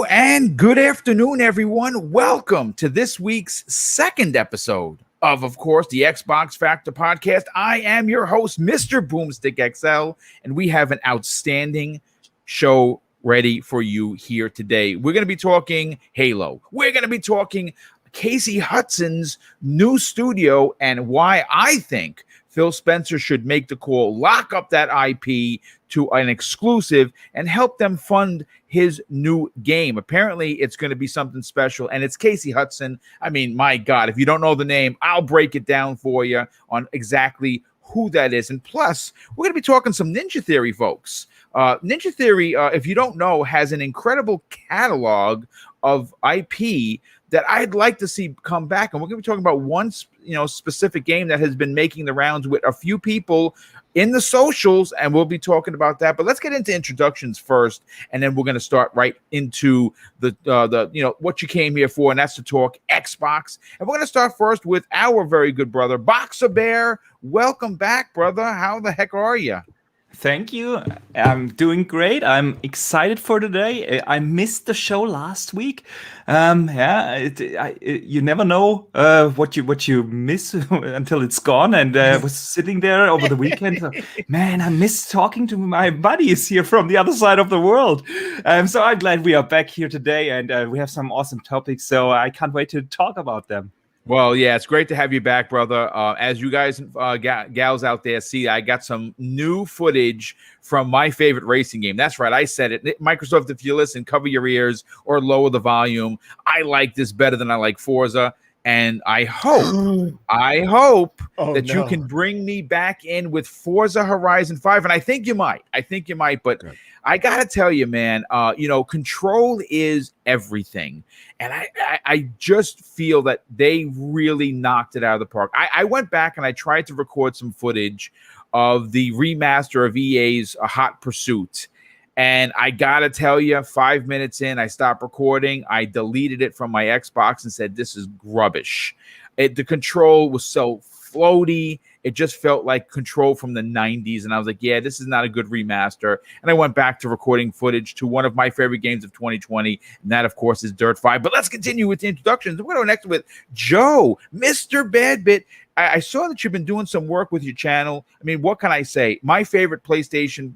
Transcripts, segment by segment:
Hello and good afternoon, everyone. Welcome to this week's second episode of course, the Xbox Factor podcast. I am your host, Mr. Boomstick XL, and we have an outstanding show ready for you here today. We're going to be talking Halo. We're going to be talking Casey Hudson's new studio and why I think Phil Spencer should make the call, lock up that IP to an exclusive, and help them fund his new game. Apparently, it's going to be something special, and it's Casey Hudson. I mean, my God, if you don't know the name, I'll break it down for you on exactly who that is. And plus, we're going to be talking some Ninja Theory, folks. Ninja Theory, if you don't know, has an incredible catalog of IP that I'd like to see come back. And we're going to be talking about one, specific game that has been making the rounds with a few people in the socials, and we'll be talking about that. But let's get into introductions first, and then we're going to start right into the what you came here for, and that's to talk Xbox. And we're going to start first with our very good brother, Boxer Bear. Welcome back, brother. How the heck are you? Thank you. I'm doing great. I'm excited for today. I missed the show last week. You never know what you miss until it's gone. And I was sitting there over the weekend. So, man, I miss talking to my buddies here from the other side of the world. So I'm glad we are back here today, and we have some awesome topics. So I can't wait to talk about them. Well, yeah, it's great to have you back, brother. As you guys, gals out there see, I got some new footage from my favorite racing game. That's right, I said it. Microsoft, if you listen, cover your ears or lower the volume. I like this better than I like Forza. And I hope that you can bring me back in with Forza Horizon 5. And I think you might. But good. I got to tell you, man, control is everything. And I just feel that they really knocked it out of the park. I went back and I tried to record some footage of the remaster of EA's Hot Pursuit. And I got to tell you, 5 minutes in, I stopped recording. I deleted it from my Xbox and said, this is rubbish. The control was so floaty. It just felt like Control from the 90s. And I was like, yeah, this is not a good remaster. And I went back to recording footage to one of my favorite games of 2020. And that, of course, is Dirt 5. But let's continue with the introductions. We're going to go next with Joe, Mr. Badbit. I saw that you've been doing some work with your channel. I mean, what can I say? My favorite PlayStation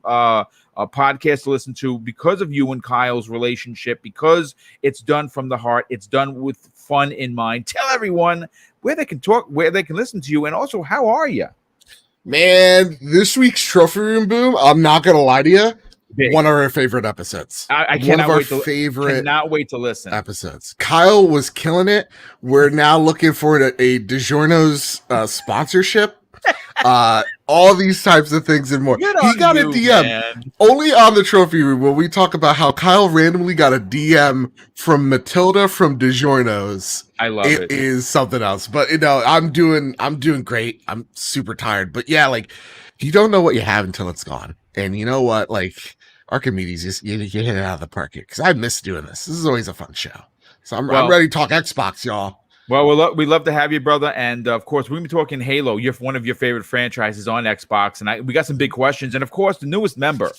podcast to listen to because of you and Kyle's relationship, because it's done from the heart. It's done with fun in mind. Tell everyone where they can talk, where they can listen to you, and also, how are you? Man, this week's Trophy Room Boom, I'm not going to lie to you, one of our favorite episodes. I cannot wait to listen. Episodes. Kyle was killing it. We're now looking for a DiGiorno's sponsorship. All these types of things and more. He got a DM only on the Trophy Room when we talk about how Kyle randomly got a DM from Matilda from DiGiorno's. I love it. It is something else. But I'm doing great. I'm super tired. But yeah, like you don't know what you have until it's gone. And you know what? Like Archimedes, you hit it out of the park here because I miss doing this. This is always a fun show. So I'm ready to talk Xbox, y'all. Well, we love to have you, brother. And, of course, we're going to be talking Halo. You're one of your favorite franchises on Xbox. And we got some big questions. And, of course, the newest member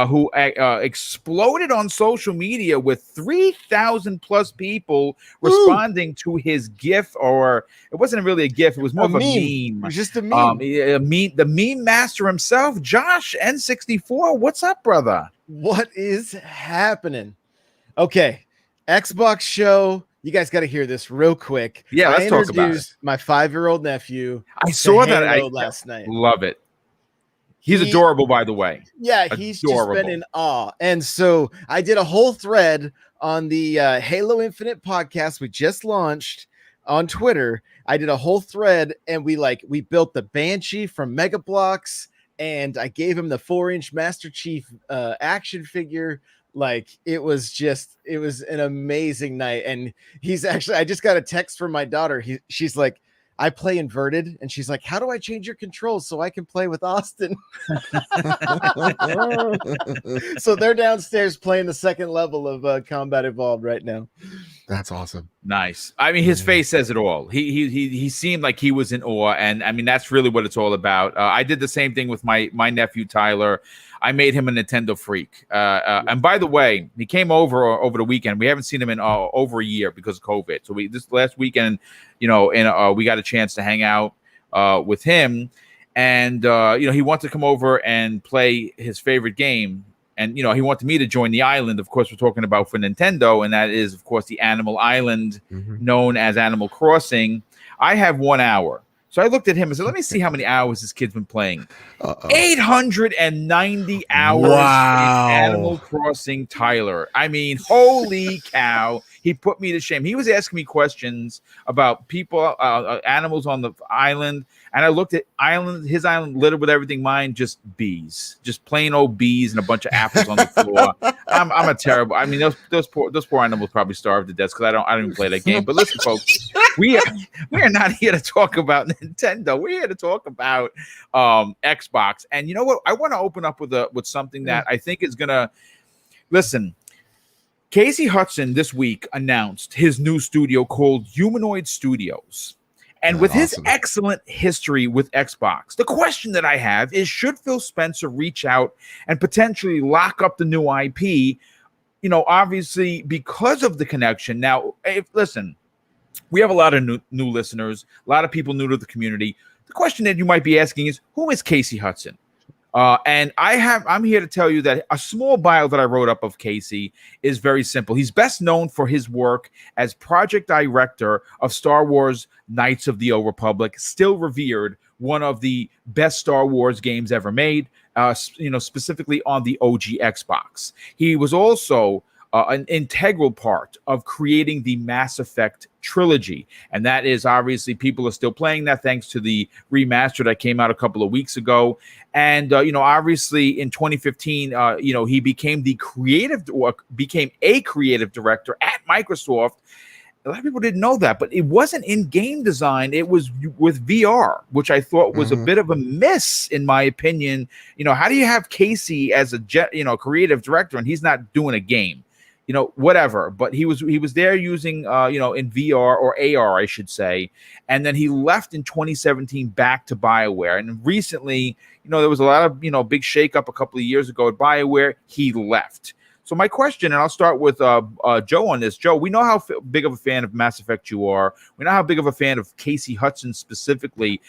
who exploded on social media with 3,000-plus people responding to his GIF. Or it wasn't really a GIF. It was more of a meme. It was just a meme. The meme master himself, Josh N64. What's up, brother? What is happening? Okay, Xbox show. You guys got to hear this real quick. Yeah, let's talk about it. My 5-year-old nephew. I saw that last night. Love it. He's adorable, by the way. Yeah, he's just been in awe. And so I did a whole thread on the Halo Infinite podcast we just launched on Twitter. I did a whole thread, and we built the Banshee from Mega Bloks, and I gave him the 4-inch Master Chief action figure. Like it was an amazing night. And I just got a text from my daughter. She's like, I play inverted. And she's like, how do I change your controls so I can play with Austin? So they're downstairs playing the second level of Combat Evolved right now. That's awesome. Nice. I mean, his face says it all. He seemed like he was in awe, and I mean that's really what it's all about. I did the same thing with my nephew Tyler. I made him a Nintendo freak. And by the way, he came over the weekend. We haven't seen him in over a year because of COVID. So this last weekend, you know, and we got a chance to hang out with him, and you know, he wanted to come over and play his favorite game. And, you know, he wanted me to join the island. Of course, we're talking about for Nintendo. And that is, of course, the Animal Island known as Animal Crossing. I have 1 hour. So I looked at him and said, let me see how many hours this kid's been playing. 890 hours in Animal Crossing, Tyler. I mean, holy cow. He put me to shame. He was asking me questions about people, animals on the island. And I looked at his island littered with everything. Mine, just bees, just plain old bees and a bunch of apples on the floor. I'm a terrible. I mean, those poor animals probably starved to death because I don't even play that game. But listen, folks, we are not here to talk about Nintendo. We're here to talk about Xbox. And you know what? I want to open up with something that I think is gonna listen. Casey Hudson this week announced his new studio called Humanoid Studios. And with his excellent history with Xbox, the question that I have is, should Phil Spencer reach out and potentially lock up the new IP? You know, obviously, because of the connection. Now, listen, we have a lot of new listeners, a lot of people new to the community. The question that you might be asking is, who is Casey Hudson? And I'm here to tell you that a small bio that I wrote up of Casey is very simple. He's best known for his work as project director of Star Wars Knights of the Old Republic, still revered, one of the best Star Wars games ever made, you know, specifically on the OG Xbox. He was also an integral part of creating the Mass Effect Trilogy. And that is obviously people are still playing that thanks to the remaster that came out a couple of weeks ago. And, you know, obviously in 2015, you know, he became a creative director at Microsoft. A lot of people didn't know that, but it wasn't in game design. It was with VR, which I thought was a bit of a miss, in my opinion. You know, how do you have Casey as a creative director and he's not doing a game? You know, whatever. But he was there using, you know, in VR or AR, I should say. And then he left in 2017 back to BioWare. And recently, you know, there was a lot of, you know, big shakeup a couple of years ago at BioWare. He left. So my question, and I'll start with Joe on this. Joe, we know how big of a fan of Mass Effect you are. We know how big of a fan of Casey Hudson specifically.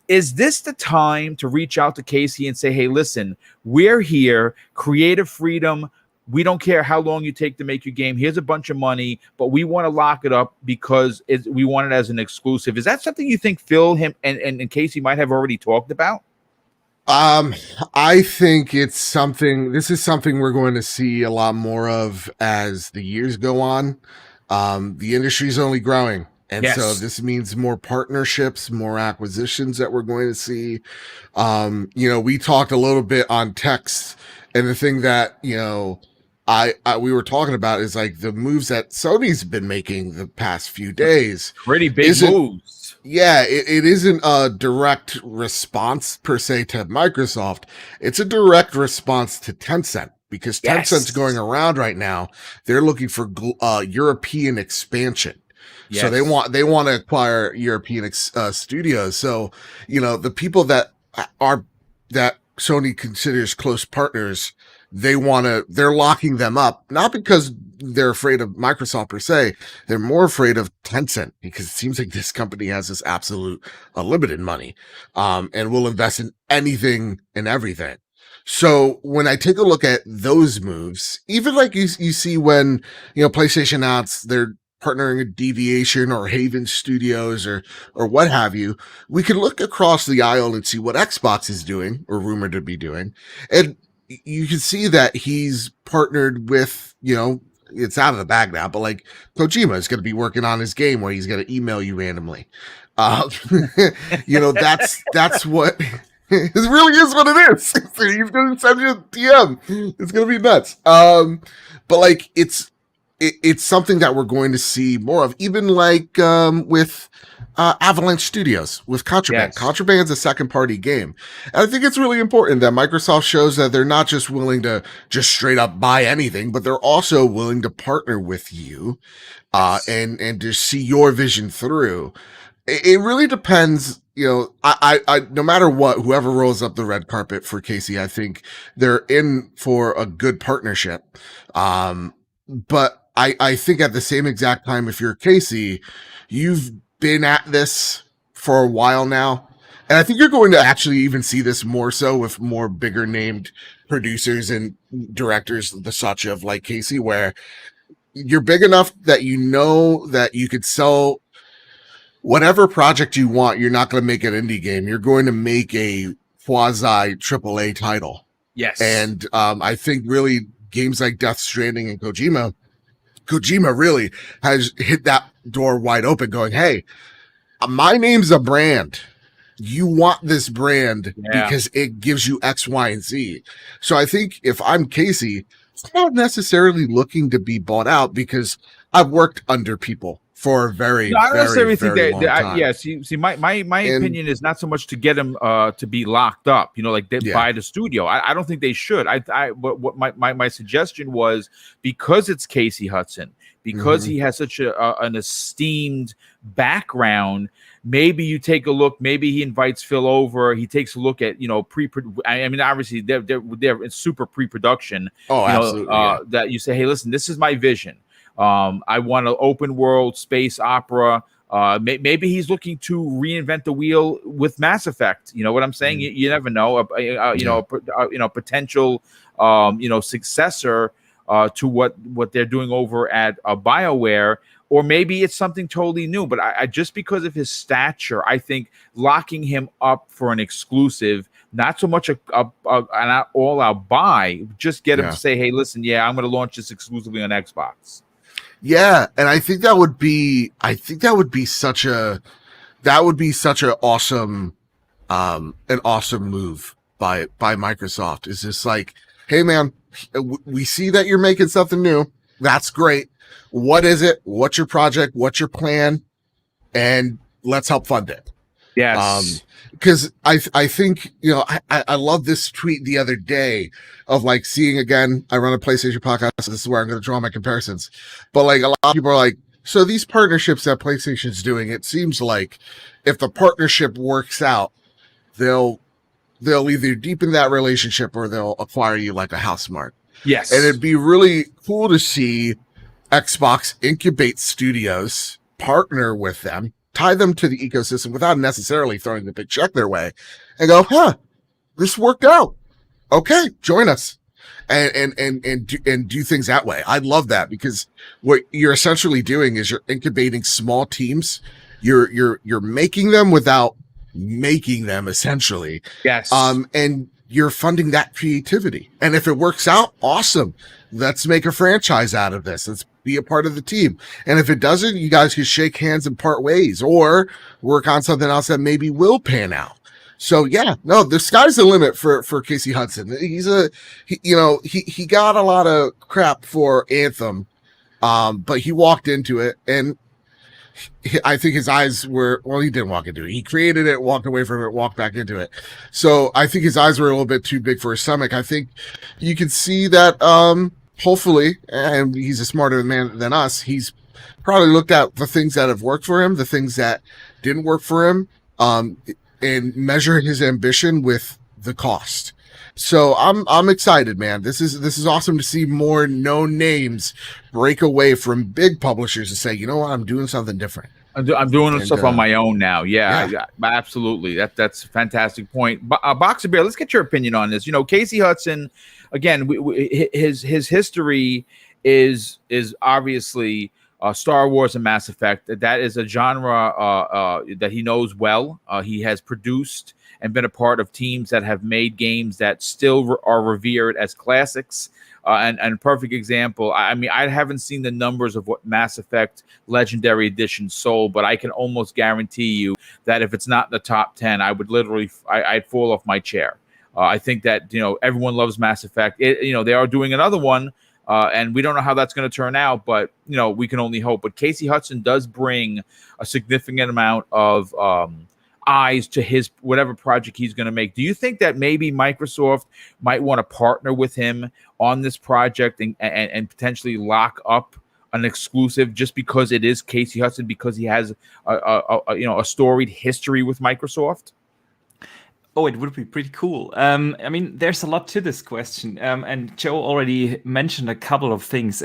Is this the time to reach out to Casey and say, hey, listen, we're here, creative freedom. We don't care how long you take to make your game. Here's a bunch of money, but we want to lock it up because we want it as an exclusive. Is that something you think Phil, him, and Casey might have already talked about? I think this is something we're going to see a lot more of as the years go on. The industry is only growing. And so this means more partnerships, more acquisitions that we're going to see. You know, we talked a little bit on text, and the thing that, you know, we were talking about is like the moves that Sony's been making the past few days. Pretty big moves. Yeah, it isn't a direct response per se to Microsoft. It's a direct response to Tencent, because Tencent's going around right now. They're looking for European expansion. Yes. So they want to acquire European studios. So, you know, the people that Sony considers close partners, they're locking them up, not because they're afraid of Microsoft per se. They're more afraid of Tencent, because it seems like this company has this absolute unlimited money, and will invest in anything and everything. So when I take a look at those moves, even like you see when, you know, PlayStation announced they're partnering with Deviation or Haven Studios or what have you, we can look across the aisle and see what Xbox is doing or rumored to be doing. And you can see that he's partnered with, you know, it's out of the bag now, but like Kojima is going to be working on his game where he's going to email you randomly. You know, that's what it really is what it is. He's going to send you a DM. It's going to be nuts. But like it's something that we're going to see more of, even like with Avalanche Studios with Contraband. Yes. Contraband's a second party game. And I think it's really important that Microsoft shows that they're not just willing to just straight up buy anything, but they're also willing to partner with you and to see your vision through. It really depends. You know, I no matter what, whoever rolls up the red carpet for Casey, I think they're in for a good partnership. But I think at the same exact time, if you're Casey, you've been at this for a while now. And I think you're going to actually even see this more so with more bigger named producers and directors, the such of like Casey, where you're big enough that you know that you could sell whatever project you want. You're not going to make an indie game. You're going to make a quasi AAA title. Yes. And I think really games like Death Stranding and Kojima really has hit that door wide open going, hey, my name's a brand. You want this brand because it gives you X, Y, and Z. So I think if I'm Casey, I'm not necessarily looking to be bought out because I've worked under people for a very, I don't necessarily think very long time. Yeah, see, my opinion is not so much to get him to be locked up, you know, like by the studio. I don't think they should. What my suggestion was, because it's Casey Hudson, because he has such an esteemed background. Maybe you take a look. Maybe he invites Phil over. He takes a look at, you know, I mean, obviously they're in super pre-production. Oh, absolutely. That you say, hey, listen, this is my vision. I want an open world space opera. Maybe he's looking to reinvent the wheel with Mass Effect. You know what I'm saying? You never know. Potential successor to what they're doing over at BioWare, or maybe it's something totally new. But I just because of his stature, I think locking him up for an exclusive, not so much an all-out buy, just get him to say, hey, listen, I'm going to launch this exclusively on Xbox. Yeah, and I think that would be such an awesome move by Microsoft. Is just like, hey man, we see that you're making something new. That's great. What is it? What's your project? What's your plan? And let's help fund it. Yes. Because I think, you know, I love this tweet the other day of like seeing, again, I run a PlayStation podcast, so this is where I'm going to draw my comparisons. But like a lot of people are like, so these partnerships that PlayStation's doing, it seems like if the partnership works out, they'll either deepen that relationship or they'll acquire you like a house mark. Yes. And it'd be really cool to see Xbox incubate studios, partner with them, tie them to the ecosystem without necessarily throwing the big check their way, and go, this worked out. Okay, join us, and do things that way. I love that, because what you're essentially doing is you're incubating small teams. You're making them without making them, essentially. Yes. And you're funding that creativity. And if it works out, awesome. Let's make a franchise out of this. Let's be a part of the team. And if it doesn't, you guys can shake hands and part ways, or work on something else that maybe will pan out. So the sky's the limit for Casey Hudson. He got a lot of crap for Anthem, but he walked into it, and I think his eyes were, well, he didn't walk into it. He created it, walked away from it, walked back into it. So I think his eyes were a little bit too big for his stomach. I think you can see that, hopefully, and he's a smarter man than us, he's probably looked at the things that have worked for him, the things that didn't work for him, and measure his ambition with the cost. So I'm excited, man. This is awesome to see more known names break away from big publishers and say, you know what, I'm doing something different. I'm doing stuff on my own now. Yeah. Absolutely. That's a fantastic point. Boxer Bear, let's get your opinion on this. You know, Casey Hudson, again, his history is obviously Star Wars and Mass Effect. That is a genre that he knows well. He has produced and been a part of teams that have made games that still are revered as classics. And a perfect example, I mean, I haven't seen the numbers of what Mass Effect Legendary Edition sold, but I can almost guarantee you that if it's not in the top 10, I would literally, I'd fall off my chair. I think that, everyone loves Mass Effect. They are doing another one and we don't know how that's going to turn out, but we can only hope. But Casey Hudson does bring a significant amount of eyes to his whatever project he's going to make. Do you think that maybe Microsoft might want to partner with him on this project and potentially lock up an exclusive just because it is Casey Hudson, because he has a storied history with Microsoft? Oh, it would be pretty cool. I mean, there's a lot to this question, and Joe already mentioned a couple of things.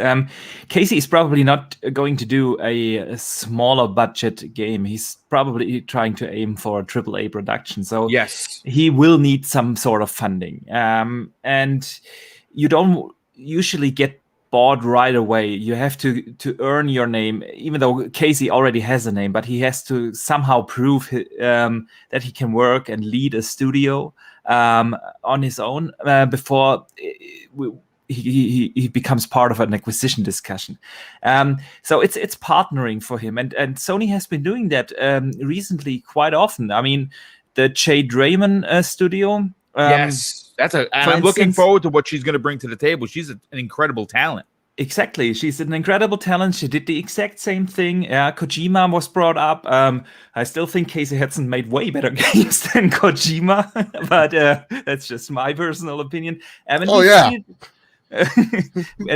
Casey is probably not going to do a smaller budget game. He's probably trying to aim for a AAA production. So yes, he will need some sort of funding. And you don't usually get bought right away. You have to earn your name, even though Casey already has a name, but he has to somehow prove that he can work and lead a studio on his own before he becomes part of an acquisition discussion. So it's partnering for him, and Sony has been doing that recently quite often. I mean, the Jade Raymond studio. Yes. And I'm looking forward to what she's going to bring to the table. She's an incredible talent. Exactly. She's an incredible talent. She did the exact same thing. Kojima was brought up. I still think Casey Hudson made way better games than Kojima, but that's just my personal opinion. And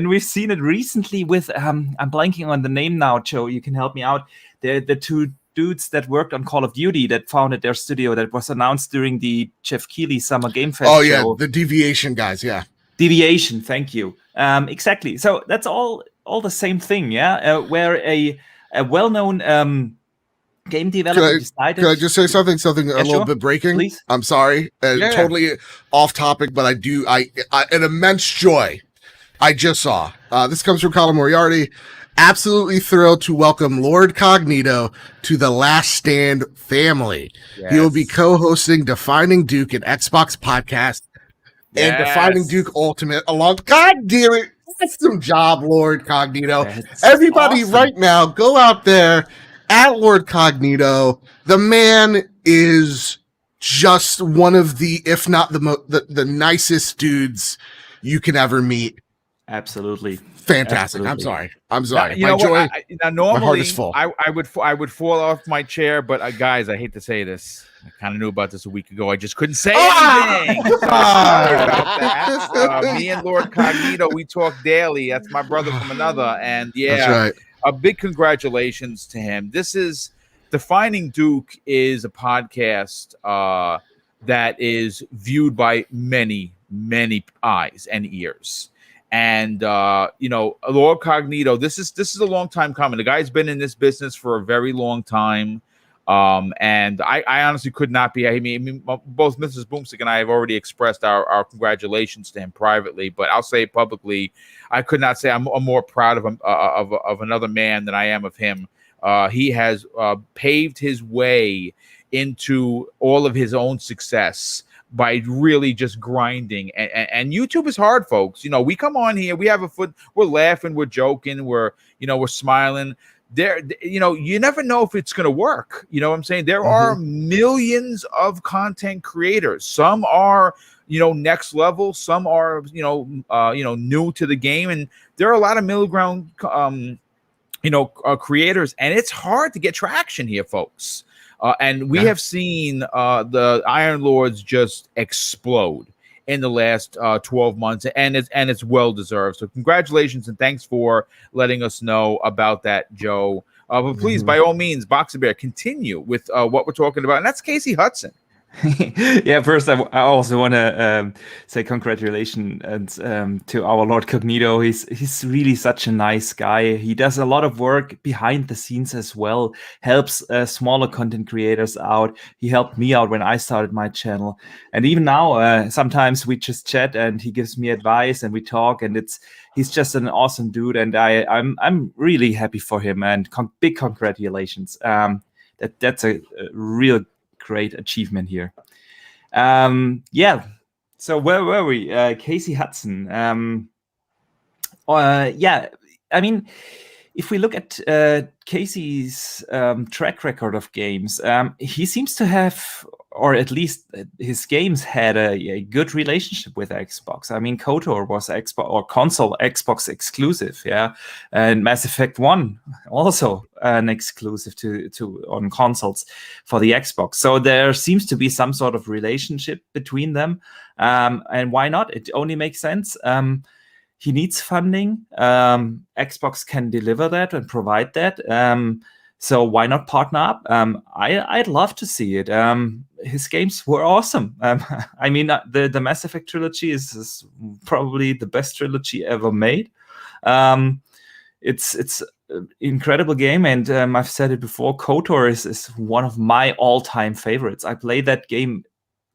we've seen it recently with, I'm blanking on the name now, Joe. You can help me out. The two dudes that worked on Call of Duty that founded their studio that was announced during the Jeff Keighley Summer Game Fest show. The Deviation guys, yeah. Deviation, thank you. Exactly. So that's all the same thing, yeah? Where a well-known game developer decided... Could I just say something a little bit breaking? Please. I'm sorry. Totally off topic, but I an immense joy I just saw. This comes from Colin Moriarty. Absolutely thrilled to welcome Lord Cognito to the Last Stand family. Yes. He will be co-hosting Defining Duke, an Xbox podcast, and Defining Duke Ultimate along. God damn it. That's some job, Lord Cognito. That's everybody awesome. Right now, go out there at Lord Cognito. The man is just one of the, if not the nicest dudes you can ever meet. Absolutely. Fantastic. Absolutely. I'm sorry. Now, normally, my heart is full. I would fall off my chair, but guys, I hate to say this. I kind of knew about this a week ago. I just couldn't say anything. So sorry about that. Me and Lord Cognito, we talk daily. That's my brother from another. And that's right. A big congratulations to him. This is Defining Duke is a podcast that is viewed by many, many eyes and ears. And Lord Cognito, this is a long time coming. The guy's been in this business for a very long time. And I honestly could not be. I mean, both Mrs. Boomstick and I have already expressed our congratulations to him privately, but I'll say it publicly. I could not say I'm more proud of another man than I am of him. He has paved his way into all of his own success by really just grinding. And YouTube is hard, folks. We come on here, we have we're laughing, we're joking, we're smiling. There, you never know if it's going to work. You know what I'm saying? There are millions of content creators. Some are, next level. Some are, new to the game. And there are a lot of middle ground, creators. And it's hard to get traction here, folks. And we have seen the Iron Lords just explode in the last 12 months, and it's well deserved. So congratulations and thanks for letting us know about that, Joe. But please, by all means, Boxer Bear, continue with what we're talking about, and that's Casey Hudson. Yeah, first I also want to say congratulations to our Lord Cognito. He's really such a nice guy. He does a lot of work behind the scenes as well, helps smaller content creators out. He helped me out when I started my channel, and even now sometimes we just chat and he gives me advice and we talk, and he's just an awesome dude, and I'm really happy for him, and big congratulations. That's a real great achievement here. So where were we? Casey Hudson. I mean, if we look at Casey's track record of games, he seems to have or at least his games had a good relationship with Xbox. I mean, KOTOR was Xbox or console Xbox exclusive, yeah, and Mass Effect 1 also an exclusive to on consoles for the Xbox. So there seems to be some sort of relationship between them, and why not? It only makes sense. He needs funding. Xbox can deliver that and provide that. So why not partner up? I'd love to see it. His games were awesome. I mean, the Mass Effect trilogy is probably the best trilogy ever made. It's an incredible game, and I've said it before. KOTOR is one of my all-time favorites. I play that game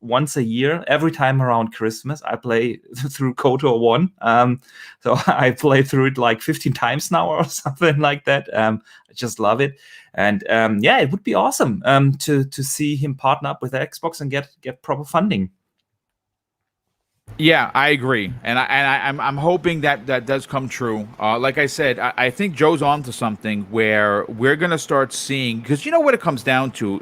once a year, every time around Christmas. I play through KOTOR 1. So I play through it like 15 times now or something like that. I just love it. And yeah, it would be awesome to see him partner up with Xbox and get proper funding. Yeah, I agree, and I'm hoping that does come true. Like I said, I think Joe's onto something where we're gonna start seeing, because you know what it comes down to.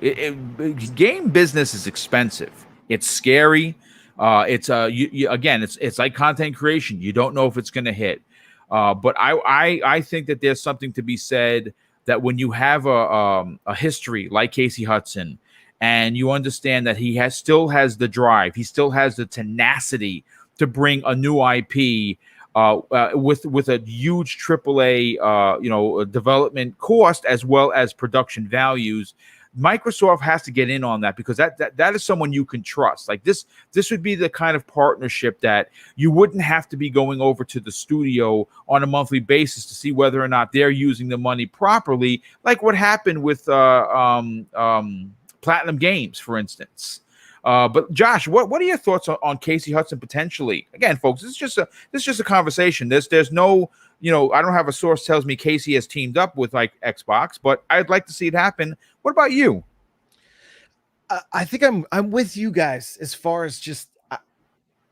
Game business is expensive. It's scary. It's again, it's like content creation. You don't know if it's gonna hit. But I think that there's something to be said that when you have a history like Casey Hudson, and you understand that he still has the drive, he still has the tenacity to bring a new IP with a huge AAA development cost as well as production values. Microsoft has to get in on that, because that is someone you can trust. Like this would be the kind of partnership that you wouldn't have to be going over to the studio on a monthly basis to see whether or not they're using the money properly, like what happened with Platinum Games, for instance. But Josh, what are your thoughts on Casey Hudson potentially? Again, folks, this is just a conversation. There's no, I don't have a source tells me Casey has teamed up with like Xbox, but I'd like to see it happen. What about you? I think I'm with you guys as far as just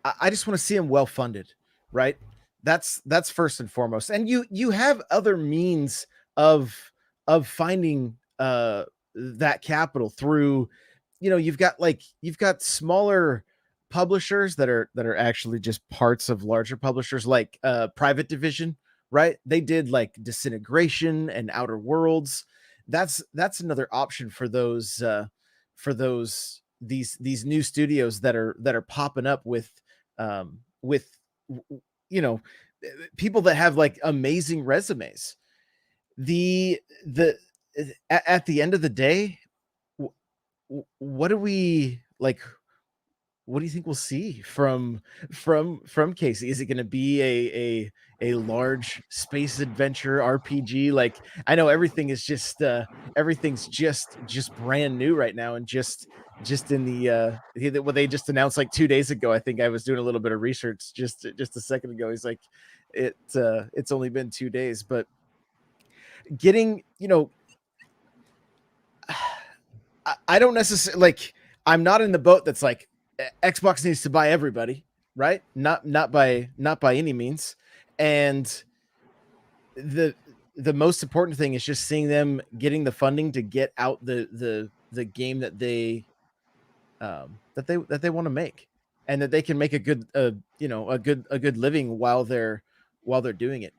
I just want to see him well funded, right? That's first and foremost. And you have other means of finding that capital through, you've got smaller publishers that are actually just parts of larger publishers, like Private Division, right? They did like Disintegration and Outer Worlds. That's another option for those these new studios that are popping up with people that have like amazing resumes. At the end of the day, what do we like? What do you think we'll see from Casey? Is it going to be a large space adventure RPG? Like, I know everything is just everything's just brand new right now, and just in the what they just announced like 2 days ago. I think I was doing a little bit of research just a second ago. He's like, it's only been 2 days, but getting, I don't necessarily like. I'm not in the boat that's like Xbox needs to buy everybody, right? Not by any means. And the most important thing is just seeing them getting the funding to get out the game that they want to make, and that they can make a good a good living while they're doing it.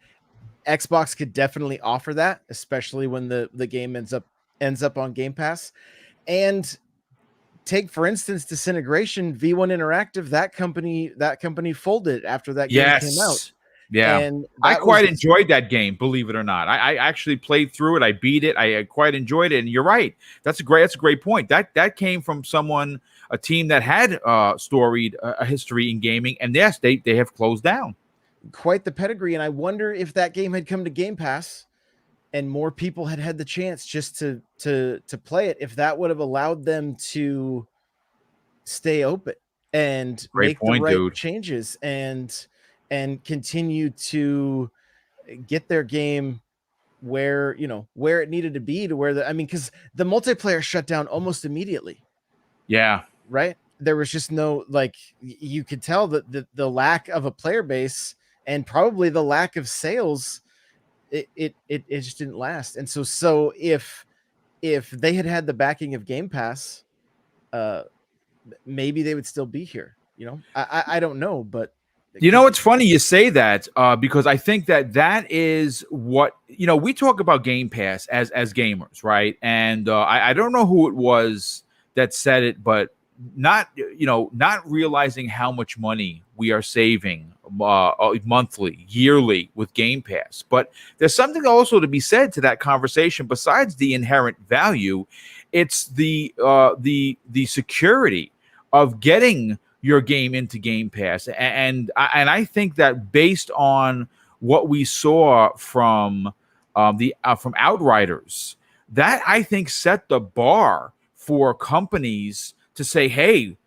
Xbox could definitely offer that, especially when the game ends up on Game Pass. And take, for instance, Disintegration. V1 Interactive, that company folded after that game came out. Yeah, and I quite enjoyed that game, believe it or not. I actually played through it. I beat it. I quite enjoyed it. And you're right. That's a great point. That came from a team that had storied a history in gaming. And yes, they have closed down. Quite the pedigree. And I wonder if that game had come to Game Pass and more people had the chance just to play it, if that would have allowed them to stay open and make the right changes and continue to get their game where it needed to be, to where because the multiplayer shut down almost immediately. Yeah. Right. There was just no, like, you could tell that the lack of a player base and probably the lack of sales, it just didn't last. And so if they had the backing of Game Pass, maybe they would still be here. You know, I don't know, but you know, it's funny you say that because I think that is what, you know, we talk about Game Pass as gamers, right? And I don't know who it was that said it, but not realizing how much money we are saving monthly, yearly with Game Pass. But there's something also to be said to that conversation besides the inherent value. It's the security of getting your game into Game Pass, and I think that based on what we saw from from Outriders, that I think set the bar for companies to say, hey,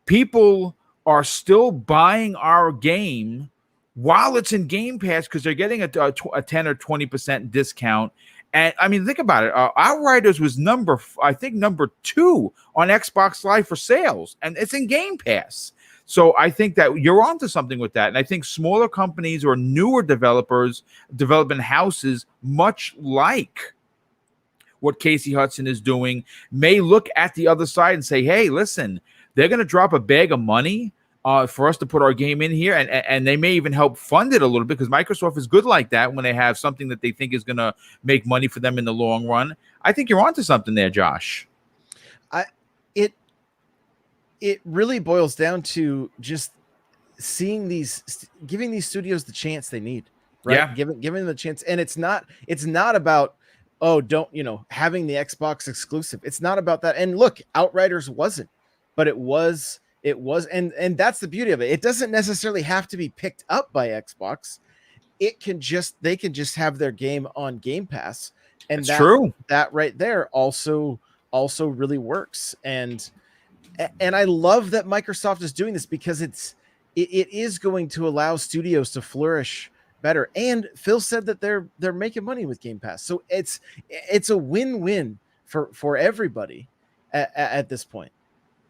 people are still buying our game while it's in Game Pass because they're getting a 10 or 20% discount. And I mean, think about it. Outriders was number 2 on Xbox Live for sales, and it's in Game Pass. So I think that you're onto something with that. And I think smaller companies or newer development houses, much like what Casey Hudson is doing, may look at the other side and say, hey, listen, they're going to drop a bag of money for us to put our game in here, and they may even help fund it a little bit because Microsoft is good like that when they have something that they think is going to make money for them in the long run. I think you're onto something there, Josh. It really boils down to just seeing giving these studios the chance they need, right? Yeah. Giving them the chance, and it's not about having the Xbox exclusive. It's not about that. And look, Outriders wasn't, but it was, and that's the beauty of it. It doesn't necessarily have to be picked up by Xbox. They can just have their game on Game Pass, and that's true. That right there also really works. And I love that Microsoft is doing this because it is going to allow studios to flourish better. And Phil said that they're making money with Game Pass, so it's a win-win for everybody at this point.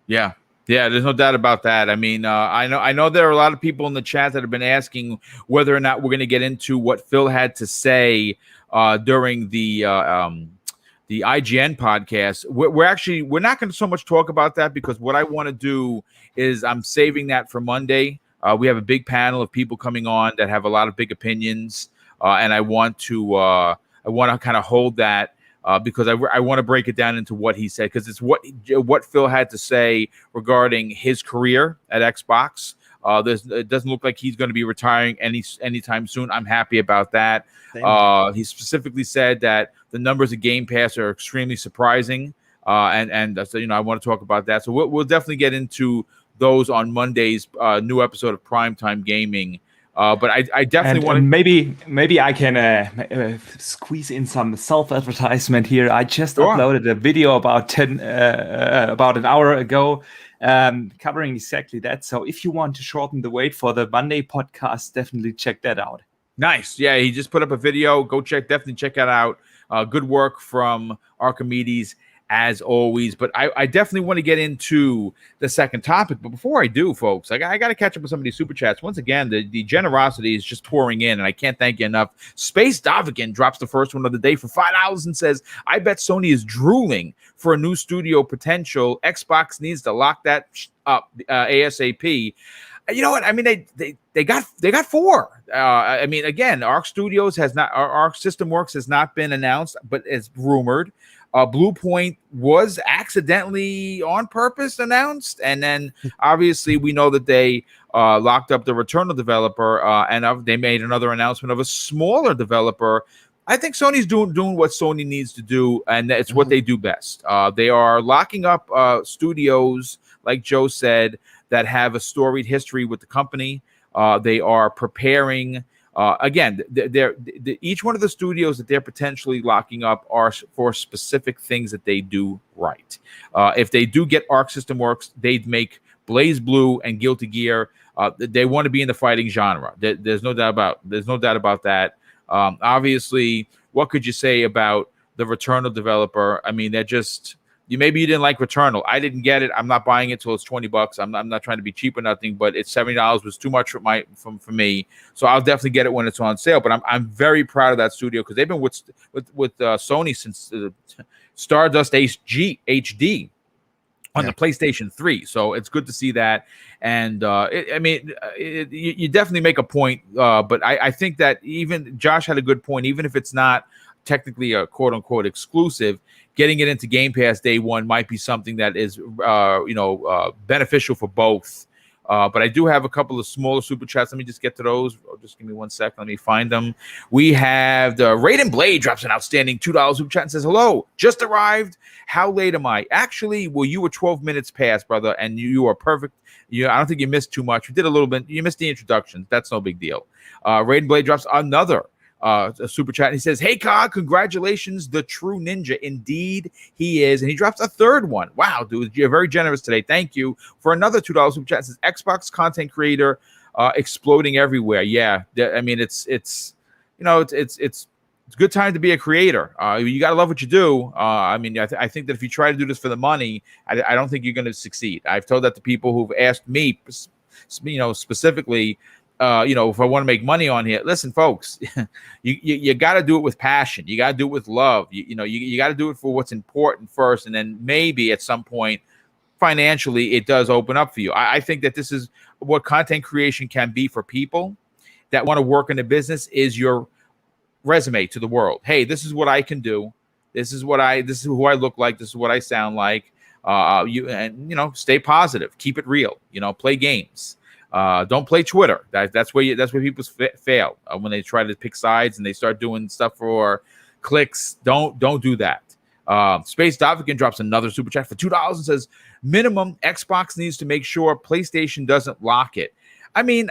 Yeah, there's no doubt about that. I mean, I know there are a lot of people in the chat that have been asking whether or not we're going to get into what Phil had to say during the IGN podcast. We're not going to so much talk about that because what I want to do is I'm saving that for Monday. We have a big panel of people coming on that have a lot of big opinions, and I want to kind of hold that because I want to break it down into what he said because it's what Phil had to say regarding his career at Xbox. It doesn't look like he's going to be retiring anytime soon. I'm happy about that. He specifically said that the numbers of Game Pass are extremely surprising, and so I want to talk about that. So we'll definitely get into those on Monday's new episode of Primetime Gaming. But I definitely want to maybe I can squeeze in some self-advertisement here. I just uploaded a video about an hour ago covering exactly that. So if you want to shorten the wait for the Monday podcast, definitely check that out. Nice. Yeah, he just put up a video. Definitely check that out. Good work from Archimedes as always. But I definitely want to get into the second topic. But before I do, folks, I got to catch up with some of these super chats. Once again, the generosity is just pouring in, and I can't thank you enough. Space Davigan drops the first one of the day for $5 and says, I bet Sony is drooling for a new studio potential. Xbox needs to lock that up ASAP. You know what? I mean, they got 4. I mean, again, Arc System Works has not been announced, but it's rumored. Blue Point was accidentally on purpose announced, and then obviously we know that they locked up the Returnal developer, and they made another announcement of a smaller developer. I think Sony's doing what Sony needs to do, and it's what they do best. They are locking up studios, like Joe said, that have a storied history with the company. They are preparing. Again, each one of the studios that they're potentially locking up are for specific things that they do right. If they do get Arc System Works, they'd make Blaze Blue and Guilty Gear. They want to be in the fighting genre. There's no doubt about that. Obviously, what could you say about the Returnal developer? I mean, they're just. Maybe you didn't like Returnal. I didn't get it. I'm not buying it till it's $20. I'm not trying to be cheap or nothing, but it's $70 was too much for me. So I'll definitely get it when it's on sale. But I'm very proud of that studio because they've been with Sony since Stardust HD. on the PlayStation 3. So it's good to see that. And you definitely make a point. But I think that even Josh had a good point. Even if it's not technically a quote unquote exclusive, getting it into Game Pass day one might be something that is, beneficial for both. But I do have a couple of smaller super chats. Let me just get to those. Just give me 1 second. Let me find them. We have the Raiden Blade drops an outstanding $2 super chat and says, hello, just arrived. How late am I? Actually, well, you were 12 minutes past, brother, and you are perfect. I don't think you missed too much. You did a little bit. You missed the introductions. That's no big deal. Raiden Blade drops another a super chat. And he says, hey, Cog, congratulations, the true ninja. Indeed, he is. And he drops a third one. Wow, dude, you're very generous today. Thank you for another $2 super chat. It says, Xbox content creator exploding everywhere. Yeah, I mean, it's a good time to be a creator. You got to love what you do. I think that if you try to do this for the money, I don't think you're going to succeed. I've told that to people who've asked me, specifically, if I want to make money on here. Listen, folks, you got to do it with passion. You got to do it with love. You got to do it for what's important first, and then maybe at some point, financially, it does open up for you. I think that this is what content creation can be for people that want to work in a business. Is your resume to the world. Hey, this is what I can do. This is who I look like. This is what I sound like. Stay positive. Keep it real. Play games. Don't play Twitter. That's where people fail when they try to pick sides and they start doing stuff for clicks. Don't do that. Space Davikin drops another super chat for $2 and says, minimum Xbox needs to make sure PlayStation doesn't lock it. I mean,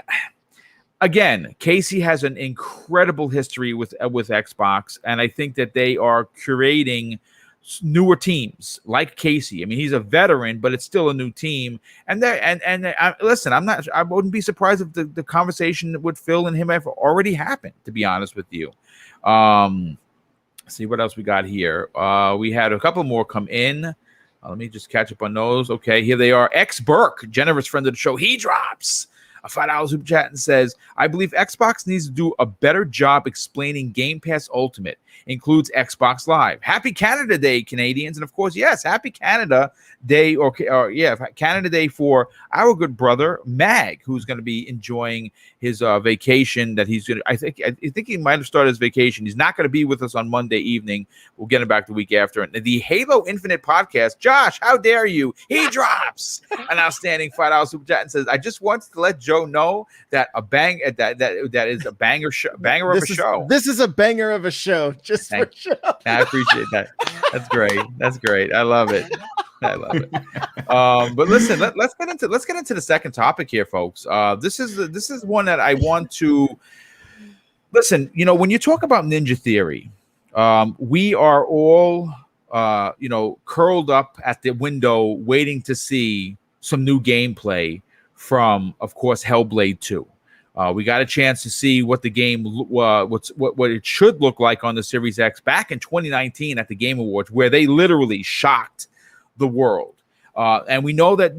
again, Casey has an incredible history with Xbox, and I think that they are curating newer teams like Casey. I mean, he's a veteran, but it's still a new team. And listen, I wouldn't be surprised if the conversation with Phil and him have already happened, to be honest with you. See what else we got here. We had a couple more come in. Let me just catch up on those. Okay, here they are. X Burke, generous friend of the show. He drops a $5 super chat and says, I believe Xbox needs to do a better job explaining Game Pass Ultimate. Includes Xbox Live. Happy Canada Day, Canadians. And of course, yes, happy Canada Day, Canada Day for our good brother, Mag, who's going to be enjoying his vacation that he's going to, I think he might have started his vacation. He's not going to be with us on Monday evening. We'll get him back the week after. And the Halo Infinite podcast, Josh, how dare you? He drops an outstanding $5 super chat and says, I just wanted to let Joe know that that is a banger of a show. This is a banger of a show. Just for show. I appreciate that. That's great. I love it. But listen, let's get into the second topic here, folks. This is one that I want to listen. When you talk about Ninja Theory, we are all curled up at the window waiting to see some new gameplay from, of course, Hellblade 2. We got a chance to see what the game, what it should look like on the Series X back in 2019 at the Game Awards, where they literally shocked the world. And we know that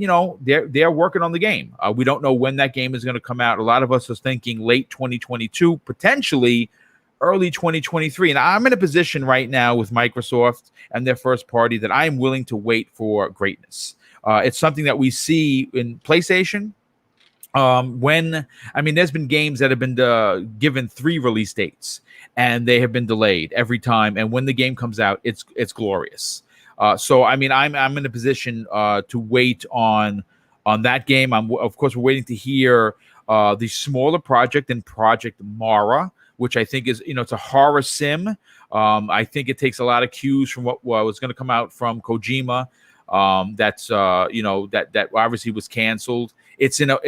they're working on the game. We don't know when that game is going to come out. A lot of us are thinking late 2022, potentially early 2023. And I'm in a position right now with Microsoft and their first party that I'm willing to wait for greatness. It's something that we see in PlayStation. There's been games that have been given 3 release dates and they have been delayed every time. And when the game comes out, it's glorious. So I'm in a position to wait on that game. Of course, we're waiting to hear the smaller project and Project Mara, which I think is it's a horror sim. I think it takes a lot of cues from what was going to come out from Kojima. That obviously was canceled. It's going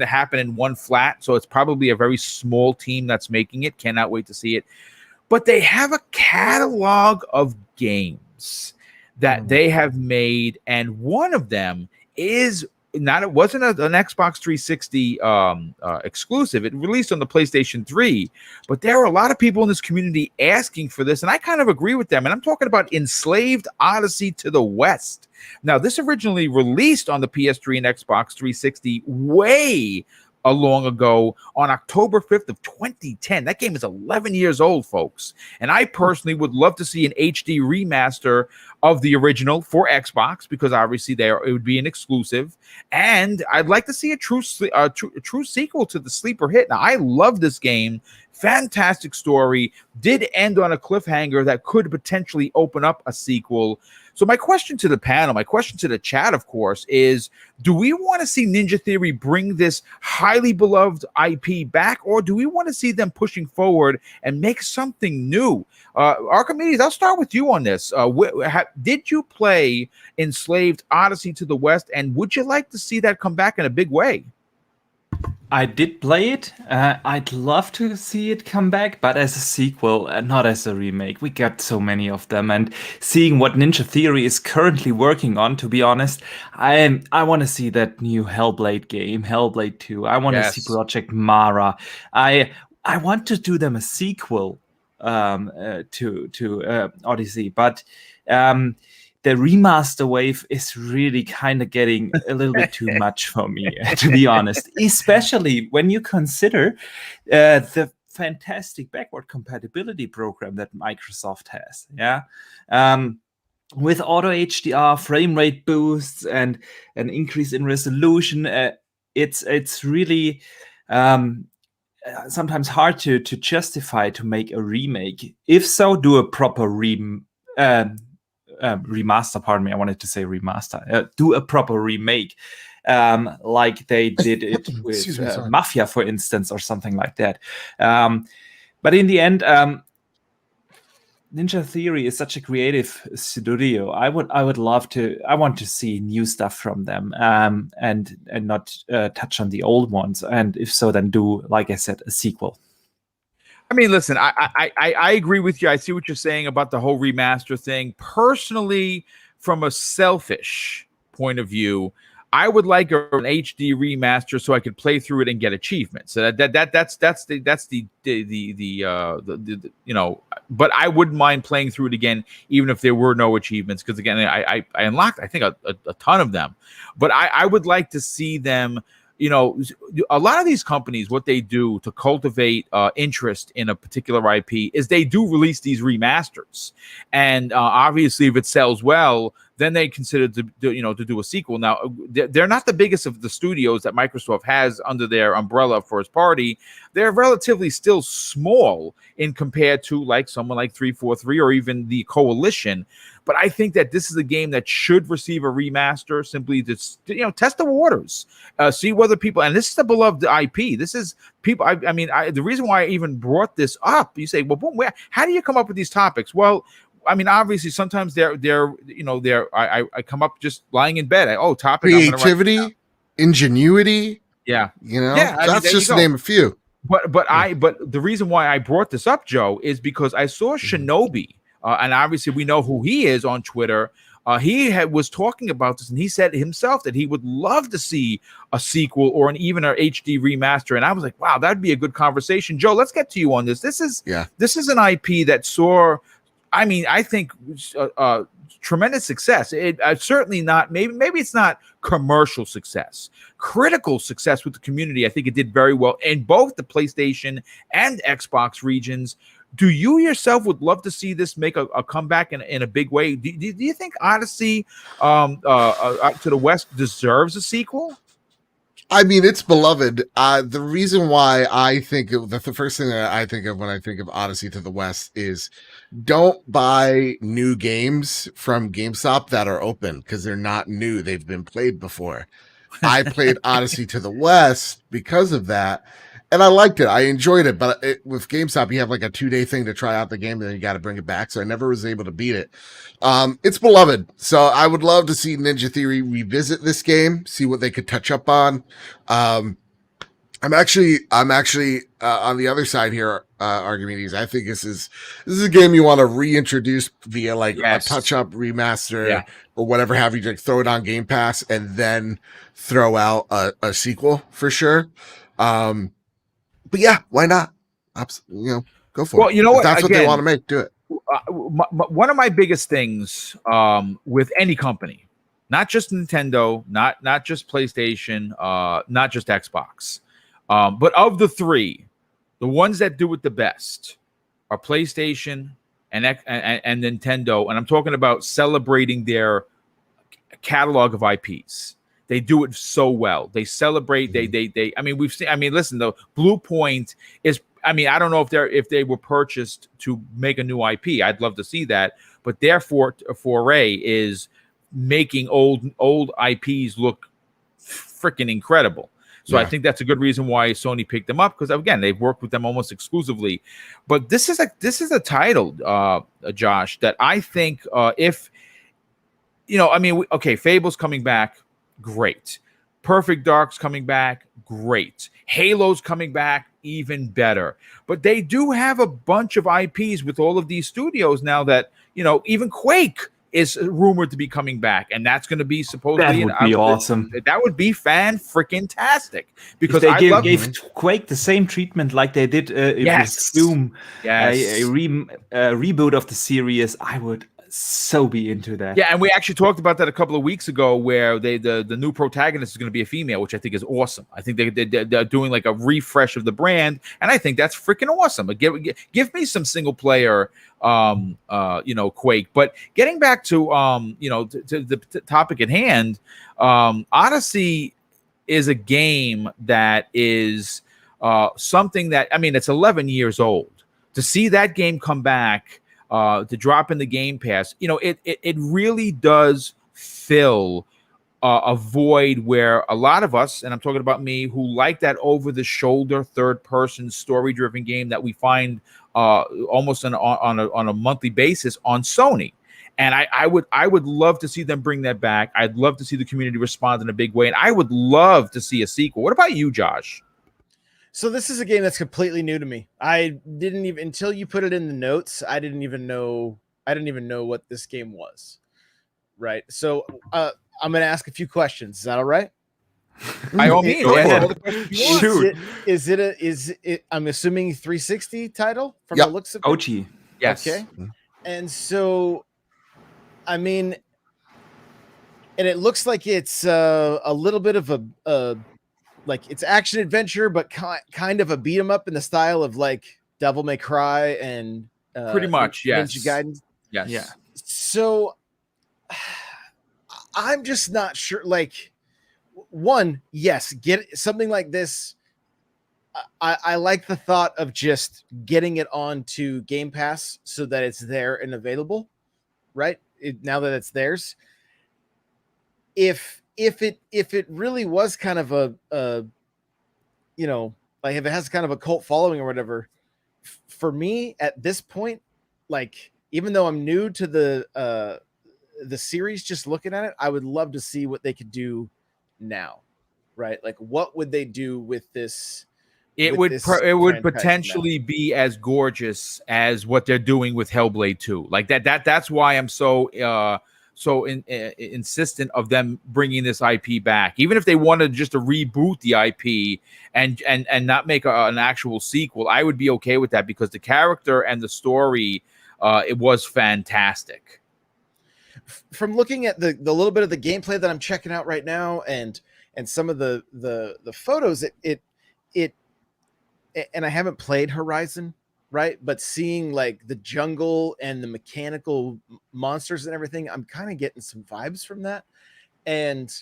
to happen in one flat, so it's probably a very small team that's making it. Cannot wait to see it. But they have a catalog of games that they have made, and one of them is it wasn't an Xbox 360 exclusive. It released on the PlayStation 3, but there are a lot of people in this community asking for this, and I kind of agree with them. And I'm talking about Enslaved Odyssey to the West. Now, this originally released on the PS3 and Xbox 360 way long ago on October 5th of 2010. That game is 11 years old, folks. And I personally would love to see an HD remaster of the original for Xbox, because obviously it would be an exclusive. And I'd like to see a true sequel to the sleeper hit. Now, I love this game. Fantastic story. Did end on a cliffhanger that could potentially open up a sequel. So my question to the panel, my question to the chat, of course, is, do we want to see Ninja Theory bring this highly beloved IP back, or do we want to see them pushing forward and make something new? Archimedes, I'll start with you on this. Did you play Enslaved Odyssey to the West, and would you like to see that come back in a big way? I did play it. I'd love to see it come back, but as a sequel, not as a remake. We got so many of them, and seeing what Ninja Theory is currently working on, to be honest, I want to see that new Hellblade game, Hellblade 2. I want to see Project Mara. I want to do them a sequel to Odyssey, but the remaster wave is really kind of getting a little bit too much for me, to be honest, especially when you consider the fantastic backward compatibility program that Microsoft has. Yeah. With auto HDR, frame rate boosts, and an increase in resolution, it's really sometimes hard to justify to make a remake. If so, do a proper remaster, pardon me, I wanted to say remaster. Do a proper remake, like they did it with Mafia, for instance, or something like that. But in the end, Ninja Theory is such a creative studio. I want to see new stuff from them, and not touch on the old ones. And if so, then do, like I said, a sequel. I mean, listen, I agree with you. I see what you're saying about the whole remaster thing. Personally, from a selfish point of view, I would like an HD remaster so I could play through it and get achievements. So that's the you know. But I wouldn't mind playing through it again, even if there were no achievements, because again, I unlocked, I think, a ton of them. But I would like to see them. You know, a lot of these companies, what they do to cultivate interest in a particular IP is they do release these remasters, and obviously, if it sells well, then they consider to do a sequel. Now, they're not the biggest of the studios that Microsoft has under their umbrella first party. They're relatively still small in compared to like someone like 343 or even the Coalition. But I think that this is a game that should receive a remaster, simply to test the waters, see whether people. And this is a beloved IP. This is people. I mean, the reason why I even brought this up. You say, well, boom, how do you come up with these topics? Well, I mean, obviously, sometimes I come up just lying in bed. Topic, creativity, ingenuity. Yeah, that's just to name a few. But the reason why I brought this up, Joe, is because I saw Shinobi. And obviously, we know who he is on Twitter. He was talking about this, and he said himself that he would love to see a sequel or even an HD remaster. And I was like, wow, that'd be a good conversation. Joe, let's get to you on this. This is an IP that saw, I mean, I think tremendous success. It certainly not, maybe it's not commercial success, critical success with the community. I think it did very well in both the PlayStation and Xbox regions. Do you yourself would love to see this make a comeback in a big way? Do you think Odyssey to the West deserves a sequel? I mean, it's beloved. The reason why I think the first thing that I think of when I think of Odyssey to the West is don't buy new games from GameStop that are open, because they're not new. They've been played before. I played Odyssey to the West because of that. And I liked it. I enjoyed it. But with GameStop, you have like a 2-day thing to try out the game, and then you got to bring it back. So I never was able to beat it. It's beloved. So I would love to see Ninja Theory revisit this game, see what they could touch up on. I'm actually on the other side here, Archimedes. I think this is a game you want to reintroduce via a touch up remaster or whatever have you. Like throw it on Game Pass and then throw out a sequel for sure. But yeah, why not? Go for it. Well, you know what? If that's what they want to make, do it. One of my biggest things with any company, not just Nintendo, not just PlayStation, not just Xbox, But of the three, the ones that do it the best are PlayStation and Nintendo, and I'm talking about celebrating their catalog of IPs. They do it so well. They celebrate. They. I mean, we've seen. I mean, listen, though, Blue Point is. I mean, I don't know if they were purchased to make a new IP. I'd love to see that, but their foray is making old IPs look freaking incredible. So I think that's a good reason why Sony picked them up, because again, they've worked with them almost exclusively. But this is a title, Josh, that I think if I mean, okay, Fable's coming back, great. Perfect Dark's coming back, great. Halo's coming back, even better. But they do have a bunch of IPs with all of these studios now that, even Quake is rumored to be coming back, and that's going to be supposedly that would be awesome. That would be fan-freaking-tastic, because if they gave Quake the same treatment like they did with Doom, a reboot of the series. I would so be into that. Yeah, and we actually talked about that a couple of weeks ago, where the new protagonist is going to be a female, which I think is awesome. I think they're doing like a refresh of the brand, and I think that's freaking awesome. Give me some single player, Quake. But getting back to to the topic at hand, Odyssey is a game that is something that, I mean, it's 11 years old. To see that game come back, to drop in the Game Pass, it really does fill a void where a lot of us, and I'm talking about me, who like that over-the-shoulder, third-person, story-driven game that we find almost on a monthly basis on Sony. And I would love to see them bring that back. I'd love to see the community respond in a big way, and I would love to see a sequel. What about you, Josh? So this is a game that's completely new to me. I didn't even, until you put it in the notes, I didn't even know what this game was. Right. So I'm going to ask a few questions. Is that all right? By all means. Shoot. Is it I'm assuming 360 title from the looks of it? OG. Yes. Okay. And so, I mean, and it looks like it's a little bit of a like it's action adventure, but kind of a beat 'em up in the style of like Devil May Cry and pretty much, yes. Ninja Gaiden. Yes. Yeah. So I'm just not sure. Like, one, yes, get something like this. I like the thought of just getting it onto Game Pass so that it's there and available, right? Now that it's theirs. If it really was kind of a like if it has kind of a cult following or whatever, for me at this point, like even though I'm new to the series, just looking at it, I would love to see what they could do now, right? Like what would they do with this? It would potentially be as gorgeous as what they're doing with Hellblade 2. Like that's why I'm so insistent of them bringing this IP back. Even if they wanted just to reboot the IP and not make an actual sequel, I would be okay with that, because the character and the story, it was fantastic. From looking at the little bit of the gameplay that I'm checking out right now, and some of the photos, it and I haven't played Horizon, right? But seeing like the jungle and the mechanical monsters and everything, I'm kind of getting some vibes from that. And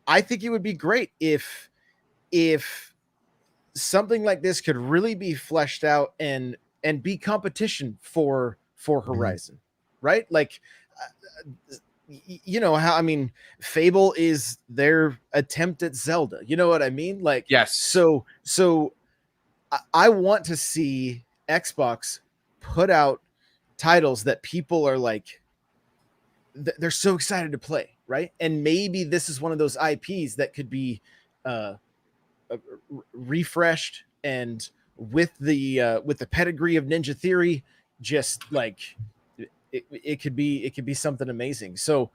I think it would be great if something like this could really be fleshed out and be competition for Horizon, right? Like, you know how, I mean, Fable is their attempt at Zelda. You know what I mean? Like, yes. So I want to see Xbox put out titles that people are like, they're so excited to play, right? And maybe this is one of those IPs that could be refreshed, and with the pedigree of Ninja Theory, just like it could be something amazing. So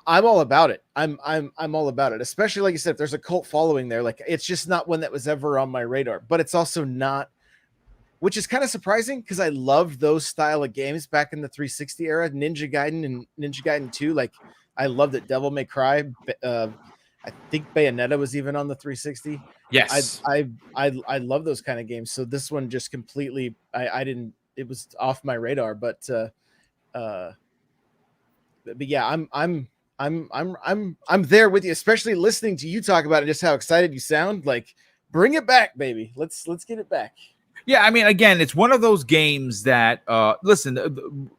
I'm all about it. I'm all about it, especially like you said, if there's a cult following there. Like, it's just not one that was ever on my radar, but it's also not, which is kind of surprising because I loved those style of games back in the 360 era, Ninja Gaiden and Ninja Gaiden 2. Like, I loved it. Devil May Cry. I I think Bayonetta was even on the 360. Yes. I love those kind of games. So this one just completely I didn't, it was off my radar, but yeah, I'm there with you, especially listening to you talk about it, just how excited you sound. Like, bring it back, baby. Let's get it back. Yeah, I mean, again, it's one of those games that listen,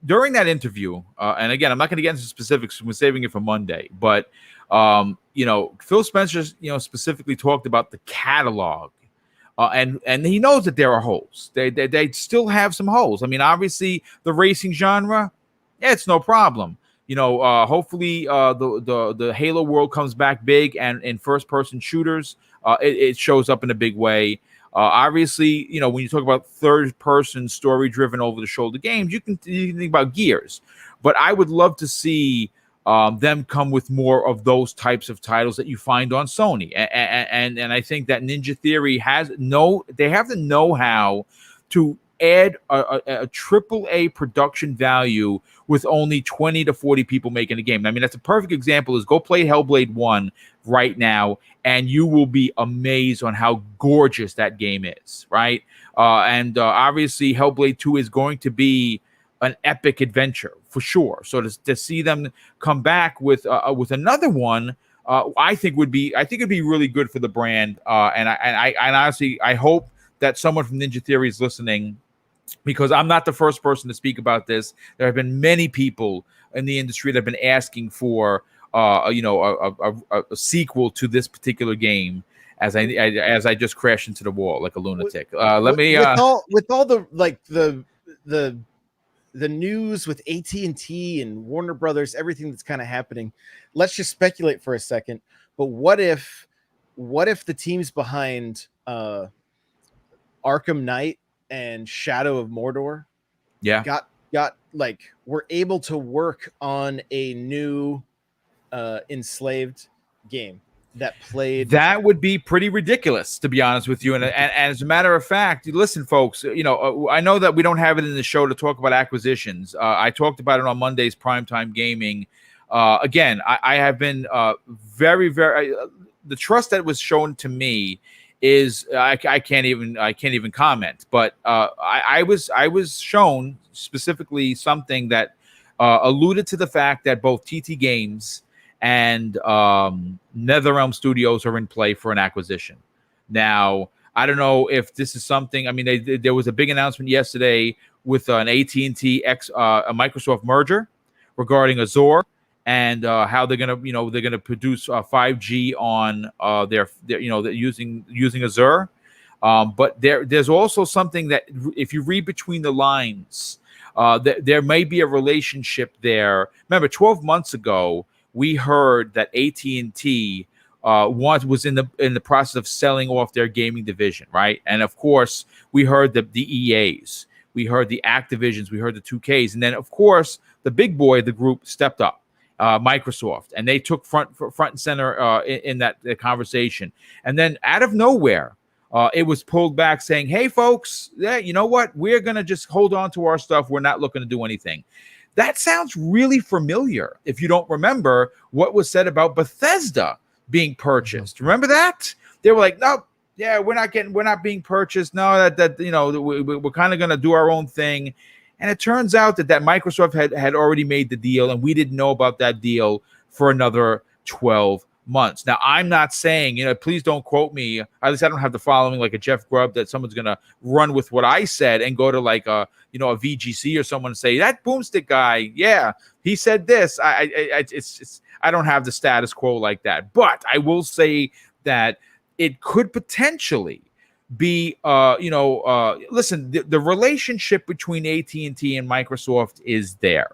during that interview, and again, I'm not going to get into specifics. We're saving it for Monday, but Phil Spencer, specifically talked about the catalog, and he knows that there are holes. They still have some holes. I mean, obviously, the racing genre, yeah, it's no problem. Hopefully, the Halo world comes back big, and in first-person shooters, it shows up in a big way. Obviously, when you talk about third-person, story-driven, over-the-shoulder games, you can think about Gears. But I would love to see them come with more of those types of titles that you find on Sony. And I think that Ninja Theory they have the know-how to add a AAA production value with only 20 to 40 people making a game. I mean, that's a perfect example is go play Hellblade 1 right now, and you will be amazed on how gorgeous that game is, right? Obviously, Hellblade 2 is going to be an epic adventure for sure. So to see them come back with another one, I think it'd be really good for the brand. And I honestly, I hope that someone from Ninja Theory is listening, because I'm not the first person to speak about this. There have been many people in the industry that have been asking for a sequel to this particular game. As I just crashed into the wall like a lunatic. With all the news with AT&T and Warner Brothers, everything that's kind of happening. Let's just speculate for a second. But what if the teams behind Arkham Knight and Shadow of Mordor were able to work on a new Enslaved game that would be pretty ridiculous, to be honest with you. And as a matter of fact, listen, folks, I know that we don't have it in the show to talk about acquisitions. I talked about it on Monday's Primetime Gaming. Again, I have been very, very the trust that was shown to me is I can't even comment, but I was shown specifically something that alluded to the fact that both TT Games and NetherRealm Studios are in play for an acquisition. Now, I don't know if this is something. I mean, there was a big announcement yesterday with an AT&T a Microsoft merger regarding Azure and how they're gonna produce 5G on their using Azure. But there's also something that if you read between the lines, there may be a relationship there. Remember, 12 months ago, we heard that AT&T was in the process of selling off their gaming division, right? And of course, we heard the EAs, we heard the Activisions, we heard the 2Ks, and then of course the big boy, the group stepped up, Microsoft, and they took front and center in that conversation. And then out of nowhere, it was pulled back, saying, "Hey, folks, yeah, you know what? We're gonna just hold on to our stuff. We're not looking to do anything." That sounds really familiar. If you don't remember what was said about Bethesda being purchased, remember that? They were like, "No, yeah, we're not being purchased. No, that we're kind of going to do our own thing." And it turns out that Microsoft had already made the deal, and we didn't know about that deal for another 12 months. Now, I'm not saying, please don't quote me. At least I don't have the following like a Jeff Grubb that someone's going to run with what I said and go to like a VGC or someone and say, "That boomstick guy, yeah, he said this." I don't have the status quo like that. But I will say that it could potentially be, listen, the relationship between AT&T and Microsoft is there.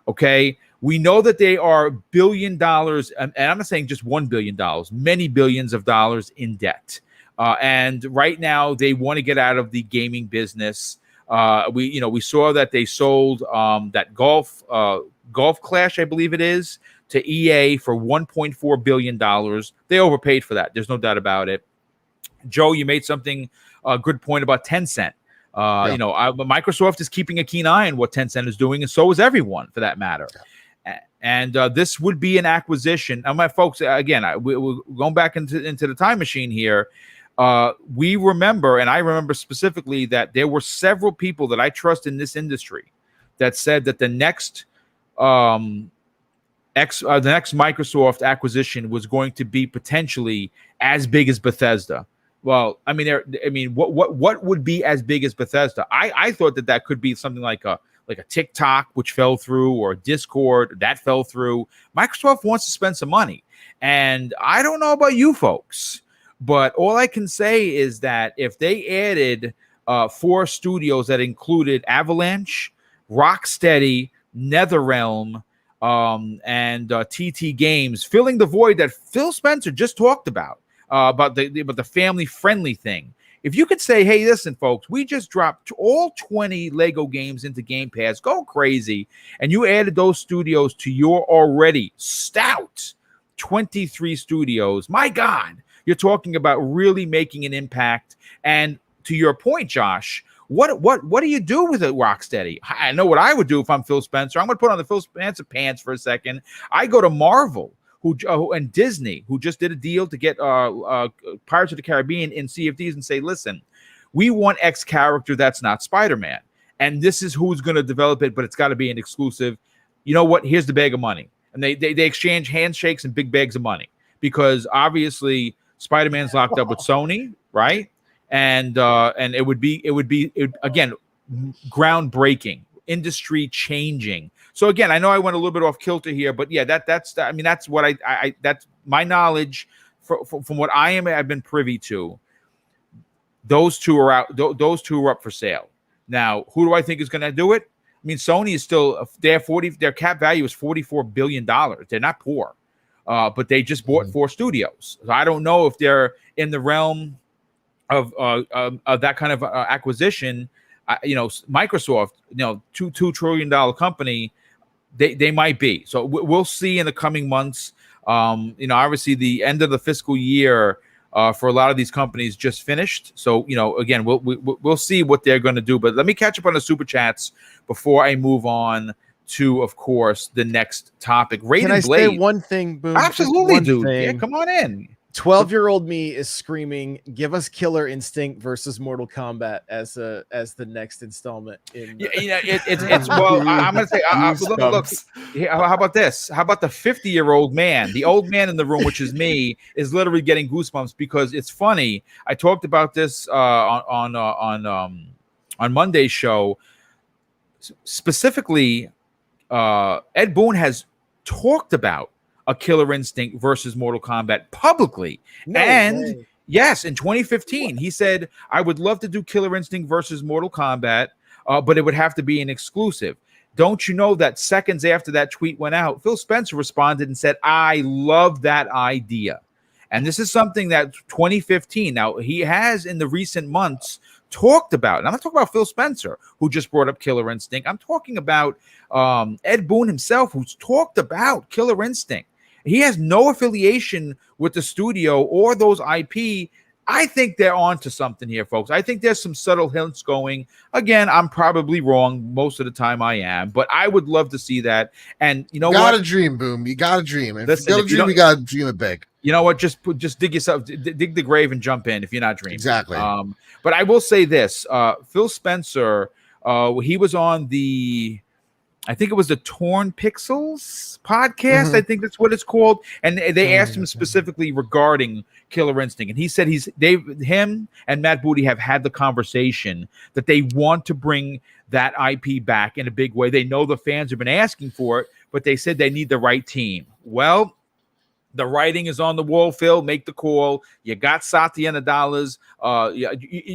Okay. We know that they are $1 billion, and I'm not saying just $1 billion, many billions of dollars in debt. And right now they want to get out of the gaming business. We saw that they sold that Golf Clash, I believe it is, to EA for $1.4 billion. They overpaid for that. There's no doubt about it. Joe, you made a good point about Tencent. Microsoft is keeping a keen eye on what Tencent is doing, and so is everyone for that matter. And this would be an acquisition. And my folks, again, we're going back into the time machine here. We remember, and I remember specifically, that there were several people that I trust in this industry that said that the next Microsoft acquisition was going to be potentially as big as Bethesda. Well, I mean, what would be as big as Bethesda? I thought that could be something like a TikTok, which fell through, or a Discord that fell through. Microsoft wants to spend some money, and I don't know about you folks, but all I can say is that if they added 4 studios that included Avalanche, Rocksteady, NetherRealm, and TT Games, filling the void that Phil Spencer just talked about the family-friendly thing. If you could say, hey, listen, folks, we just dropped all 20 Lego games into Game Pass, go crazy, and you added those studios to your already stout 23 studios, my God, you're talking about really making an impact. And to your point, Josh, what do you do with it, Rocksteady? I know what I would do if I'm Phil Spencer. I'm going to put on the Phil Spencer pants for a second. I go to Marvel, and Disney, who just did a deal to get Pirates of the Caribbean in CFDs, and say, listen, we want X character that's not Spider-Man, and this is who's going to develop it, but it's got to be an exclusive. You know what? Here's the bag of money. And they exchange handshakes and big bags of money, because obviously Spider-Man's locked up with Sony, right? And it would be again, groundbreaking, industry changing. So again, I know I went a little bit off kilter here, but yeah, that's what I that's my knowledge from what I've been privy to. Those two are out. Those two are up for sale. Now, who do I think is going to do it? I mean, Sony is still their cap value is $44 billion. They're not poor, but they just bought 4 studios. So I don't know if they're in the realm of that kind of acquisition. Microsoft, $2 trillion company, they might be. So we'll see in the coming months. Obviously the end of the fiscal year for a lot of these companies just finished. So again, we'll see what they're going to do. But let me catch up on the super chats before I move on to, of course, the next topic. Raid and Blade. Say one thing, Boom? Absolutely, dude. Yeah, come on in. 12-year-old me is screaming, "Give us Killer Instinct versus Mortal Kombat as the next installment." It's well. I'm gonna say, look. How about this? How about the 50-year-old man, the old man in the room, which is me, is literally getting goosebumps because it's funny. I talked about this on Monday's show. Specifically, Ed Boon has talked about a Killer Instinct versus Mortal Kombat publicly. Yes, in 2015, he said, I would love to do Killer Instinct versus Mortal Kombat, but it would have to be an exclusive. Don't you know that seconds after that tweet went out, Phil Spencer responded and said, I love that idea. And this is something that 2015, now he has in the recent months talked about, and I'm not talking about Phil Spencer, who just brought up Killer Instinct. I'm talking about Ed Boon himself, who's talked about Killer Instinct. He has no affiliation with the studio or those IP. I think they're on to something here, folks. I think there's some subtle hints going. Again, I'm probably wrong. Most of the time I am, but I would love to see that. And you gotta dream, Boom. You gotta dream. If you gotta dream, you gotta dream it big. You know what? Just dig yourself, dig the grave and jump in if you're not dreaming. Exactly. But I will say this: Phil Spencer, he was on I think it was the Torn Pixels podcast. Mm-hmm. I think that's what it's called. And they asked him specifically regarding Killer Instinct. And he said him and Matt Booty have had the conversation that they want to bring that IP back in a big way. They know the fans have been asking for it, but they said they need the right team. Well, the writing is on the wall, Phil. Make the call. You got Satya and the dollars. You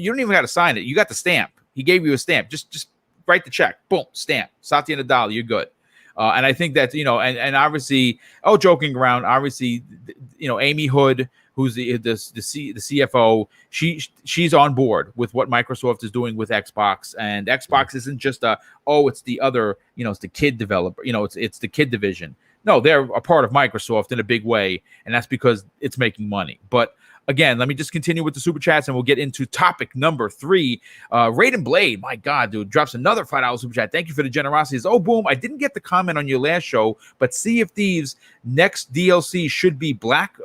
don't even got to sign it. You got the stamp. He gave you a stamp. Just write the check. Boom, stamp. Satya and the dollar. You're good. And I think that and obviously, joking around. Obviously, Amy Hood, who's the CFO, she's on board with what Microsoft is doing with Xbox. And Xbox isn't just it's the other, it's the kid developer. It's the kid division. No, they're a part of Microsoft in a big way, and that's because it's making money. But again, let me just continue with the super chats and we'll get into topic number 3. Raiden Blade, my God, dude, drops another $5 super chat. Thank you for the generosity. Oh, boom, I didn't get the comment on your last show, but Sea of Thieves next DLC should be Black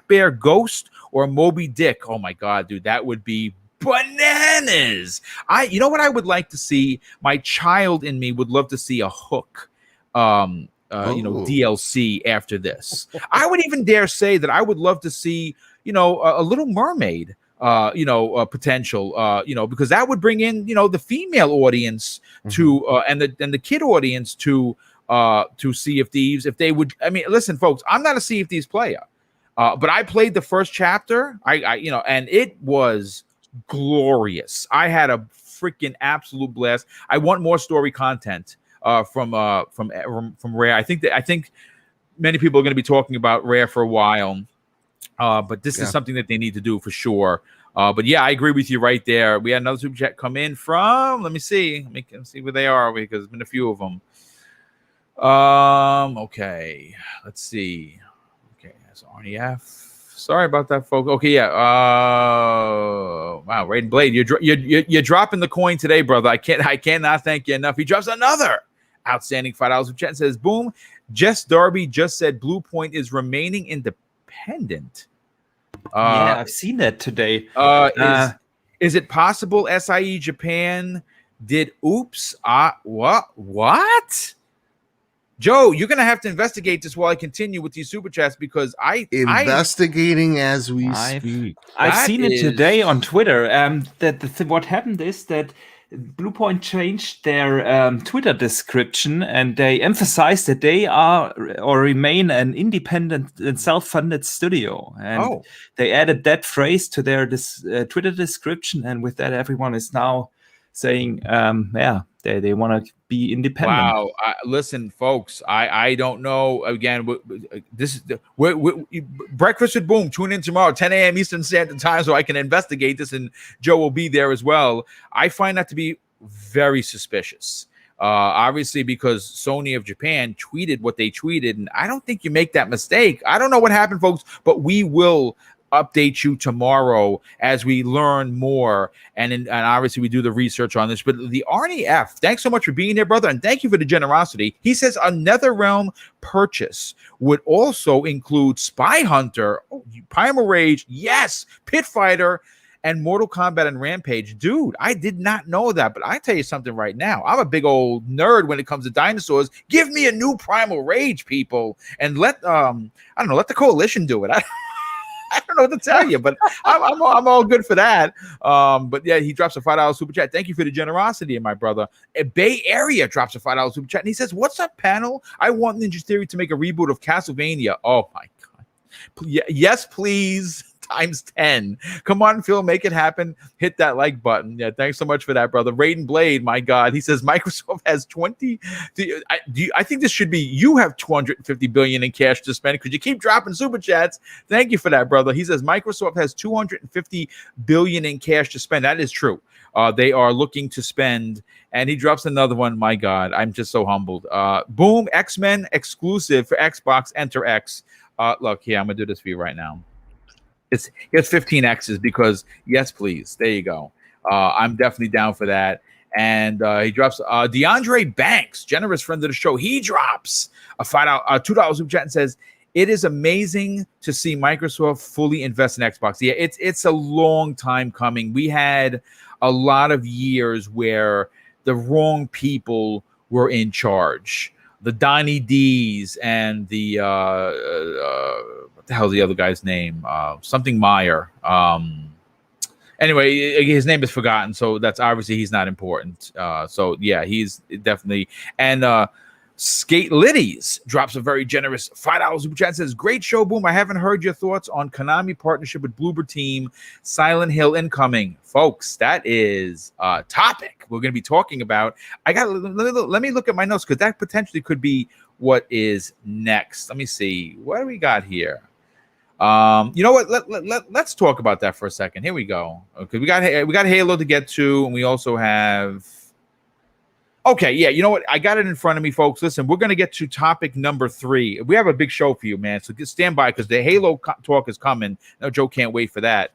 Bear Ghost or Moby Dick. Oh my God, dude, that would be bananas. You know what I would like to see? My child in me would love to see a Hook DLC after this. I would even dare say that I would love to see, a Little Mermaid, potential, because that would bring in, the female audience to, and the kid audience to Sea of Thieves. If they would, listen, folks, I'm not a Sea of Thieves player, but I played the first chapter, and it was glorious. I had a freaking absolute blast. I want more story content from Rare. I think many people are going to be talking about Rare for a while, but this is something that they need to do for sure. But yeah, I agree with you right there. We had another super chat come in from. Let me see where they are because there's been a few of them. Okay, let's see. Okay, that's Arnie F. Sorry about that, folks. Okay, yeah. Wow, Raiden Blade, you're dropping the coin today, brother. I cannot thank you enough. He drops another outstanding $5 super chat and says, "Boom, Jess Darby just said Blue Point is remaining independent." Yeah, I've seen that today. Is it possible SIE Japan did? Oops. What? Joe, you're gonna have to investigate this while I continue with these super chats because investigating as we speak. I've seen it today on Twitter. What happened is that Bluepoint changed their Twitter description, and they emphasized that they are or remain an independent and self-funded studio. And they added that phrase to their Twitter description, and with that, everyone is now saying, they want to be independent. Wow. Listen, folks, I don't know. Again, this is Breakfast with Boom. Tune in tomorrow, 10 a.m. Eastern Standard Time, so I can investigate this, and Joe will be there as well. I find that to be very suspicious. Obviously, because Sony of Japan tweeted what they tweeted, and I don't think you make that mistake. I don't know what happened, folks, but we will update you tomorrow as we learn more, and obviously we do the research on this. But the Arnie F, thanks so much for being here, brother, and thank you for the generosity. He says a NetherRealm purchase would also include Spy Hunter, Primal Rage, yes, Pit Fighter, and Mortal Kombat and Rampage. Dude, I did not know that, but I tell you something right now. I'm a big old nerd when it comes to dinosaurs. Give me a new Primal Rage, people, and let the Coalition do it. I don't know what to tell you, but I'm all good for that. But yeah, he drops a $5 super chat. Thank you for the generosity, my brother. A Bay Area drops a $5 super chat, and he says, "What's up, panel? I want Ninja Theory to make a reboot of Castlevania." Oh my God! Yes, please. Times 10. Come on, Phil, make it happen. Hit that like button. Yeah, thanks so much for that, brother. Raiden Blade, my God. He says Microsoft has 20. I think this should be you have 250 billion in cash to spend because you keep dropping super chats. Thank you for that, brother. He says Microsoft has 250 billion in cash to spend. That is true. They are looking to spend, and he drops another one. My God, I'm just so humbled. Boom, X-Men exclusive for Xbox. Enter X. Look here, I'm gonna do this for you right now. It's 15 X's because yes, please. There you go. I'm definitely down for that. And he drops DeAndre Banks, generous friend of the show. He drops a $2 super chat and says, "It is amazing to see Microsoft fully invest in Xbox." Yeah, it's a long time coming. We had a lot of years where the wrong people were in charge. The Donnie D's and the what the hell's the other guy's name? Something Meyer. Anyway, his name is forgotten, so that's obviously he's not important. So yeah, he's definitely. And Skate Liddies drops a very generous $5 super chat. Says, "Great show, Boom. I haven't heard your thoughts on Konami partnership with Bloober Team, Silent Hill incoming." Folks, that is a topic we're going to be talking about. Let me look at my notes because that potentially could be what is next. Let me see. What do we got here? You know what? Let's talk about that for a second. Here we go. Okay, we got Halo to get to, and we also have Okay, yeah, you know what? I got it in front of me, folks. Listen, we're going to get to topic number 3. We have a big show for you, man. So just stand by because the Halo talk is coming. No, Joe can't wait for that.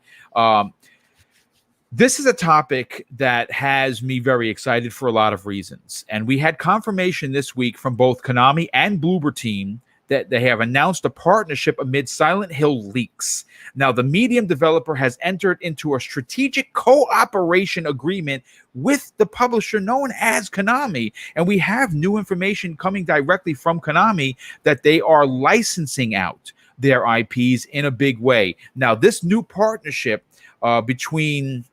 This is a topic that has me very excited for a lot of reasons. And we had confirmation this week from both Konami and Bloober Team that they have announced a partnership amid Silent Hill leaks. Now, the Medium developer has entered into a strategic cooperation agreement with the publisher known as Konami. And we have new information coming directly from Konami that they are licensing out their IPs in a big way. Now, this new partnership between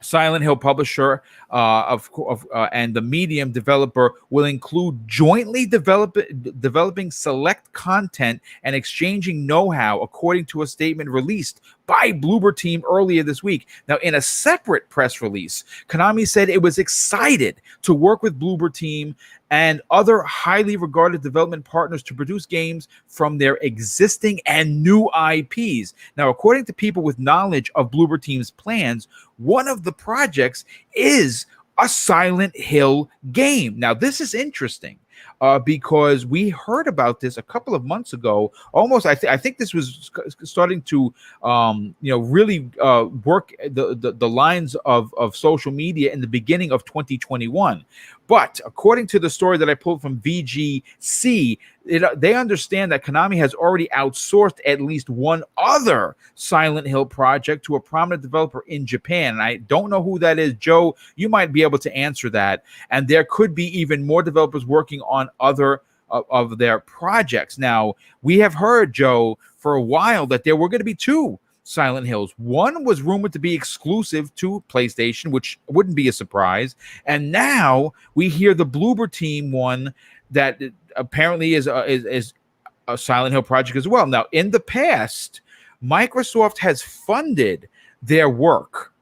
Silent Hill publisher and the Medium developer will include jointly developing select content and exchanging know-how, according to a statement released by Bloober Team earlier this week. Now, in a separate press release, Konami said it was excited to work with Bloober Team and other highly regarded development partners to produce games from their existing and new IPs. Now, according to people with knowledge of Bloober Team's plans, one of the projects is a Silent Hill game. Now, this is interesting because we heard about this a couple of months ago. Almost, I think this was starting to, really work the lines of social media in the beginning of 2021. But according to the story that I pulled from VGC, they understand that Konami has already outsourced at least one other Silent Hill project to a prominent developer in Japan. And I don't know who that is. Joe, you might be able to answer that. And there could be even more developers working on other of their projects. Now, we have heard, Joe, for a while that there were going to be 2 Silent Hills. One was rumored to be exclusive to PlayStation, which wouldn't be a surprise. And now we hear the Bloober Team one that apparently is a Silent Hill project as well. Now, in the past, Microsoft has funded their work,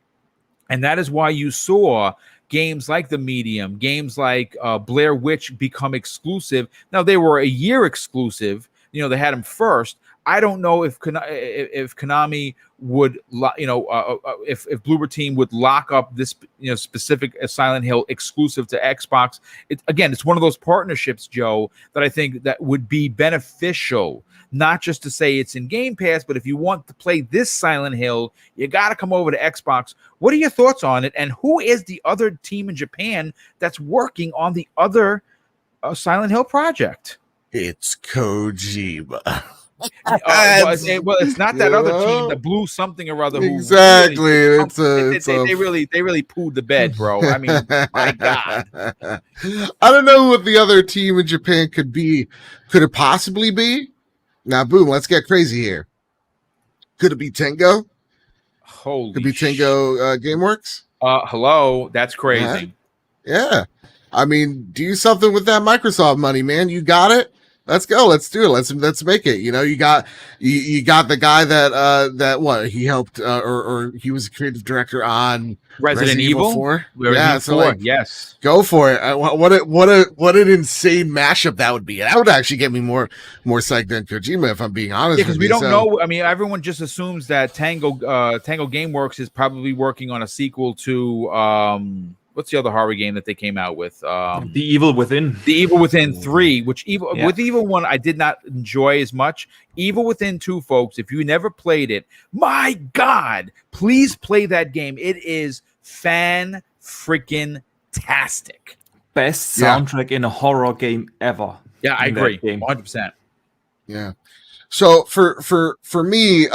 and that is why you saw games like The Medium, games like Blair Witch become exclusive. Now, they were a year exclusive. They had them first. I don't know if Konami would, if Bloober Team would lock up this, specific Silent Hill exclusive to Xbox. It's one of those partnerships, Joe, that I think that would be beneficial. Not just to say it's in Game Pass, but if you want to play this Silent Hill, you got to come over to Xbox. What are your thoughts on it? And who is the other team in Japan that's working on the other Silent Hill project? It's Kojima. Well, it's not that other team, the Blue something or other. Exactly. They really pooed the bed, bro. I mean, my God. I don't know what the other team in Japan could be. Could it possibly be? Now, boom, let's get crazy here. Could it be Tango? Holy Could be Tango GameWorks? Hello, that's crazy. Yeah. I mean, do something with that Microsoft money, man. You got it. Let's go. Let's do it. Let's make it. You got the guy that he helped or he was a creative director on Resident Evil 4. Yes. Go for it. What an insane mashup that would be. That would actually get me more psyched than Kojima, if I'm being honest. Because we don't know. I mean, everyone just assumes that Tango GameWorks is probably working on a sequel to what's the other horror game that they came out with? The Evil Within. The Evil Within 3, with Evil 1, I did not enjoy as much. Evil Within 2, folks, if you never played it, my God, please play that game. It is fan-freaking-tastic. Best soundtrack in a horror game ever. Yeah, I agree. 100%. Yeah. So for me,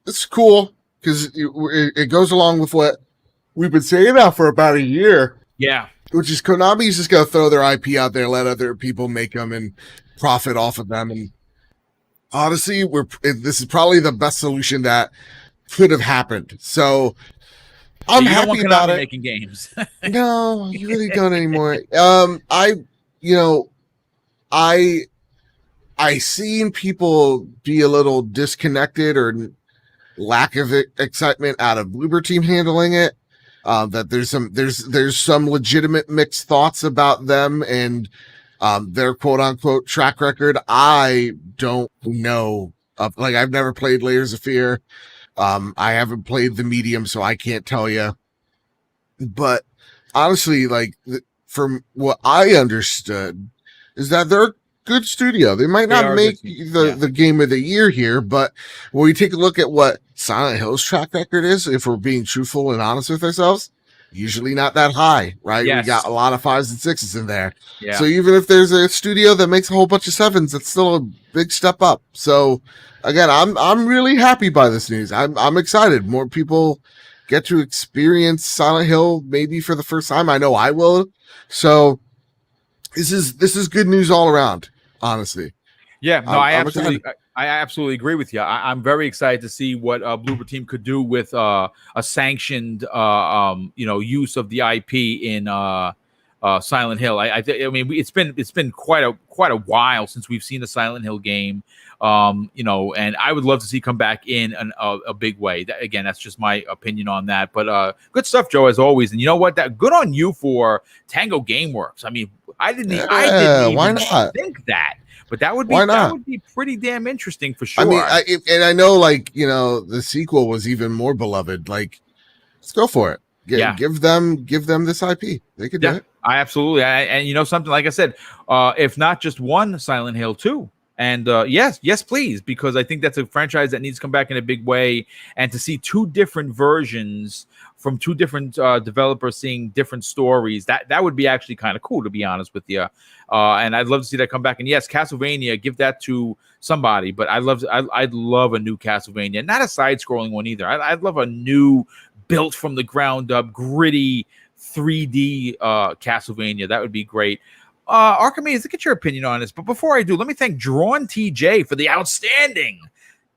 it's cool because it goes along with what we've been saying now for about a year. Yeah. Which is Konami's just going to throw their IP out there, let other people make them and profit off of them. And honestly, this is probably the best solution that could have happened. So I'm happy about it. Making games. No, you really don't anymore. I seen people be a little disconnected or lack of excitement out of Bloober Team handling it. That there's some legitimate mixed thoughts about them and their quote unquote track record. I don't know. I've never played Layers of Fear. I haven't played The Medium, so I can't tell you. But honestly, from what I understood, is that they're a good studio. They might not make the game of the year here, but when we take a look at what Silent Hill's track record is, if we're being truthful and honest with ourselves, usually not that high, right? Yes. We got a lot of 5s and 6s in there. Yeah. So even if there's a studio that makes a whole bunch of 7s, that's still a big step up. So again, I'm really happy by this news. I'm excited. More people get to experience Silent Hill maybe for the first time. I know I will. So this is good news all around, honestly. Yeah, no, I absolutely agree with you. I'm very excited to see what Bloober Team could do with a sanctioned, use of the IP in Silent Hill. I mean, it's been quite a while since we've seen a Silent Hill game, and I would love to see come back in a big way. Again, that's just my opinion on that. But good stuff, Joe, as always. And you know what? Good on you for Tango Gameworks. I mean, I didn't even think that. But that would be pretty damn interesting for sure. I mean, and I know, like, the sequel was even more beloved. Like, let's go for it. Give them this IP. They could do it. I absolutely. And something, like I said, if not just one Silent Hill 2. And yes, please, because I think that's a franchise that needs to come back in a big way. And to see 2 different versions from 2 different developers seeing different stories, that would be actually kind of cool, to be honest with you. And I'd love to see that come back. And yes, Castlevania, give that to somebody. But I'd love a new Castlevania, not a side-scrolling one either. I'd love a new, built from the ground up, gritty 3D Castlevania. That would be great. Archimedes, to get your opinion on this. But before I do, let me thank Drawn TJ for the outstanding,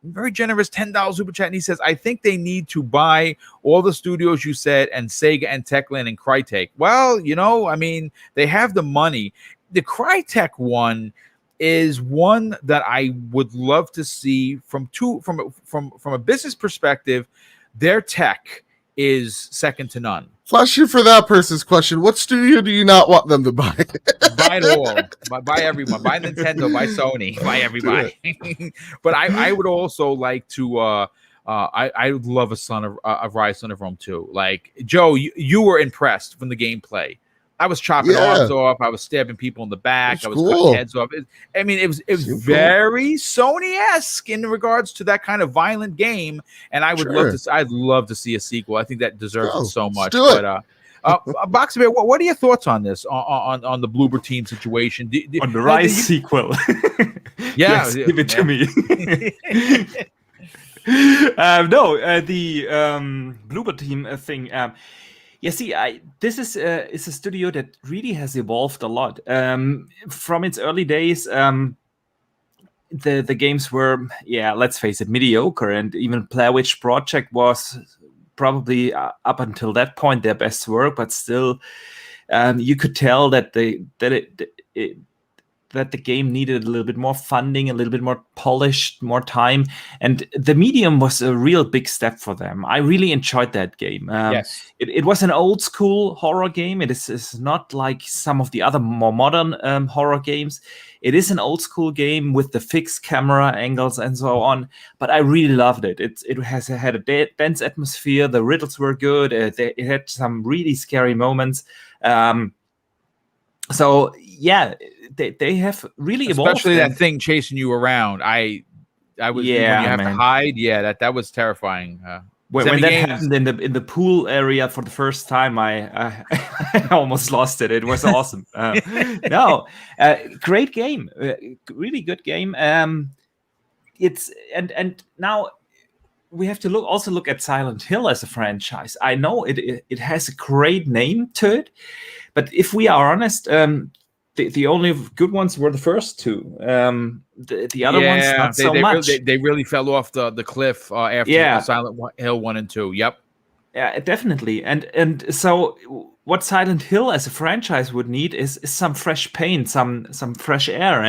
very generous $10 super chat. And he says, I think they need to buy all the studios you said, and Sega and Techland and Crytek. Well, I mean, they have the money. The Crytek one is one that I would love to see from a business perspective. Their tech is second to none. Question for that person's question: what studio do you not want them to buy? Buy it all. Buy everyone. Buy Nintendo. Buy Sony. Buy everybody. But I would also like to. I would love a Rise Son of Rome 2. Like, Joe, you were impressed from the gameplay. I was chopping arms off. I was stabbing people in the back. I was cutting heads off. It was very Sony-esque in regards to that kind of violent game. And I would I'd love to see a sequel. I think that deserves it so much. But Boxer Bear, what are your thoughts on this? On the Bloober Team situation? On the Rise sequel? Yes, give it to me. The Bloober Team thing. This is a studio that really has evolved a lot. From its early days, the games were, let's face it, mediocre, and even Blair Witch Project was probably up until that point their best work, but still, you could tell that that the game needed a little bit more funding, a little bit more polished, more time. And The Medium was a real big step for them. I really enjoyed that game. Yes. It was an old school horror game. It's not like some of the other more modern horror games. It is an old school game with the fixed camera angles and so on. But I really loved it. It had a dense atmosphere. The riddles were good. It had some really scary moments. So they have really evolved. Especially that thing chasing you around. I was when you have to hide. Yeah, that was terrifying. When that happened in the pool area for the first time, I almost lost it. It was awesome. Great game, really good game. It's and now we have to look at Silent Hill as a franchise. I know it has a great name to it, but if we are honest, the only good ones were the first 2. The other ones, not so much. They really fell off the cliff after Silent Hill 1 and 2. Yep. Yeah, definitely. And so what Silent Hill as a franchise would need is some fresh paint, some fresh air.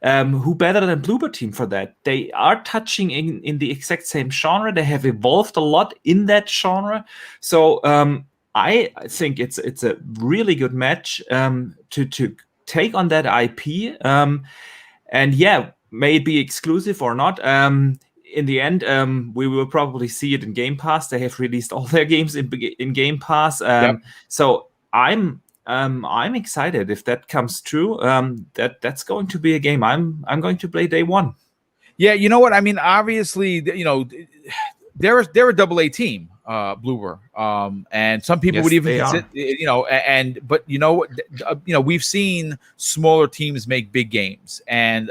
And who better than Bloober Team for that? They are touching in the exact same genre. They have evolved a lot in that genre. So I think it's a really good match to take on that IP. And may it be exclusive or not. In the end, we will probably see it in Game Pass. They have released all their games in Game Pass. So I'm I'm excited if that comes true. That's going to be a game I'm going to play day one. Yeah, you know what? I mean, obviously, you know, they're a double A team, Bloober. And some people would even consider, you know, but you know, we've seen smaller teams make big games, and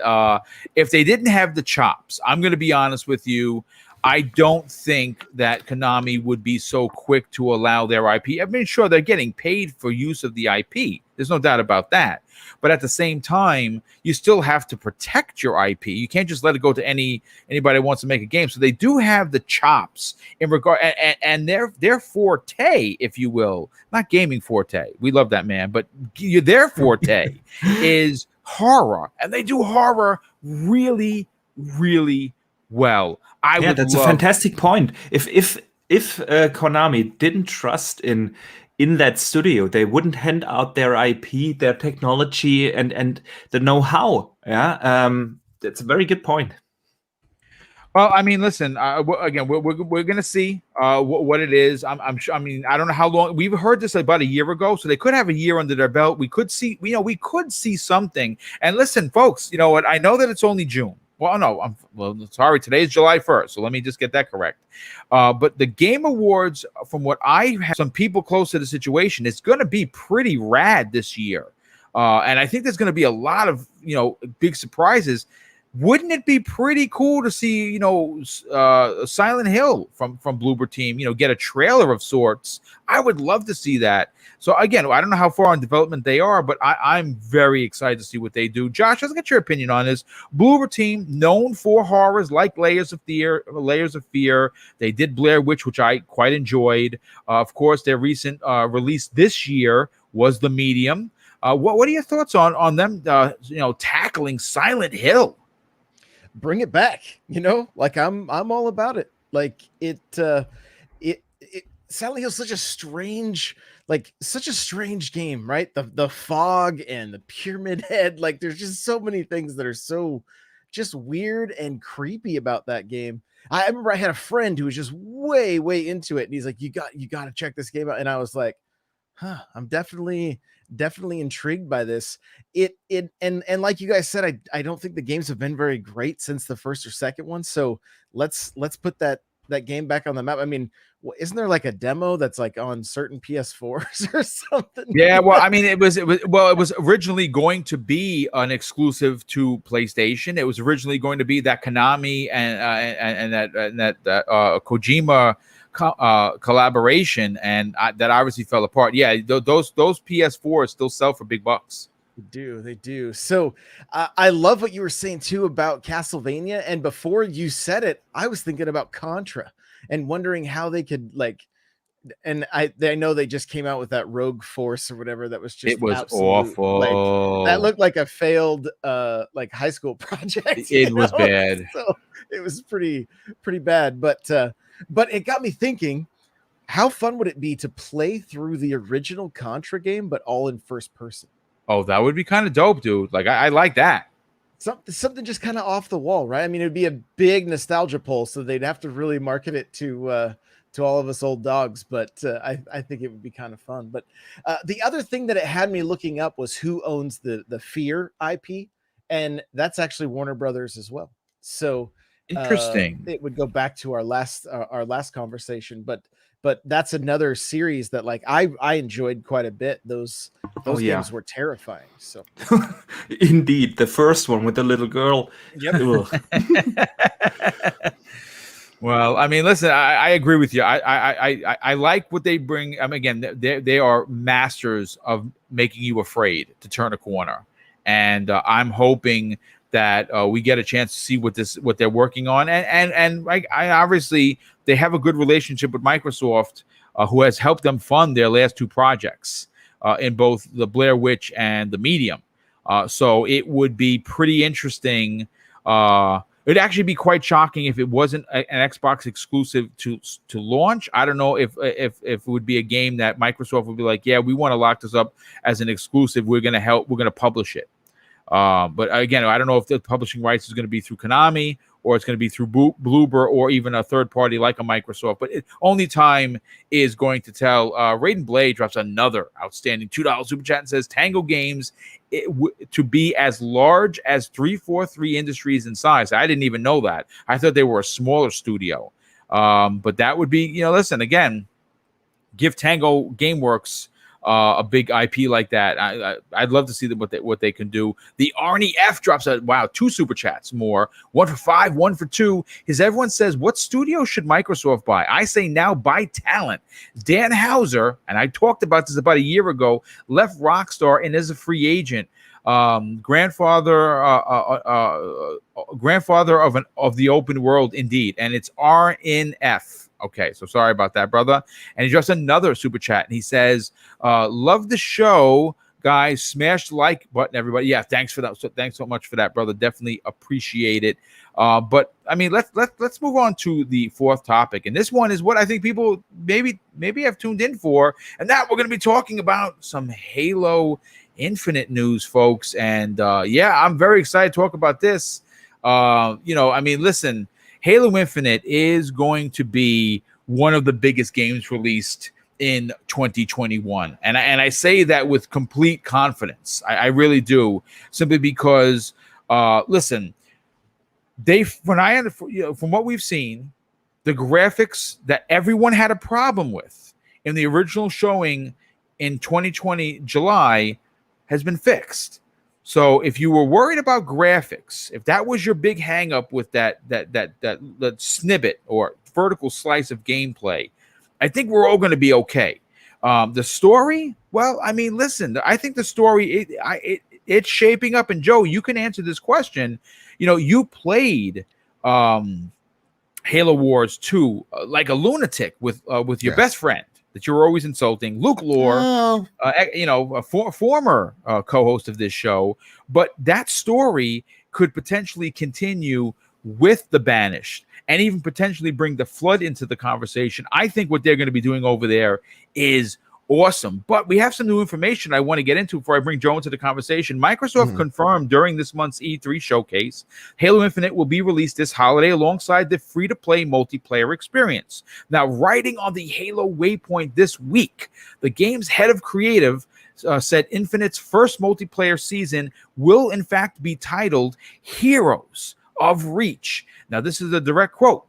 if they didn't have the chops, I'm going to be honest with you, I don't think that Konami would be so quick to allow their IP. I mean, sure, they're getting paid for use of the IP. There's no doubt about that. But at the same time, you still have to protect your IP. You can't just let it go to anybody who wants to make a game. So they do have the chops in regard, and their forte, if you will, not gaming forte. We love that, man, but their forte is horror, and they do horror really, really well. That's a fantastic point. If Konami didn't trust in that studio, they wouldn't hand out their IP, their technology, and the know-how. Yeah, that's a very good point. Well, I mean, listen. Again, we're gonna see what it is. I'm sure. I mean, I don't know how long. We've heard this about a year ago, so they could have a year under their belt. We could see. We could see something. And listen, folks. You know what? I know that it's only June. Well, no, sorry. Today's July 1st, so let me just get that correct. But the Game Awards, from what I have, some people close to the situation, it's going to be pretty rad this year, and I think there's going to be a lot of big surprises. Wouldn't it be pretty cool to see Silent Hill from Bloober Team get a trailer of sorts? I would love to see that. So again, I don't know how far in development they are, but I'm very excited to see what they do. Josh, let's get your opinion on this. Bloober Team, known for horrors like Layers of Fear. They did Blair Witch, which I quite enjoyed. Of course, their recent release this year was The Medium. What are your thoughts on them tackling Silent Hill? Bring it back, like I'm all about it. Like it Silent Hill's such a strange game, right? The fog and the pyramid head, like there's just so many things that are so just weird and creepy about that game. I remember I had a friend who was just way into it, and he's like, you got to check this game out. And I was like, I'm definitely intrigued by this. And like you guys said, I don't think the games have been very great since the first or second one. So let's put that game back on the map. I mean, isn't there like a demo that's like on certain PS4s or something? Yeah, well, I mean, it was originally going to be an exclusive to PlayStation. It was originally going to be that Konami and that Kojima collaboration, and that obviously fell apart. Yeah, those PS4s still sell for big bucks. They do. So I love what you were saying too about Castlevania, and before you said it, I was thinking about Contra and wondering how they could and I know they just came out with that Rogue Force or whatever that was just it was awful. That looked like a failed high school project. It was bad. So it was pretty bad, but it got me thinking, how fun would it be to play through the original Contra game but all in first person? Oh, that would be kind of dope, dude. Like I like that. Something just kind of off the wall, right? I mean, it'd be a big nostalgia pull, so they'd have to really market it to all of us old dogs. But I think it would be kind of fun. But the other thing that it had me looking up was who owns the Fear IP, and that's actually Warner Brothers as well. So interesting. It would go back to our last conversation, but that's another series that I enjoyed quite a bit. Those games were terrifying. So indeed, the first one with the little girl. Yep. Well, I mean, listen, I agree with you. I like what they bring. I mean, again, they are masters of making you afraid to turn a corner, and I'm hoping that we get a chance to see what they're working on, and I obviously they have a good relationship with Microsoft, who has helped them fund their last two projects in both the Blair Witch and the Medium. So it would be pretty interesting. It'd actually be quite shocking if it wasn't an Xbox exclusive to launch. I don't know if it would be a game that Microsoft would be like, yeah, we want to lock this up as an exclusive. We're going to publish it. But again, I don't know if the publishing rights is going to be through Konami or it's going to be through Bloober or even a third party like a Microsoft. But only time is going to tell. Raiden Blade drops another outstanding $2 super chat and says Tango Games to be as large as 343 Industries in size. I didn't even know that. I thought they were a smaller studio. But that would be, listen, again, give Tango Gameworks a big IP like that. I'd love to see what they can do. The Arnie F drops 2 super chats more. 1 for 5, 1 for 2. Everyone says, what studio should Microsoft buy? I say now buy talent. Dan Houser, and I talked about this about a year ago, left Rockstar and is a free agent. Grandfather of the open world, indeed, and it's RNF. Okay, so sorry about that, brother. And he drops another super chat, and he says, "Love the show, guys. Smash the like button, everybody." Yeah, thanks for that. So thanks so much for that, brother. Definitely appreciate it. But I mean, let's move on to the fourth topic, and this one is what I think people maybe have tuned in for, and that we're going to be talking about some Halo Infinite news, folks. And I'm very excited to talk about this. Listen, Halo Infinite is going to be one of the biggest games released in 2021. And I say that with complete confidence. I really do, simply because, listen, from what we've seen, the graphics that everyone had a problem with in the original showing in 2020 July has been fixed. So if you were worried about graphics, if that was your big hang up with that snippet or vertical slice of gameplay, I think we're all going to be okay. The story, well, I mean, listen, I think the story it's shaping up. And Joe, you can answer this question. You played Halo Wars 2 like a lunatic with your best friend that you were always insulting, Luke Lore, a former co-host of this show. But that story could potentially continue with the Banished and even potentially bring the Flood into the conversation. I think what they're going to be doing over there is awesome. But we have some new information I want to get into before I bring Joe into the conversation. Microsoft confirmed during this month's E3 showcase, Halo Infinite will be released this holiday alongside the free-to-play multiplayer experience. Now, writing on the Halo Waypoint this week, the game's head of creative said Infinite's first multiplayer season will in fact be titled Heroes of Reach. Now, this is a direct quote.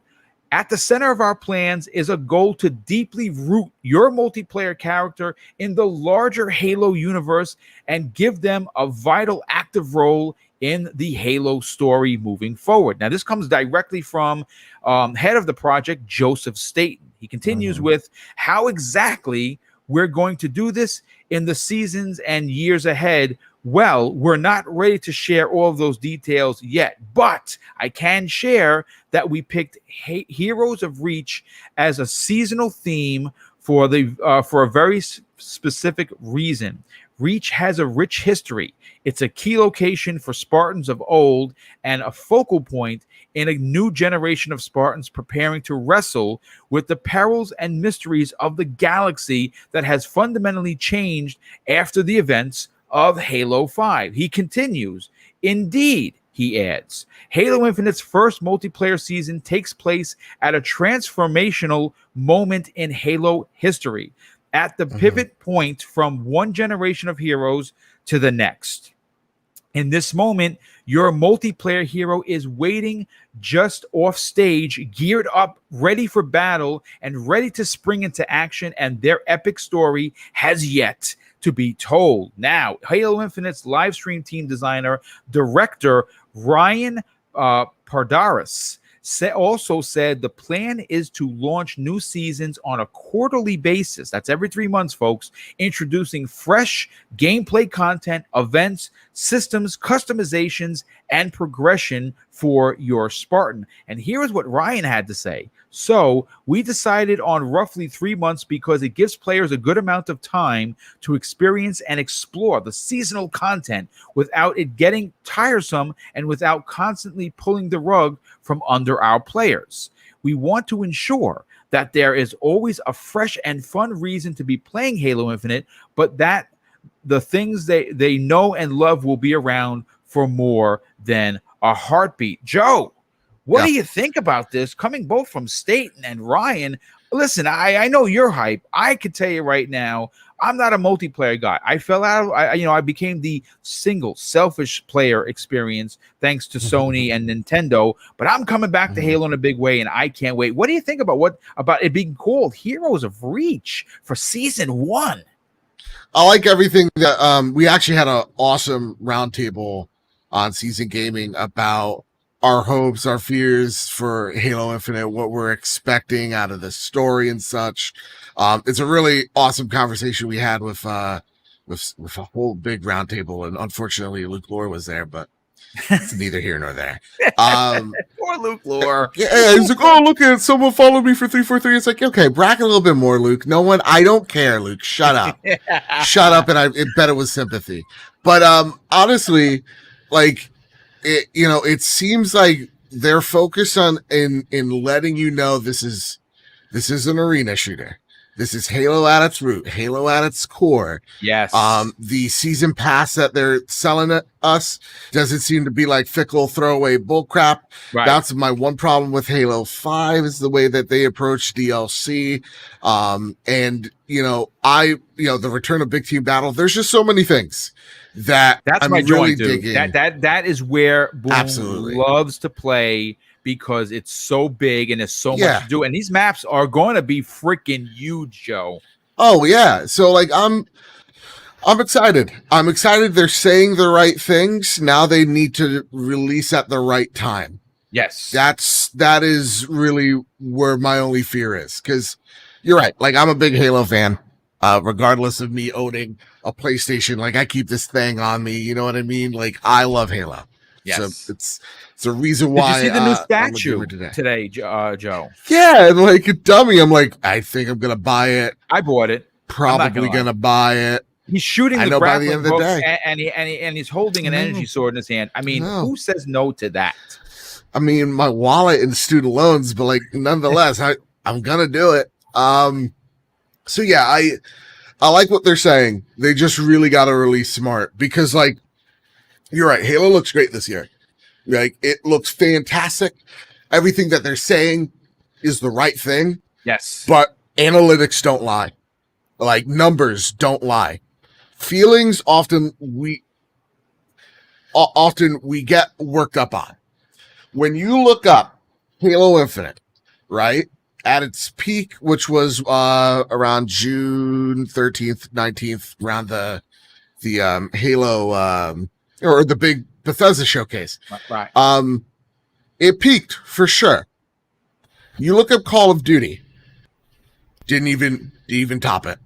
At the center of our plans is a goal to deeply root your multiplayer character in the larger Halo universe and give them a vital active role in the Halo story moving forward. Now, this comes directly from head of the project, Joseph Staten. He continues with how exactly we're going to do this in the seasons and years ahead. Well, we're not ready to share all of those details yet, but I can share that we picked Heroes of Reach as a seasonal theme for a very specific reason. Reach has a rich history. It's a key location for Spartans of old and a focal point in a new generation of Spartans preparing to wrestle with the perils and mysteries of the galaxy that has fundamentally changed after the events of Halo 5. He continues, indeed, he adds, Halo Infinite's first multiplayer season takes place at a transformational moment in Halo history, at the pivot point from one generation of heroes to the next. In this moment, your multiplayer hero is waiting just off stage, geared up, ready for battle, and ready to spring into action, and their epic story has yet to be told. Now, Halo Infinite's live stream team designer, director Ryan Pardaris also said the plan is to launch new seasons on a quarterly basis. That's every 3 months, folks, introducing fresh gameplay content, events, systems, customizations, and progression for your Spartan. And here is what Ryan had to say. So we decided on roughly 3 months because it gives players a good amount of time to experience and explore the seasonal content without it getting tiresome and without constantly pulling the rug from under our players. We want to ensure that there is always a fresh and fun reason to be playing Halo Infinite, but that the things they know and love will be around for more than a heartbeat. Joe, What do you think about this? Coming both from Staten and Ryan. Listen, I know you're hype. I can tell you right now, I'm not a multiplayer guy. I fell out. I became the single, selfish player experience thanks to Sony and Nintendo. But I'm coming back to Halo in a big way, and I can't wait. What do you think about it being called Heroes of Reach for Season 1? I like everything that we actually had an awesome roundtable on Season Gaming about our hopes, our fears for Halo Infinite, what we're expecting out of the story and such. It's a really awesome conversation we had with a whole big roundtable, and unfortunately Luke Lore was there, but it's neither here nor there. Poor Luke Lore. Yeah, he's like, oh, look at someone followed me for 343. It's like, okay, brag a little bit more, Luke. No one, I don't care, Luke. Shut up. Shut up, and I bet it was sympathy. But honestly, like, it seems like they're focused on in letting you know this is an arena shooter. This is Halo at its root, Halo at its core. Yes. The season pass that they're selling us doesn't seem to be like fickle throwaway bullcrap. Right. That's my one problem with Halo 5 is the way that they approach DLC. And the return of Big Team Battle. There's just so many things that's I'm my really joint, dude. That is where Boom Absolutely loves to play, because it's so big and there's so much to do, and these maps are going to be freaking huge, Joe. Oh yeah, so like I'm excited. I'm excited. They're saying the right things. Now they need to release at the right time. Yes, that is really where my only fear is, because you're right. Like, I'm a big Halo fan. Regardless of me owning a PlayStation, like, I keep this thing on me. You know what I mean? Like, I love Halo. Yes. So it's a reason why. Did you see the new statue today, Joe? Yeah, and like a dummy, I'm like, I think I'm gonna buy it. I bought it. Probably gonna buy it. He's shooting the by the end of the hooks, day, and he's holding an energy sword in his hand. I mean, who says no to that? I mean, my wallet and student loans, but like, nonetheless, I'm gonna do it. So yeah, I like what they're saying. They just really got to release smart, because like, you're right. Halo looks great this year. Like, it looks fantastic. Everything that they're saying is the right thing. Yes. But analytics don't lie. Like, numbers don't lie. Feelings often we get worked up on. When you look up Halo Infinite, right? At its peak, which was around June 13th, 19th, around the Halo or the big Bethesda showcase. Right. It peaked for sure. You look up Call of Duty, didn't even top it.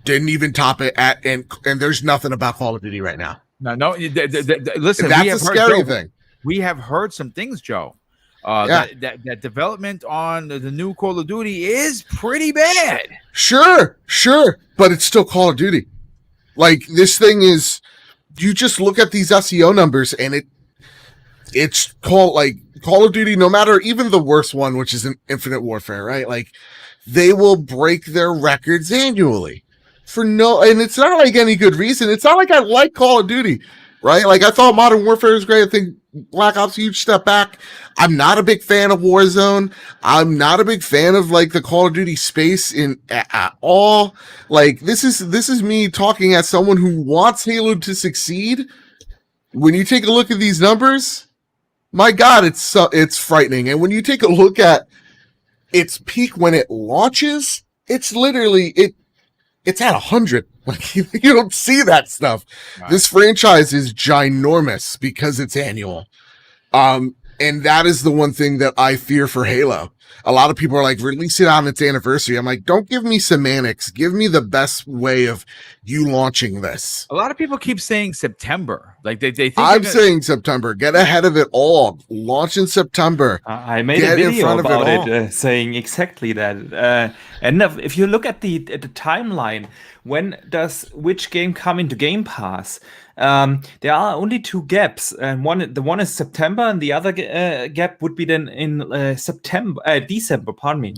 Didn't even top it and there's nothing about Call of Duty right now. No. Listen, that's a scary thing. We have heard some things, Joe. That development on the new Call of Duty is pretty bad. Sure, but it's still Call of Duty. Like, this thing is, you just look at these SEO numbers, and it's called, like, Call of Duty, no matter even the worst one, which is an Infinite Warfare, right? Like, they will break their records annually and it's not like any good reason. It's not like I like Call of Duty, right? Like, I thought Modern Warfare was great. I think Black Ops, a huge step back. I'm not a big fan of Warzone. I'm not a big fan of like the Call of Duty space at all. Like, this is me talking as someone who wants Halo to succeed. When you take a look at these numbers, my God, it's frightening. And when you take a look at its peak when it launches, it's literally it's at 100. Like, you don't see that stuff. Right. This franchise is ginormous because it's annual. And that is the one thing that I fear for Halo. A lot of people are like, release it on its anniversary. I'm like, don't give me semantics. Give me the best way of you launching this. A lot of people keep saying September. Like, they think I'm saying September. Get ahead of it all. Launch in September. I made a video about it saying exactly that. And if you look at the timeline, when does which game come into Game Pass? There are only two gaps, and the one is September, and the other gap would be then in December. Pardon me.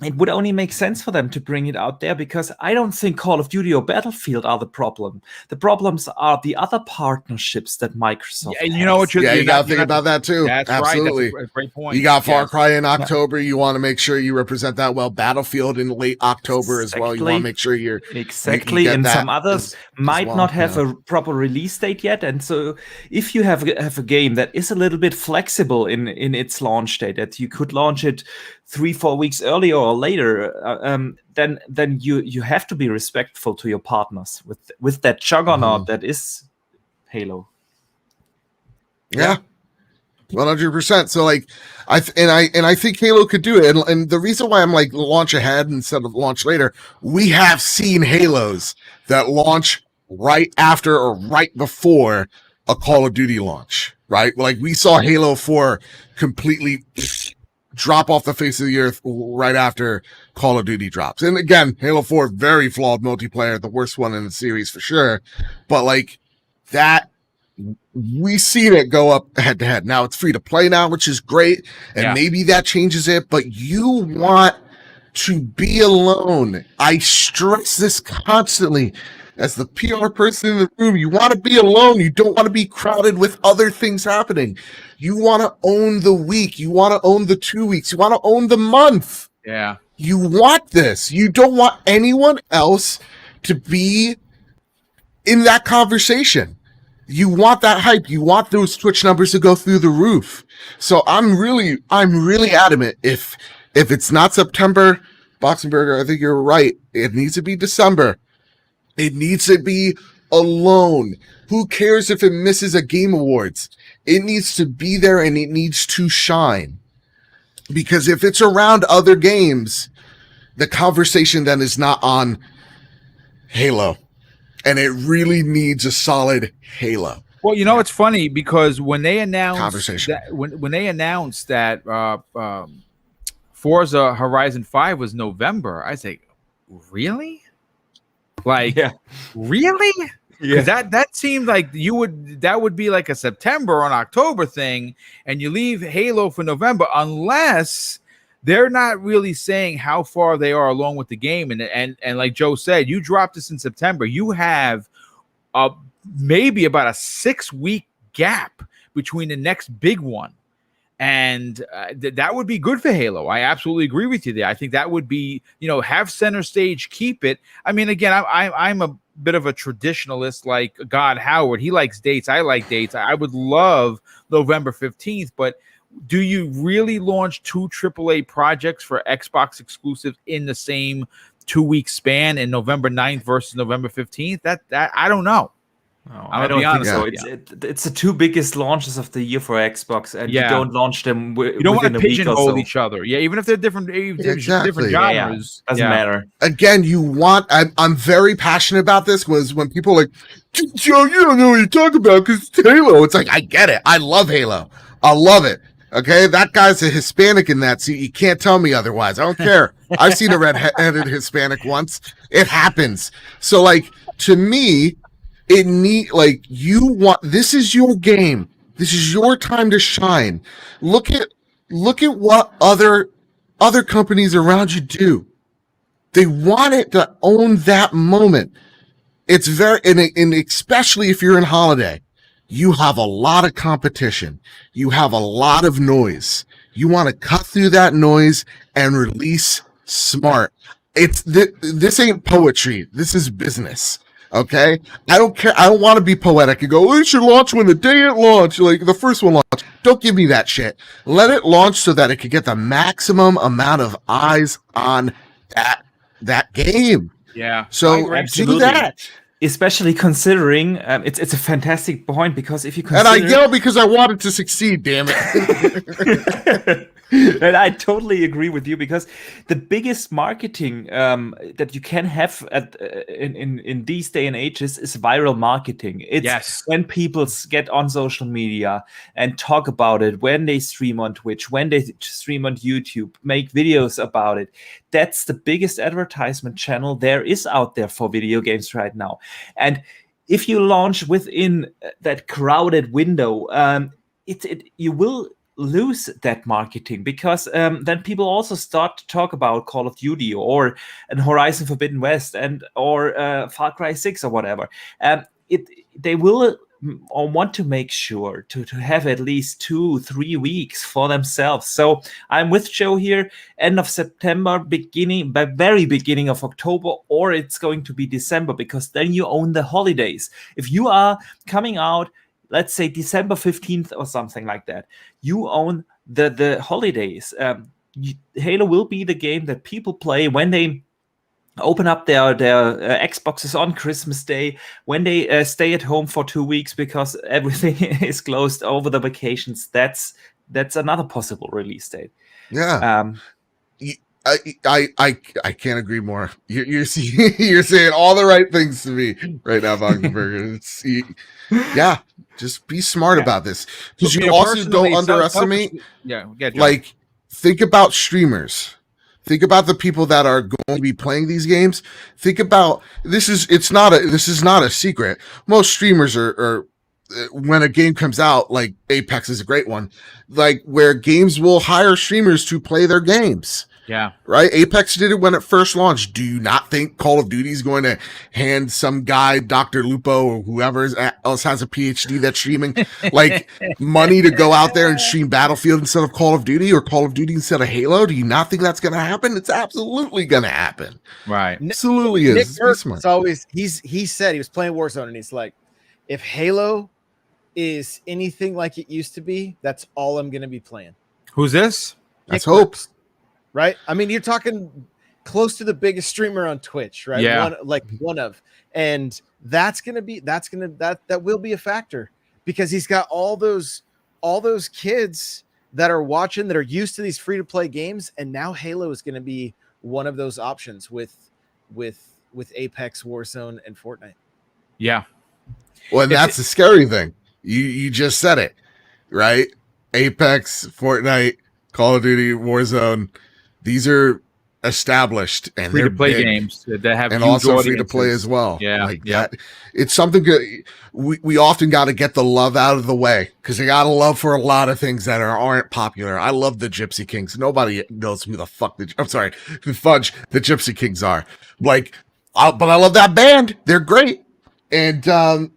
it would only make sense for them to bring it out there, because I don't think Call of Duty or Battlefield are the problem. The problems are the other partnerships that Microsoft And you know what? you got to think about that too. That's Absolutely. Right. That's a great point. You got Far Cry in October. You want to make sure you represent that well. Battlefield in late October as well. You want to make sure you're exactly. And some others might not have a proper release date yet. And so if you have a game that is a little bit flexible in its launch date, that you could launch it 3-4 weeks earlier or later, then you have to be respectful to your partners with that juggernaut that is Halo. Yeah. 100%. So like I think Halo could do it. And the reason why I'm like launch ahead instead of launch later, we have seen Halos that launch right after or right before a Call of Duty launch, right? Like we saw Halo 4 completely drop off the face of the earth right after Call of Duty drops. And again, Halo 4, very flawed multiplayer, the worst one in the series for sure. But like that, we seen it go up head to head. Now it's free to play now, which is great. And maybe that changes it, but you want to be alone. I stress this constantly. As the PR person in the room, you want to be alone. You don't want to be crowded with other things happening. You want to own the week. You want to own the 2 weeks. You want to own the month. Yeah. You want this. You don't want anyone else to be in that conversation. You want that hype. You want those Twitch numbers to go through the roof. So I'm really adamant. If it's not September, Boxenberger, I think you're right. It needs to be December. It needs to be alone. Who cares if it misses a Game Awards? It needs to be there and it needs to shine. Because if it's around other games, the conversation then is not on Halo. And it really needs a solid Halo. Well, you know, it's funny because when they announced that, when they announced that Forza Horizon 5 was November, I say, really? Like, really? Because that seemed like that would be like a September or an October thing, and you leave Halo for November unless they're not really saying how far they are along with the game. And like Joe said, you dropped this in September. You have maybe about a 6-week gap between the next big one. And that would be good for Halo. I absolutely agree with you there. I think that would be, have center stage, keep it. I mean, again, I'm a bit of a traditionalist like God Howard. He likes dates. I like dates. I would love November 15th, but do you really launch 2 AAA projects for Xbox exclusives in the same 2-week span in November 9th versus November 15th? That I don't know. No, I don't think so. It's the 2 biggest launches of the year for Xbox, and you don't launch them. You don't want to pigeonhole each other. Yeah, even if they're different, different genres, doesn't matter. Again, you want. I'm very passionate about this. Was when people are like, Joe, you don't know what you're talking about because it's Halo. It's like I get it. I love Halo. I love it. Okay, that guy's a Hispanic in that seat. You can't tell me otherwise. I don't care. I've seen a red-headed Hispanic once. It happens. So, like, to me. This is your game. This is your time to shine. Look at what other companies around you do. They want it to own that moment. It's and especially if you're in holiday, you have a lot of competition. You have a lot of noise. You want to cut through that noise and release smart. This ain't poetry. This is business. Okay, I don't care. I don't want to be poetic and go, it should launch when the day it launched, like the first one launched. Don't give me that shit. Let it launch so that it can get the maximum amount of eyes on that game. Yeah. So do that. Especially considering it's a fantastic point, because if you consider, and I yell because I wanted to succeed, damn it. And I totally agree with you, because the biggest marketing that you can have in these day and ages is viral marketing. It's when people get on social media and talk about it, when they stream on Twitch, when they stream on YouTube, make videos about it. That's the biggest advertisement channel there is out there for video games right now. And if you launch within that crowded window, you will lose that marketing, because then people also start to talk about Call of Duty or Horizon Forbidden West or Far Cry 6 or whatever. They will or want to make sure to have at least 2-3 weeks for themselves. So I'm with Joe here. End of September, very beginning of October, or it's going to be December, because then you own the holidays. If you are coming out, let's say December 15th or something like that, you own the holidays. Halo will be the game that people play when they open up their Xboxes on Christmas Day, when they stay at home for 2 weeks because everything is closed over the vacations. That's another possible release date. Yeah. I can't agree more. You're saying all the right things to me right now, Wagnerberger. Yeah, just be smart about this, because you also don't underestimate. Like, think about streamers. Think about the people that are going to be playing these games. Think about this is not a secret. Most streamers are when a game comes out, like Apex is a great one, like where games will hire streamers to play their games. Yeah. Right? Apex did it when it first launched. Do you not think Call of Duty is going to hand some guy, Dr. Lupo, or whoever else has a PhD that's streaming, like money to go out there and stream Battlefield instead of Call of Duty, or Call of Duty instead of Halo? Do you not think that's going to happen? It's absolutely going to happen. Right. Absolutely is. Nick Burke is always, he said he was playing Warzone, and he's like, if Halo is anything like it used to be, that's all I'm going to be playing. Who's this? That's Hope. Right? I mean, you're talking close to the biggest streamer on Twitch, right? Yeah. One of. And that will be a factor, because he's got all those kids that are watching, that are used to these free-to-play games, and now Halo is going to be one of those options with Apex, Warzone, and Fortnite. Yeah. Well, and that's the scary thing. You just said it, right? Apex, Fortnite, Call of Duty, Warzone. These are established and free they're to play big, games that have and huge also free to audiences. play as well. Yeah, like that. It's something good. We often got to get the love out of the way, because they got a love for a lot of things that aren't popular. I love the Gypsy Kings. Nobody knows who the fuck the fudge the Gypsy Kings are. Like, but I love that band. They're great. And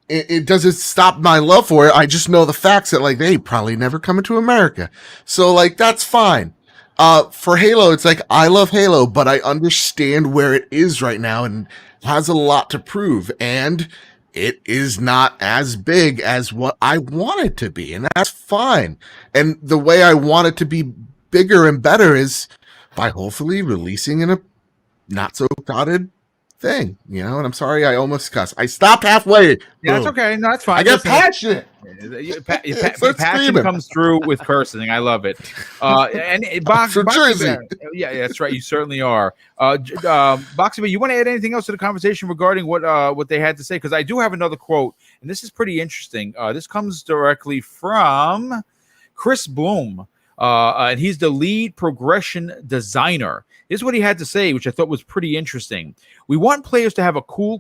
it doesn't stop my love for it. I just know the facts that, like, they probably never coming to America. So, like, that's fine. For Halo, it's like, I love Halo, but I understand where it is right now and has a lot to prove. And it is not as big as what I want it to be. And that's fine. And the way I want it to be bigger and better is by hopefully releasing in a not so crowded thing, and I'm sorry, I almost cussed. I stopped halfway. Yeah, that's okay. No, that's fine. I get passionate. Your passion comes through with cursing. I love it. And from Jersey. Yeah, that's right. You certainly are. Boxy, you want to add anything else to the conversation regarding what they had to say? Because I do have another quote, and this is pretty interesting. This comes directly from Chris Bloom, and he's the lead progression designer. Here's what he had to say, which I thought was pretty interesting. We want players to have cool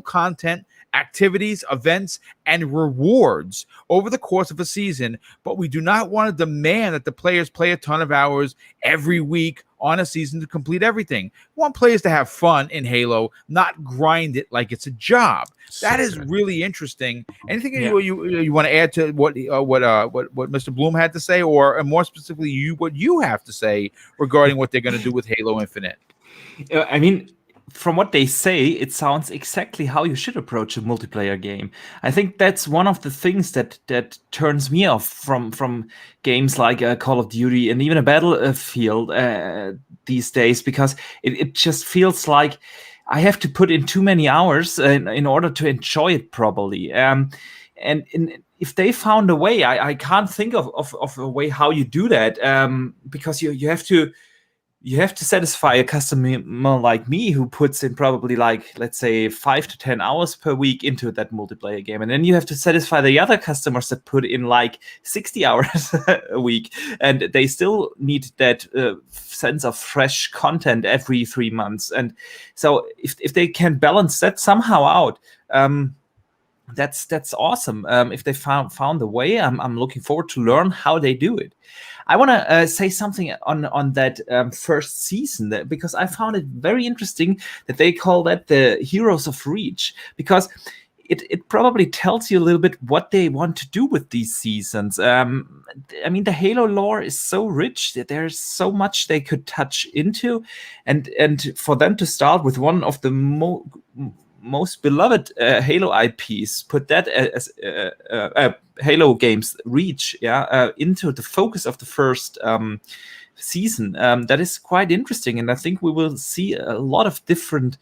content, activities, events, and rewards over the course of a season, but we do not want to demand that the players play a ton of hours every week on a season to complete everything. We want players to have fun in Halo, not grind it like it's a job. That is really interesting. Anything you want to add to what Mr. Bloom had to say, or more specifically, what you have to say regarding what they're going to do with Halo Infinite? I mean, from what they say, it sounds exactly how you should approach a multiplayer game. I think that's one of the things that turns me off from games like Call of Duty and even a Battlefield these days, because it just feels like I have to put in too many hours in order to enjoy it properly. And if they found a way, I can't think of a way how you do that, because you have to satisfy a customer like me who puts in probably, like, let's say 5 to 10 hours per week into that multiplayer game. And then you have to satisfy the other customers that put in like 60 hours a week. And they still need that sense of fresh content every 3 months. And so if they can balance that somehow out, that's awesome. If they found a way, I'm looking forward to learn how they do it. I want to say something on that first season, because I found it very interesting that they call that the Heroes of Reach, because it probably tells you a little bit what they want to do with these seasons. I mean, the Halo lore is so rich that there's so much they could touch into, and for them to start with one of the most beloved Halo IPs, put that as Halo games Reach, into the focus of the first season. That is quite interesting, and I think we will see a lot of different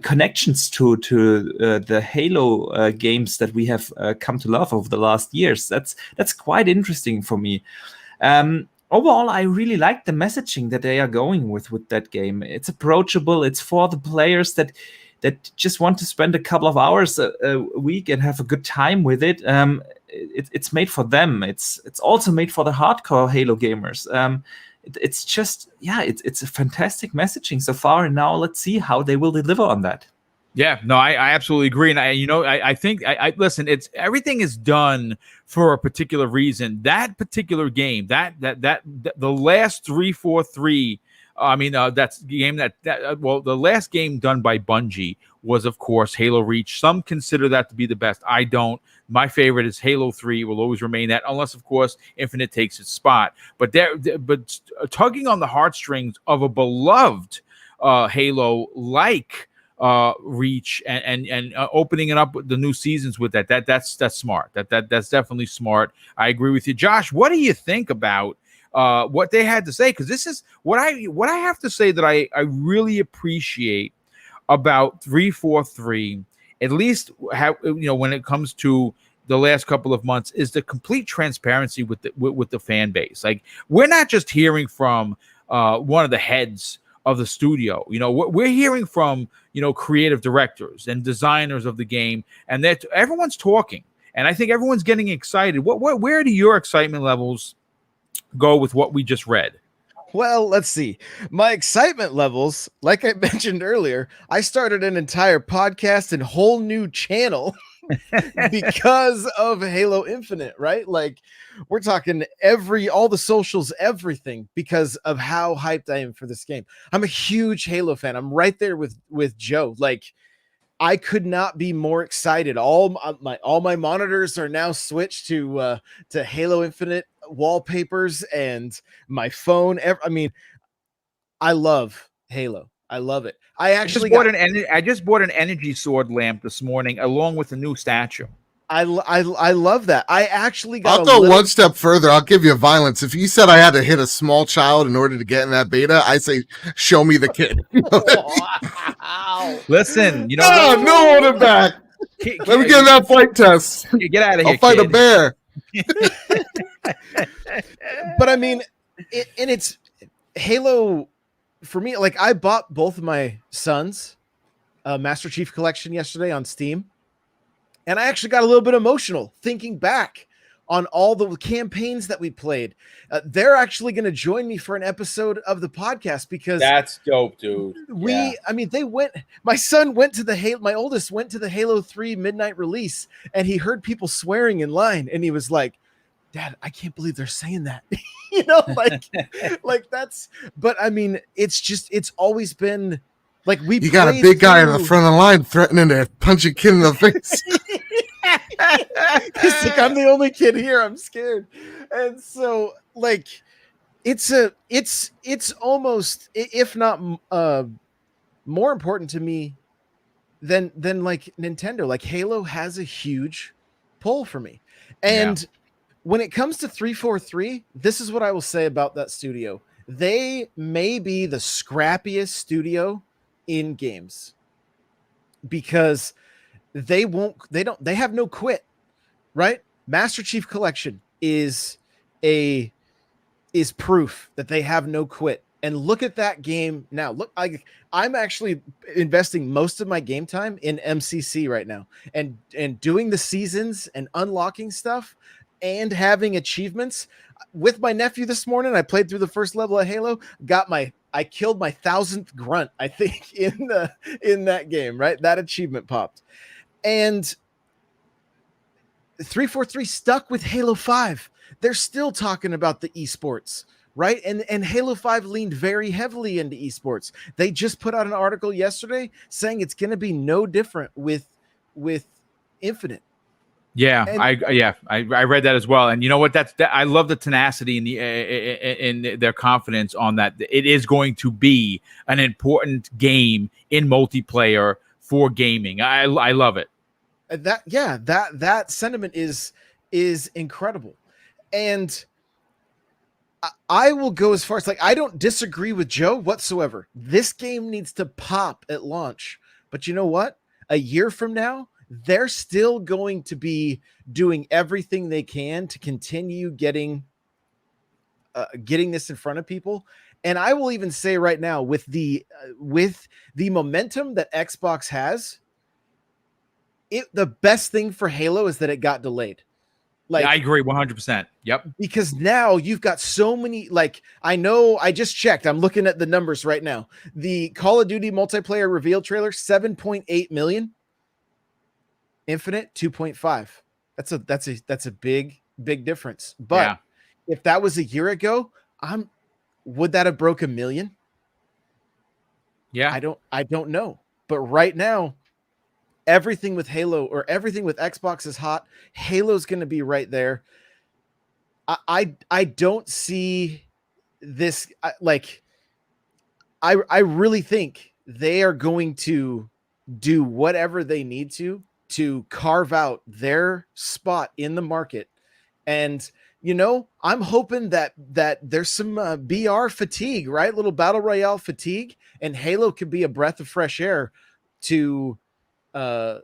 connections to the Halo games that we have come to love over the last years. That's quite interesting for me. Overall, I really like the messaging that they are going with that game. It's approachable. It's for the players that just want to spend a couple of hours a week and have a good time with it. It's made for them. It's also made for the hardcore Halo gamers. It's just, it's a fantastic messaging so far, and now let's see how they will deliver on that. Yeah, no, I absolutely agree, and I think listen. It's everything is done for a particular reason. That particular game, that the last 343. I mean, that's the game the last game done by Bungie was, of course, Halo Reach. Some consider that to be the best. I don't. My favorite is Halo 3. Will always remain that, unless, of course, Infinite takes its spot. But tugging on the heartstrings of a beloved Halo like Reach and opening it up with the new seasons with that's smart. That's definitely smart. I agree with you, Josh. What do you think about what they had to say? Because this is what I have to say that I really appreciate about 343, at least when it comes to the last couple of months, is the complete transparency with the fan base. Like, we're not just hearing from one of the heads of the studio. We're hearing from creative directors and designers of the game, and that everyone's talking, and I think everyone's getting excited. Where do your excitement levels go with what we just read? Well, let's see. My excitement levels, like I mentioned earlier, I started an entire podcast and whole new channel because of Halo Infinite, right? Like, we're talking all the socials, everything, because of how hyped I am for this game. I'm a huge Halo fan. I'm right there with Joe. Like, I could not be more excited. All my monitors are now switched to Halo Infinite wallpapers, and my phone. I mean, I love Halo. I love it. I just bought an energy sword lamp this morning, along with a new statue. I love that. I actually got. I'll go one step further. I'll give you violence. If you said I had to hit a small child in order to get in that beta, I say, show me the kid. Wow. Listen, no holding back. Let me get that fight test. Get out of here. I'll fight a bear. But I mean, it's Halo for me. Like, I bought both of my sons Master Chief Collection yesterday on Steam, and I actually got a little bit emotional thinking back on all the campaigns that we played. They're actually going to join me for an episode of the podcast, because that's dope, dude. My son went to my oldest went to the Halo 3 midnight release, and he heard people swearing in line, and he was like, Dad, I can't believe they're saying that. Like that's, but I mean, it's always been like, you got a big guy in the front of the line threatening to punch a kid in the face. He's like, I'm the only kid here. I'm scared. And so, like, it's almost, if not more important to me than like Nintendo. Like, Halo has a huge pull for me. And when it comes to 343, this is what I will say about that studio. They may be the scrappiest studio in games, because they have no quit, right? Master Chief Collection is proof that they have no quit. And look at that game now. Look, I'm actually investing most of my game time in MCC right now, and doing the seasons and unlocking stuff and having achievements. With my nephew this morning, I played through the first level of Halo, I killed my 1000th grunt, I think, in that game, right? That achievement popped. And 343 stuck with Halo 5. They're still talking about the esports, right? And Halo 5 leaned very heavily into esports. They just put out an article yesterday saying it's going to be no different with Infinite. Yeah, And I read that as well, and you know what? I love the tenacity and in their confidence on that. It is going to be an important game in multiplayer for gaming. I love it. That sentiment is incredible, and I will go as far as I don't disagree with Joe whatsoever. This game needs to pop at launch, but you know what? A year from now, they're still going to be doing everything they can to continue getting this in front of people. And I will even say right now, with the momentum that Xbox has, the best thing for Halo is that it got delayed. I agree 100%. Yep. Because now you've got so many, I know I just checked. I'm looking at the numbers right now. The Call of Duty multiplayer reveal trailer, 7.8 million. Infinite 2.5. That's a big difference. But if that was a year ago, would that have broke 1 million? Yeah. I don't know. But right now, everything with Halo or everything with Xbox is hot. Halo's going to be right there. I don't see this I really think they are going to do whatever they need to carve out their spot in the market. And I'm hoping that there's some BR fatigue, right? Little battle royale fatigue, and Halo could be a breath of fresh air to Apex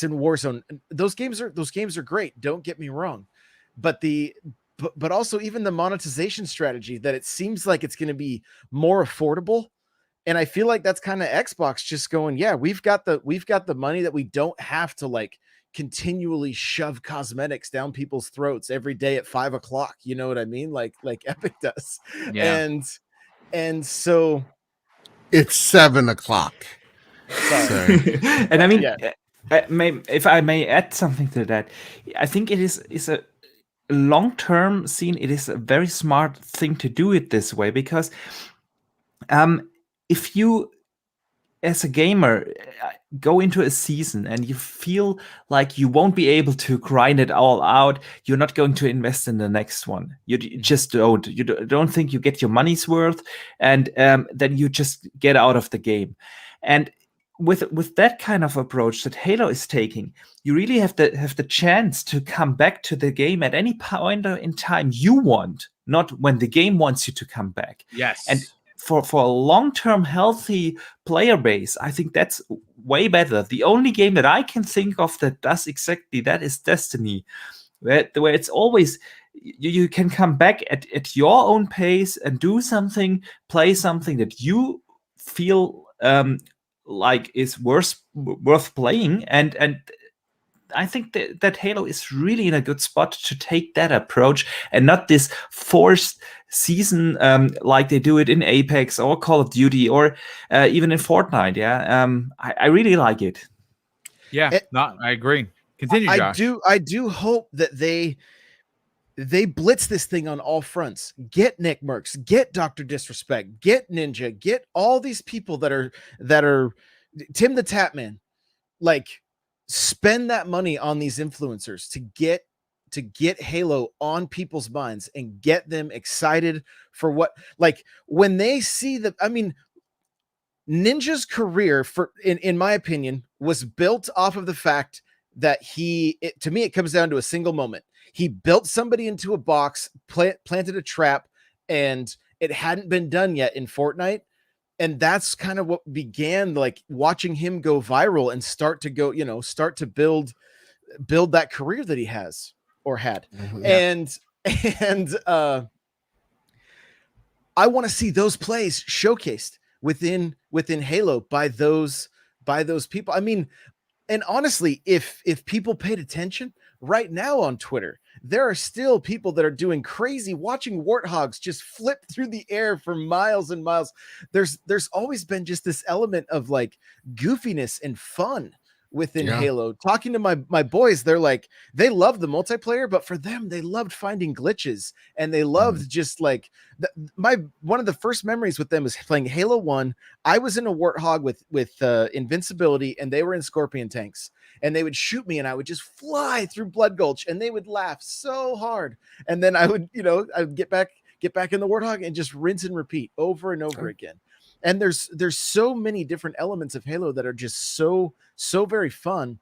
and Warzone. Those games are great, don't get me wrong, but but also even the monetization strategy, that it seems like it's going to be more affordable. And I feel like that's kind of Xbox just going, yeah, we've got the money that we don't have to continually shove cosmetics down people's throats every day at 5 o'clock. You know what I mean? Like Epic does. Yeah. And so it's 7 o'clock. Sorry. And I mean, if I may add something to that, I think it is a long-term scene. It is a very smart thing to do it this way, because if you, as a gamer, go into a season and you feel like you won't be able to grind it all out, you're not going to invest in the next one. You just don't. You don't think you get your money's worth, and then you just get out of the game. And with that kind of approach that Halo is taking, you really have the chance to come back to the game at any point in time you want, not when the game wants you to come back. Yes. And for a long-term healthy player base, I think that's way better. The only game that I can think of that does exactly that is Destiny, where it's always you can come back at your own pace and do something, play something that you feel like is worth playing, and I think that Halo is really in a good spot to take that approach, and not this forced season like they do it in Apex or Call of Duty or even in Fortnite. Yeah, I really like it. Yeah, I agree. Continue, Josh. I do hope that they blitz this thing on all fronts. Get Nick Mercs, get Dr. Disrespect, get Ninja, get all these people that are Tim the Tapman. Spend that money on these influencers to get Halo on people's minds and get them excited for what, when they see Ninja's career, in my opinion, was built off of the fact that to me, it comes down to a single moment. He built somebody into a box, planted a trap, and it hadn't been done yet in Fortnite. And that's kind of what began watching him go viral and start to build that career that he has or had. Mm-hmm. And I want to see those plays showcased within Halo by those people. I mean, and honestly, if people paid attention right now on Twitter, there are still people that are doing crazy, watching warthogs just flip through the air for miles and miles. There's always been just this element of goofiness and fun within Halo. Talking to my boys, they're like, they love the multiplayer, but for them, they loved finding glitches, and they loved just like one of the first memories with them was playing Halo 1. I was in a Warthog with invincibility, and they were in Scorpion tanks, and they would shoot me, and I would just fly through Blood Gulch, and they would laugh so hard, and then I would, I would get back in the Warthog and just rinse and repeat over and over again. And there's so many different elements of Halo that are just so very fun.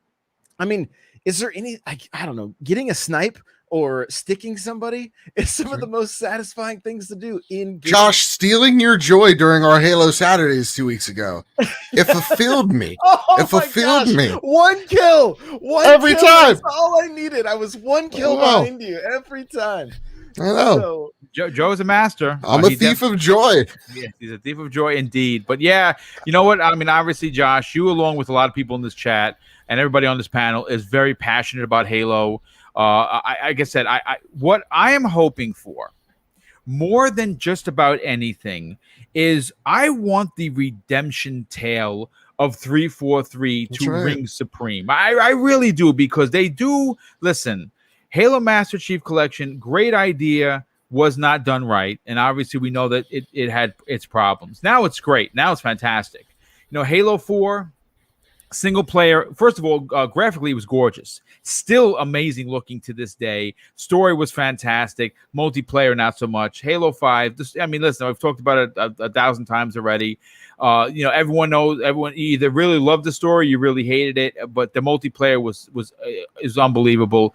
I mean, is there any, I don't know, getting a snipe or sticking somebody is some of the most satisfying things to do in game. Josh, stealing your joy during our Halo Saturdays 2 weeks ago. It fulfilled me. It fulfilled me. One kill. Every time. That's all I needed. I was one kill behind you every time. I know. So, Joe's a master. I'm a thief of joy. Yeah, he's a thief of joy indeed. But yeah, you know what? I mean, obviously, Josh, you along with a lot of people in this chat and everybody on this panel is very passionate about Halo. Like I said, what I am hoping for more than just about anything is I want the redemption tale of 343 to ring supreme. I really do, because they do. Listen, Halo Master Chief Collection, great idea, was not done right, and obviously we know that it had its problems. Now it's great. Now it's fantastic. Halo 4 single player, first of all, graphically it was gorgeous, still amazing looking to this day. Story was fantastic. Multiplayer not so much. Halo 5, listen, I've talked about it a 1,000 times already. Everyone knows, you either really loved the story, you really hated it, but the multiplayer is unbelievable.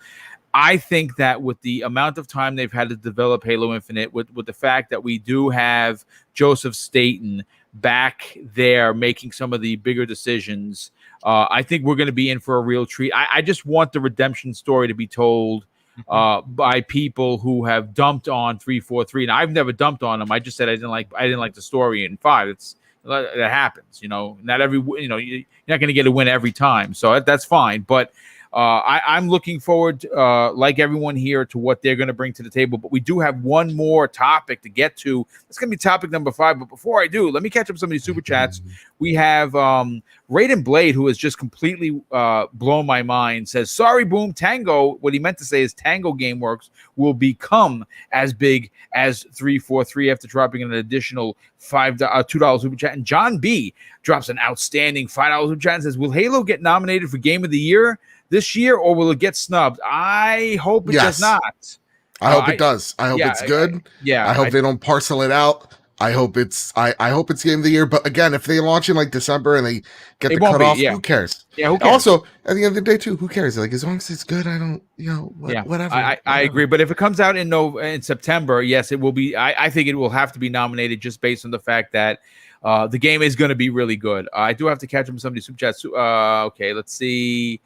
I think that with the amount of time they've had to develop Halo Infinite, with the fact that we do have Joseph Staten back there making some of the bigger decisions, I think we're going to be in for a real treat. I just want the redemption story to be told by people who have dumped on 343. And I've never dumped on them. I just said I didn't like the story in 5. That happens. Not you're not going to get a win every time, so that's fine. But I'm looking forward, like everyone here, to what they're going to bring to the table. But we do have one more topic to get to. It's going to be topic number 5. But before I do, let me catch up some of these super chats. We have Raiden Blade, who has just completely blown my mind, says, sorry, Boom, Tango. What he meant to say is Tango Gameworks will become as big as 343 after dropping an additional $2 super chat. And John B drops an outstanding $5 super chat and says, will Halo get nominated for Game of the Year this year, or will it get snubbed? I hope it does not. I hope it does. I hope it's good. I hope they don't parcel it out. I hope it's Game of the Year. But again, if they launch in like December and they get the cutoff, who cares? Yeah, who cares? Also, at the end of the day, too, who cares? Like, as long as it's good, I don't, whatever. I agree. But if it comes out in September, yes, it will be. I think it will have to be nominated just based on the fact that the game is going to be really good. I do have to catch up with some of these super chats. Okay, let's see.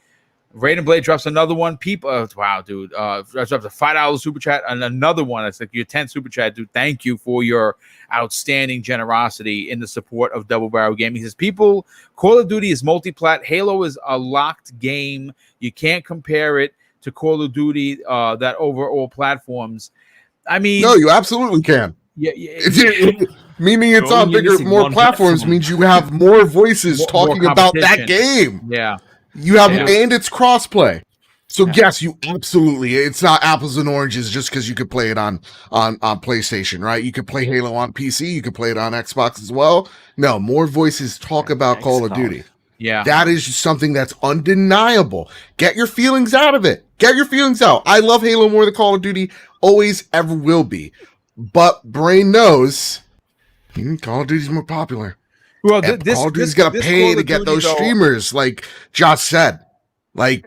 Raiden Blade drops another one. People, wow, dude. Drops a $5 super chat and another one. That's like your 10th super chat, dude. Thank you for your outstanding generosity in the support of Double Barrel Gaming. He says, people, Call of Duty is multi-plat. Halo is a locked game. You can't compare it to Call of Duty that over all platforms. I mean, no, you absolutely can. Yeah. Meaning it's on more platforms means you have more voices talking about that game. Yeah. You have, and it's crossplay. So yes, you absolutely. It's not apples and oranges just because you could play it on PlayStation, right? You could play Halo on PC. You could play it on Xbox as well. No, more voices talk about Call of Duty. Yeah, that is something that's undeniable. Get your feelings out of it. Get your feelings out. I love Halo more than Call of Duty. Always, ever will be. But brain knows Call of Duty's more popular. Well, Call of Duty's got to pay to get those streamers, like Josh said. Like,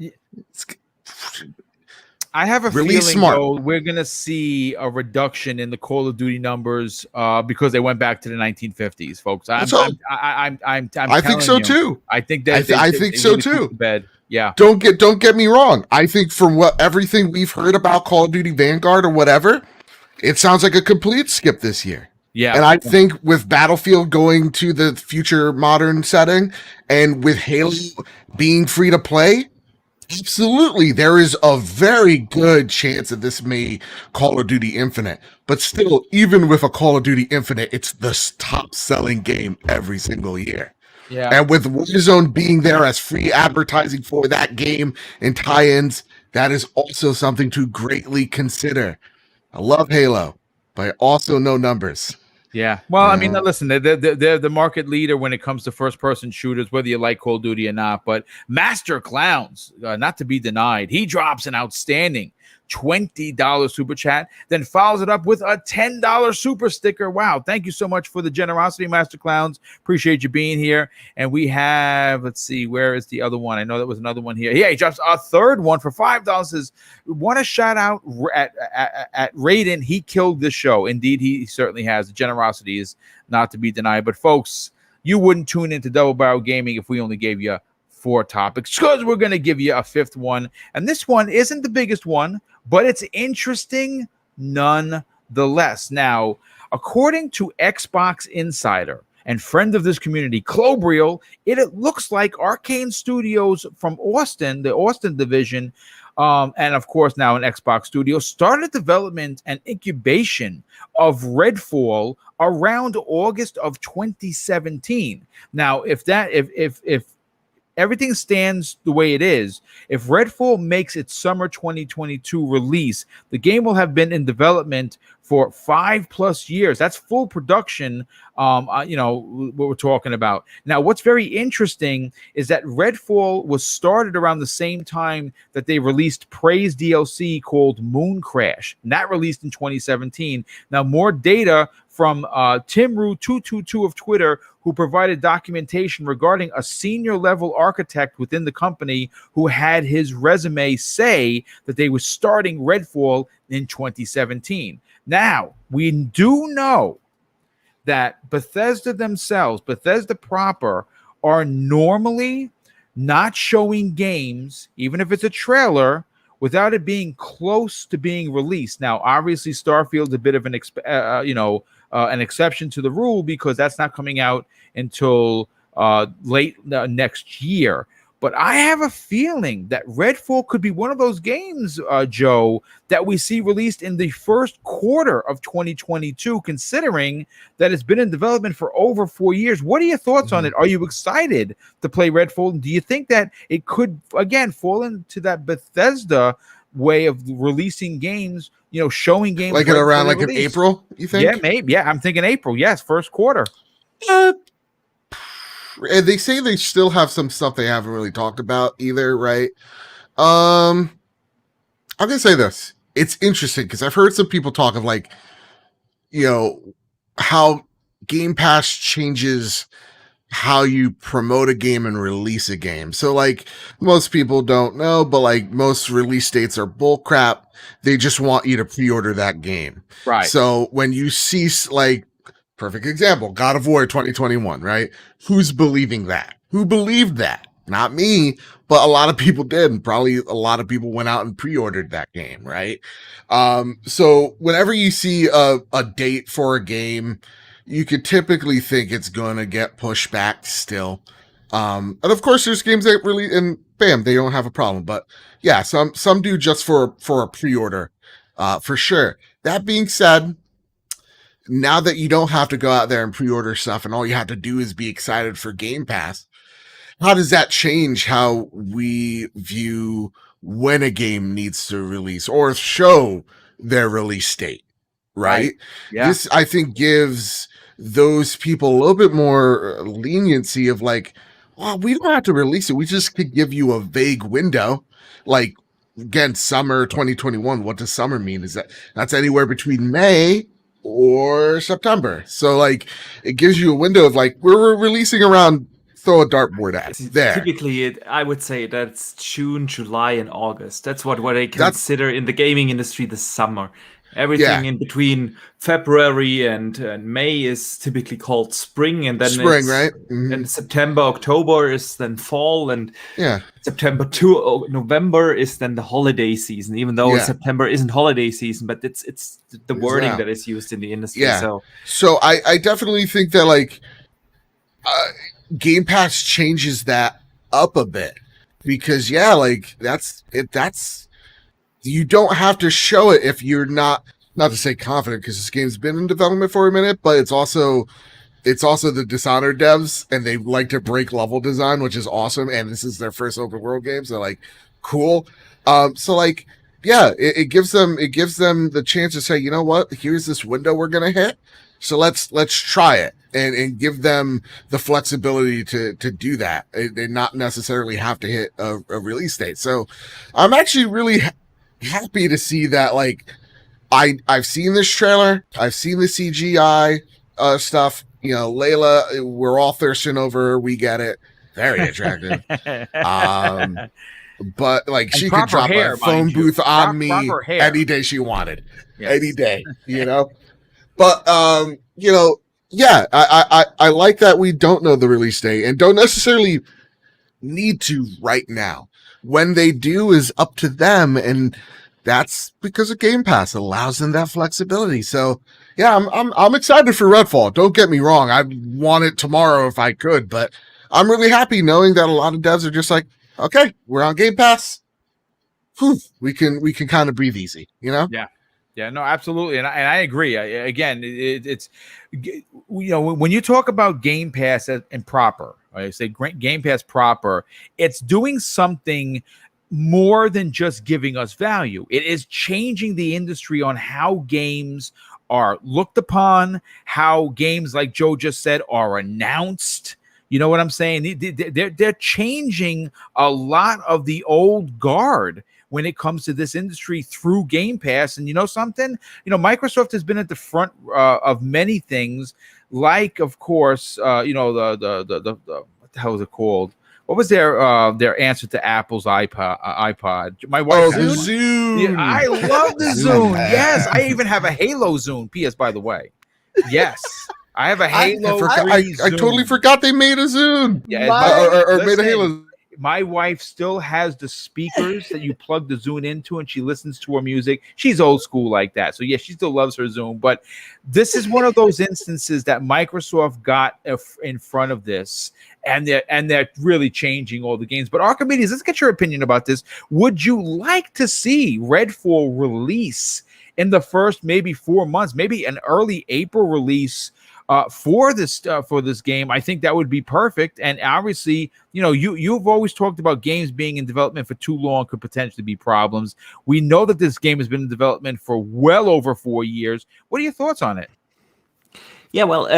I have a feeling though, we're gonna see a reduction in the Call of Duty numbers because they went back to the 1950s, folks. I think so too. I think that I think so too. Yeah. Don't get me wrong. I think from everything we've heard about Call of Duty Vanguard or whatever, it sounds like a complete skip this year. Yeah. And I think with Battlefield going to the future modern setting and with Halo being free to play, absolutely, there is a very good chance that this may Call of Duty Infinite. But still, even with a Call of Duty Infinite, it's the top selling game every single year. Yeah. And with Warzone being there as free advertising for that game and tie-ins, that is also something to greatly consider. I love Halo, but I also know numbers. Yeah. Well, I mean, listen, they're the market leader when it comes to first-person shooters, whether you like Call of Duty or not. But Master Clowns, not to be denied, he drops an outstanding $20 super chat, then follows it up with a $10 super sticker. Wow. Thank you so much for the generosity, Master Clowns. Appreciate you being here. And we have, let's see, where is the other one? I know there was another one here. Yeah, he drops a third one for $5. Says, want to shout out at Raiden. He killed this show. Indeed, he certainly has. The generosity is not to be denied. But folks, you wouldn't tune into Double Barrel Gaming if we only gave you 4 topics, because we're going to give you a 5th one. And this one isn't the biggest one, but it's interesting nonetheless. Now, according to Xbox Insider and friend of this community, Clobriel, it looks like Arkane Studios from Austin, the Austin division, and of course now an Xbox Studio, started development and incubation of Redfall around August of 2017. Now, if everything stands the way it is, if Redfall makes its summer 2022 release, the game will have been in development for 5+ years. That's full production, what we're talking about. Now, what's very interesting is that Redfall was started around the same time that they released Praise DLC called Moon Crash, and that released in 2017. Now, more data from Timru222 of Twitter, who provided documentation regarding a senior level architect within the company who had his resume say that they were starting Redfall in 2017. Now, we do know that Bethesda themselves, Bethesda proper, are normally not showing games, even if it's a trailer, without it being close to being released. Now, obviously, Starfield's a bit of an exception to the rule, because that's not coming out until late next year. But I have a feeling that Redfall could be one of those games, Joe, that we see released in the first quarter of 2022, considering that it's been in development for over 4 years. What are your thoughts on it? Are you excited to play Redfall? Do you think that it could, again, fall into that Bethesda way of releasing games, showing games like it around like in April, you think? Yeah, maybe. Yeah, I'm thinking April. Yes, first quarter. And they say they still have some stuff they haven't really talked about either, right? I'm gonna say this. It's interesting because I've heard some people talk of how Game Pass changes how you promote a game and release a game. So most people don't know, but most release dates are bullcrap. They just want you to pre-order that game. Right. So when you see perfect example, God of War 2021, right? Who's believing that? Who believed that? Not me, but a lot of people did. And probably a lot of people went out and pre-ordered that game, right? So whenever you see a date for a game, you could typically think it's going to get pushed back still. And of course there's games that really, and bam, they don't have a problem. But yeah, some do just for a pre-order, for sure. That being said, now that you don't have to go out there and pre-order stuff and all you have to do is be excited for Game Pass, how does that change how we view when a game needs to release or show their release date, right? Yeah. This, I think, gives those people a little bit more leniency of well, we don't have to release it. We just could give you a vague window. Again, summer 2021. What does summer mean? That's anywhere between May or September. So it gives you a window of we're releasing around, throw a dartboard at there. Typically, I would say that's June, July, and August. That's what I consider in the gaming industry the summer. Everything in between February and May is typically called spring, and then spring, right? Mm-hmm. And September, October is then fall, and September to November is then the holiday season. Even though September isn't holiday season, but it's the wording that is used in the industry. Yeah. So I definitely think that Game Pass changes that up a bit, because that's it. You don't have to show it if you're not to say confident, because this game's been in development for a minute, but it's also it's also the Dishonored devs, and they like to break level design, which is awesome. And this is their first open world game, so like, cool. So like, yeah, it gives them the chance to say, you know what, here's this window we're gonna hit, so let's try it, and give them the flexibility to do that, and not necessarily have to hit a release date. So I'm actually really happy to see that. Like, I've seen this trailer, I've seen the CGI stuff. You know, Layla, we're all thirsting over her. We get it. Very attractive. But like, she could drop hair, a phone booth on me any day she wanted. Yes. Any day, you know. But you know, yeah, I like that we don't know the release date and don't necessarily need to right now. When they do is up to them, and that's because of Game Pass. It allows them that flexibility. So yeah, I'm excited for Redfall. Don't get me wrong. I want it tomorrow if I could, but I'm really happy knowing that a lot of devs are just like, okay, we're on Game Pass. Whew, we can kind of breathe easy, you know? Yeah, no, absolutely, and I agree. It's you know, when you talk about Game Pass and proper, I say Game Pass proper, it's doing something more than just giving us value. It is changing the industry on how games are looked upon, how games, like Joe just said, are announced. You know what I'm saying? They're changing a lot of the old guard when it comes to this industry through Game Pass. And you know something? You know, Microsoft has been at the front of many things, like, of course, you know, the what the hell is it called? What was their answer to Apple's iPod? My wife, the Zune. Yeah, I love the Zune. Yes, I even have a Halo Zune. P.S. By the way, yes, I have a Halo. I totally forgot they made a Zune. Yeah, or made a Halo. My wife still has the speakers that you plug the Zune into, and she listens to her music. She's old school like that. So, yeah, she still loves her Zune. But this is one of those instances that Microsoft got in front of this, and they're really changing all the games. But Archimedes, let's get your opinion about this. Would you like to see Redfall release in the first maybe 4 months, maybe an early April release for this game? I think that would be perfect. And obviously, you know, you've always talked about games being in development for too long could potentially be problems. We know that this game has been in development for well over 4 years. What are your thoughts on it? Yeah, well,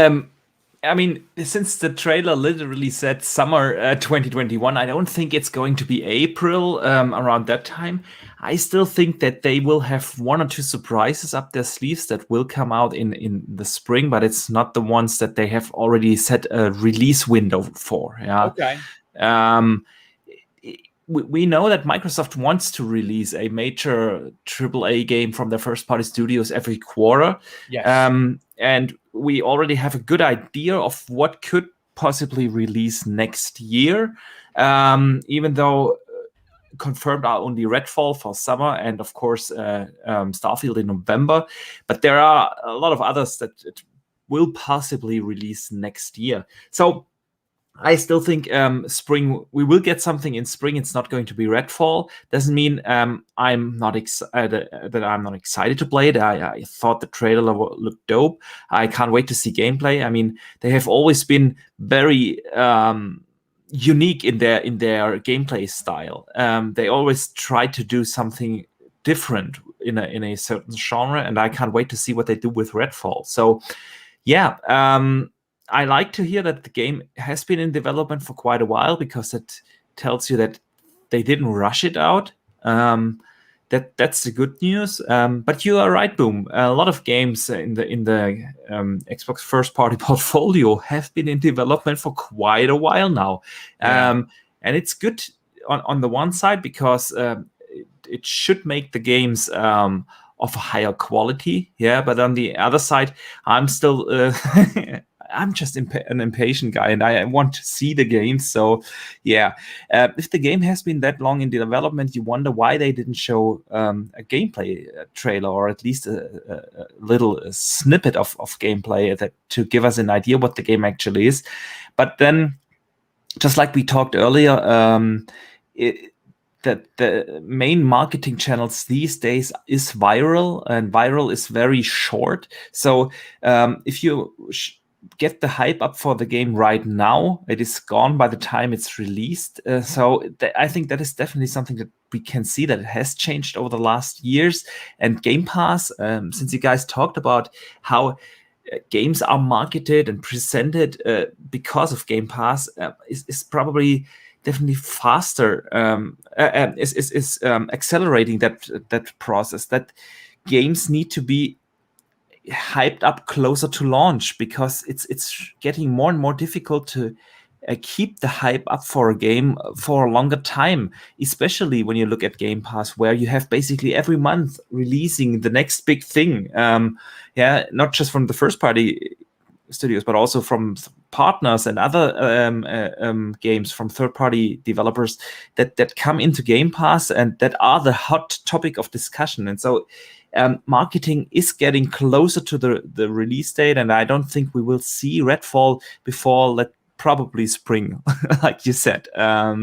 I mean, since the trailer literally said summer 2021, I don't think it's going to be April around that time. I still think that they will have 1 or 2 surprises up their sleeves that will come out in the spring, but it's not the ones that they have already set a release window for. Yeah. Okay. We know that Microsoft wants to release a major AAA game from their first-party studios every quarter. Yes. And we already have a good idea of what could possibly release next year, even though confirmed are only Redfall for summer and, of course, Starfield in November. But there are a lot of others that will possibly release next year. So I still think spring, we will get something in spring. It's not going to be Redfall. Doesn't mean I'm not excited to play it. I thought the trailer looked dope. I can't wait to see gameplay. I mean, they have always been very unique in their gameplay style. They always try to do something different in a certain genre, and I can't wait to see what they do with Redfall. So, yeah. I like to hear that the game has been in development for quite a while, because it tells you that they didn't rush it out. That's the good news. But you are right, Boom. A lot of games in the Xbox first-party portfolio have been in development for quite a while now. Yeah. And it's good on the one side, because it should make the games of a higher quality. Yeah, but on the other side, I'm still I'm just an impatient guy, and I want to see the game. So, yeah, if the game has been that long in development, you wonder why they didn't show a gameplay trailer, or at least a little snippet of gameplay that to give us an idea what the game actually is. But then, just like we talked earlier, that the main marketing channels these days is viral, and viral is very short. So if you get the hype up for the game right now. It is gone by the time it's released. I think that is definitely something that we can see that it has changed over the last years. And Game Pass, since you guys talked about how games are marketed and presented because of Game Pass, is probably definitely faster, is accelerating that process. That games need to be hyped up closer to launch, because it's getting more and more difficult to keep the hype up for a game for a longer time, especially when you look at Game Pass, where you have basically every month releasing the next big thing. Not just from the first party studios, but also from partners and other games from third party developers that come into Game Pass and that are the hot topic of discussion. And so marketing is getting closer to the release date, and I don't think we will see Redfall before probably spring, like you said. But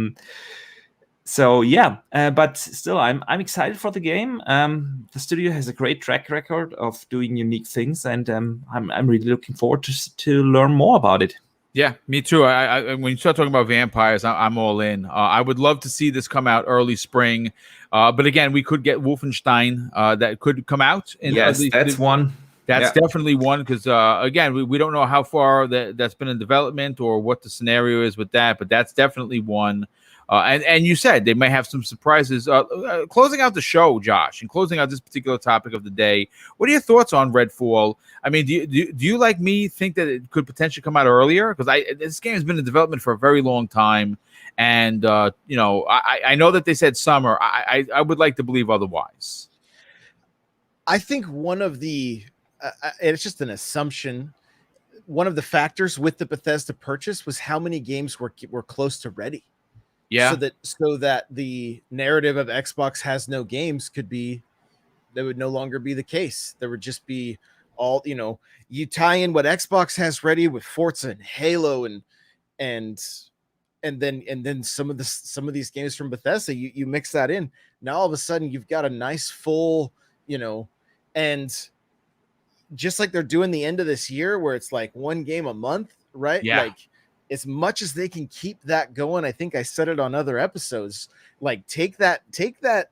still, I'm excited for the game. The studio has a great track record of doing unique things, and I'm really looking forward to learn more about it. Yeah, me too. I when you start talking about vampires, I'm all in. I would love to see this come out early spring, but again, we could get Wolfenstein that could come out. Yes, that's one. That's definitely one, because again, we don't know how far that's been in development or what the scenario is with that, but that's definitely one. And you said they may have some surprises. Closing out the show, Josh, and closing out this particular topic of the day, what are your thoughts on Redfall? I mean, do you like me think that it could potentially come out earlier? Because this game has been in development for a very long time, and I know that they said summer. I would like to believe otherwise. I think one of the it's just an assumption. One of the factors with the Bethesda purchase was how many games were close to ready. Yeah. So that the narrative of Xbox has no games that would no longer be the case. There would just be all, you tie in what Xbox has ready with Forza and Halo and then some of these games from Bethesda, you mix that in. Now all of a sudden you've got a nice full, and just like they're doing the end of this year where it's like one game a month, right? Yeah. Like, as much as they can keep that going, I think I said it on other episodes, like take Nintendo,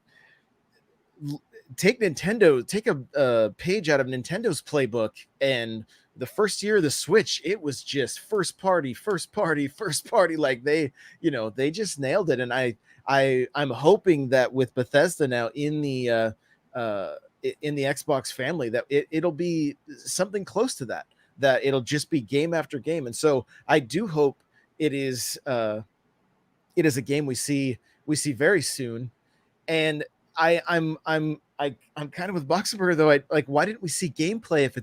take a page out of Nintendo's playbook. And the first year of the Switch, it was just first party. Like they just nailed it. And I'm hoping that with Bethesda now in the Xbox family, that it'll be something close to that it'll just be game after game. And so I do hope it is a game we see very soon. And I'm kind of with Boxenberger though. Why didn't we see gameplay if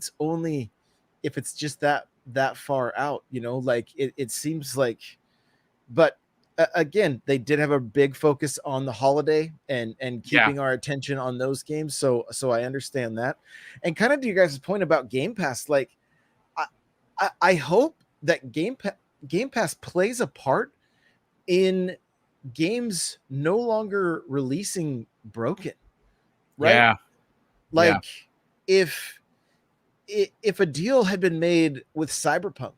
it's just that far out, it seems like, but again, they did have a big focus on the holiday and keeping our attention on those games. So I understand that. And kind of to you guys' point about Game Pass, like, I hope that Game Pass plays a part in games no longer releasing broken, right? Yeah. Like if a deal had been made with Cyberpunk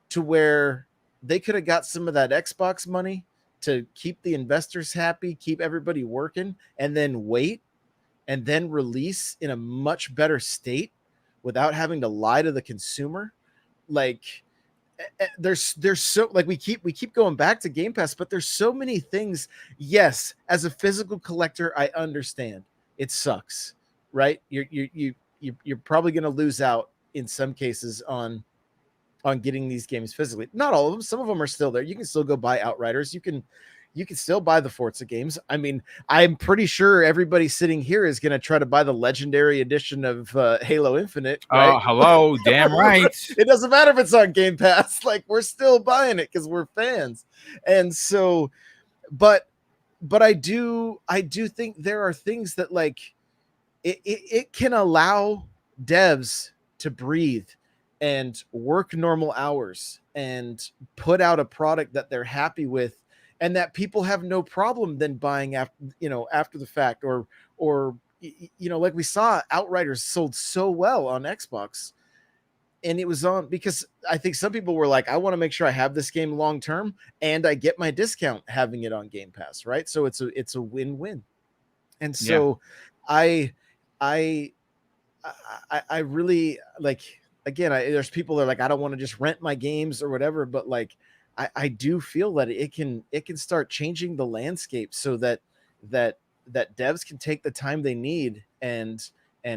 to where they could have got some of that Xbox money to keep the investors happy, keep everybody working, and then wait and then release in a much better state without having to lie to the consumer. Like there's so, like, we keep going back to Game Pass, but there's so many things. Yes, as a physical collector, I understand it sucks, right? You're probably going to lose out in some cases on getting these games physically. Not all of them. Some of them are still there. You can still go buy Outriders. You can still buy the Forza games. I mean, I'm pretty sure everybody sitting here is going to try to buy the legendary edition of Halo Infinite. Right? Oh, hello. Damn right. It doesn't matter if it's on Game Pass. Like, we're still buying it because we're fans. And so, but I do think there are things that, like, it can allow devs to breathe and work normal hours and put out a product that they're happy with, and that people have no problem then buying after the fact, or like we saw Outriders sold so well on Xbox. and it was on because I think some people were like, I want to make sure I have this game long term and I get my discount having it on Game Pass, right? So it's a win-win. And so I really like, again, there's people that are like, I don't want to just rent my games or whatever, but like I do feel that it can start changing the landscape so that devs can take the time they need and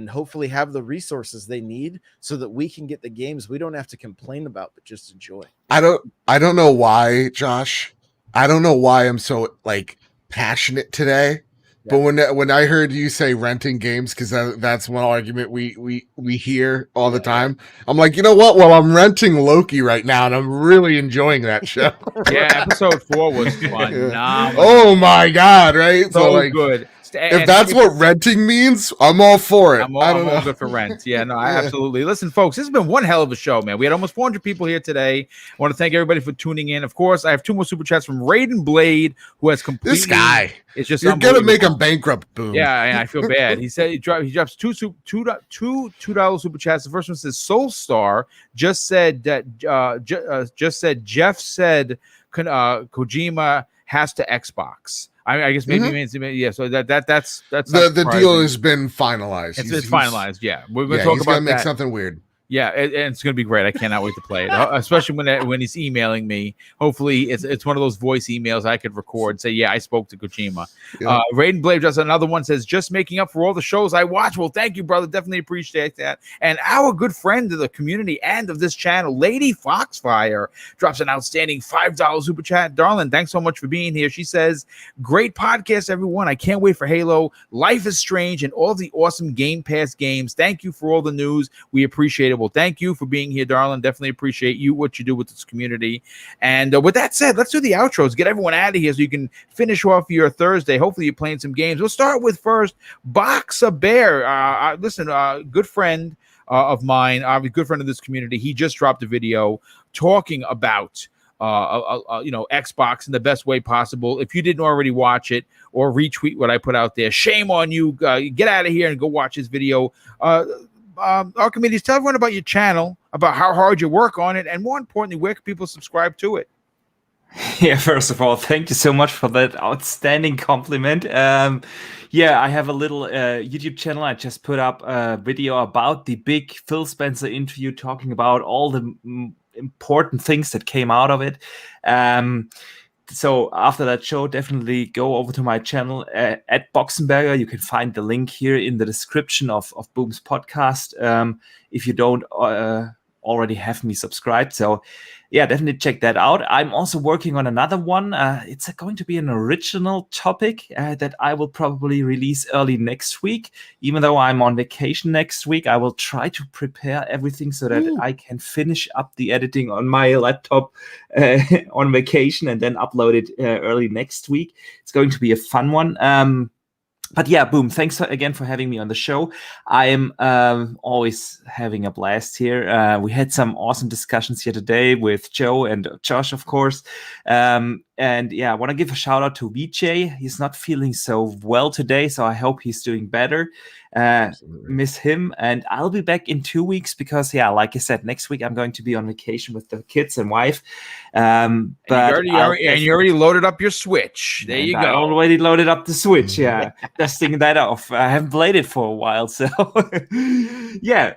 hopefully have the resources they need so that we can get the games we don't have to complain about but just enjoy. I don't know why, Josh. I don't know why I'm so like passionate today. But when I heard you say renting games, because that's one argument we hear all the time, I'm like, you know what? Well, I'm renting Loki right now, and I'm really enjoying that show. Episode 4 was phenomenal. Oh my god! Right? So like, good. If that's what renting means, I'm all for it. I'm all good for rent. Yeah, no, I absolutely. Listen, folks, this has been one hell of a show, man. We had almost 400 people here today. I want to thank everybody for tuning in. Of course, I have 2 more super chats from Raiden Blade, who has completely. This guy. It's just you're gonna make him bankrupt, Boom. Yeah, I feel bad. He said he drops two $2 super chats. The first one says Soul Star just said that Jeff said Kojima has to Xbox. I guess maybe means So that's the deal has been finalized. It's finalized. Yeah, we're going to talk about that. Make something weird. Yeah, and it's going to be great. I cannot wait to play it, especially when he's emailing me. Hopefully, it's one of those voice emails I could record and say, yeah, I spoke to Kojima. Yeah. Raiden Blade just another one says, just making up for all the shows I watch. Well, thank you, brother. Definitely appreciate that. And our good friend of the community and of this channel, Lady Foxfire, drops an outstanding $5 super chat. Darling, thanks so much for being here. She says, great podcast, everyone. I can't wait for Halo. Life is Strange and all the awesome Game Pass games. Thank you for all the news. We appreciate it. Well, thank you for being here, darling. Definitely appreciate you, what you do with this community. And with that said, let's do the outros. Get everyone out of here so you can finish off your Thursday. Hopefully, you're playing some games. We'll start with first Boxer Bear. Listen, good friend of mine, good friend of this community. He just dropped a video talking about Xbox in the best way possible. If you didn't already watch it or retweet what I put out there, shame on you. Get out of here and go watch his video. Archimedes, tell everyone about your channel, about how hard you work on it, and more importantly, where can people subscribe to it? Yeah, first of all, thank you so much for that outstanding compliment. I have a little YouTube channel. I just put up a video about the big Phil Spencer interview, talking about all the important things that came out of it. So after that show, definitely go over to my channel at Boxenberger. You can find the link here in the description of Boom's podcast if you don't already have me subscribed. So yeah, definitely check that out. I'm also working on another one. It's going to be an original topic that I will probably release early next week. Even though I'm on vacation next week, I will try to prepare everything so that I can finish up the editing on my laptop on vacation and then upload it early next week. It's going to be a fun one. But yeah, Boom, thanks again for having me on the show. I am always having a blast here. We had some awesome discussions here today with Joe and Josh, of course. And yeah, I want to give a shout out to VJ. He's not feeling so well today, so I hope he's doing better. Miss him. And I'll be back in 2 weeks because, yeah, like I said, next week I'm going to be on vacation with the kids and wife. And you already loaded up your Switch. There you go. I already loaded up the Switch, yeah. Testing that off. I haven't played it for a while, so yeah.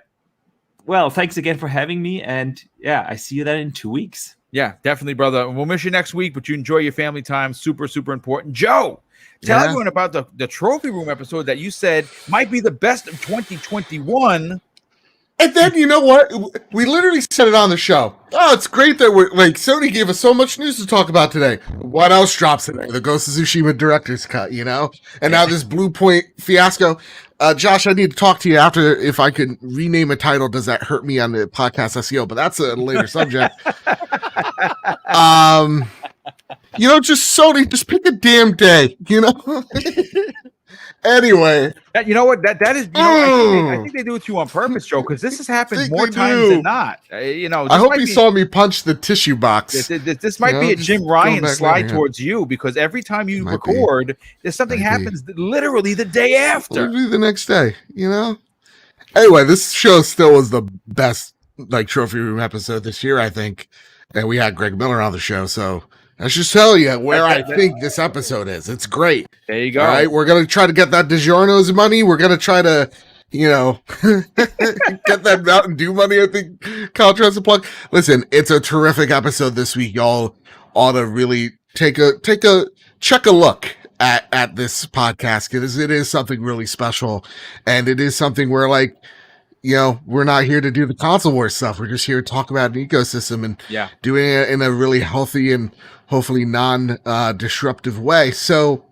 Well, thanks again for having me. And yeah, I see you then in 2 weeks. Yeah, definitely, brother. We'll miss you next week, but you enjoy your family time. Super, super important. Joe, tell everyone about the Trophy Room episode that you said might be the best of 2021. And then, you know what? We literally said it on the show. Oh, it's great that we're like, Sony gave us so much news to talk about today. What else drops today? The Ghost of Tsushima director's cut, you know? And now this Blue Point fiasco. Josh, I need to talk to you after if I could rename a title. Does that hurt me on the podcast SEO? But that's a later subject. You know, just Sony, just pick a damn day, you know? Anyway, you know what? That is. You know, I think they do it to you on purpose, Joe, because this has happened more times than not. You know, I hope you saw me punch the tissue box. This might be a Jim Ryan slide towards you, because every time you record, there's something happens literally the day after. Literally the next day. You know. Anyway, this show still was the best like trophy room episode this year, I think, and we had Greg Miller on the show. So I should tell you where I think this episode is. It's great. There you go. All right, we're gonna try to get that DiGiorno's money. We're gonna try to, get that Mountain Dew money. I think Kyle tries to plug. Listen, it's a terrific episode this week. Y'all ought to really check a look at this podcast, because it is something really special, and it is something where, like, we're not here to do the console war stuff. We're just here to talk about an ecosystem and doing it in a really healthy and hopefully non-disruptive way. So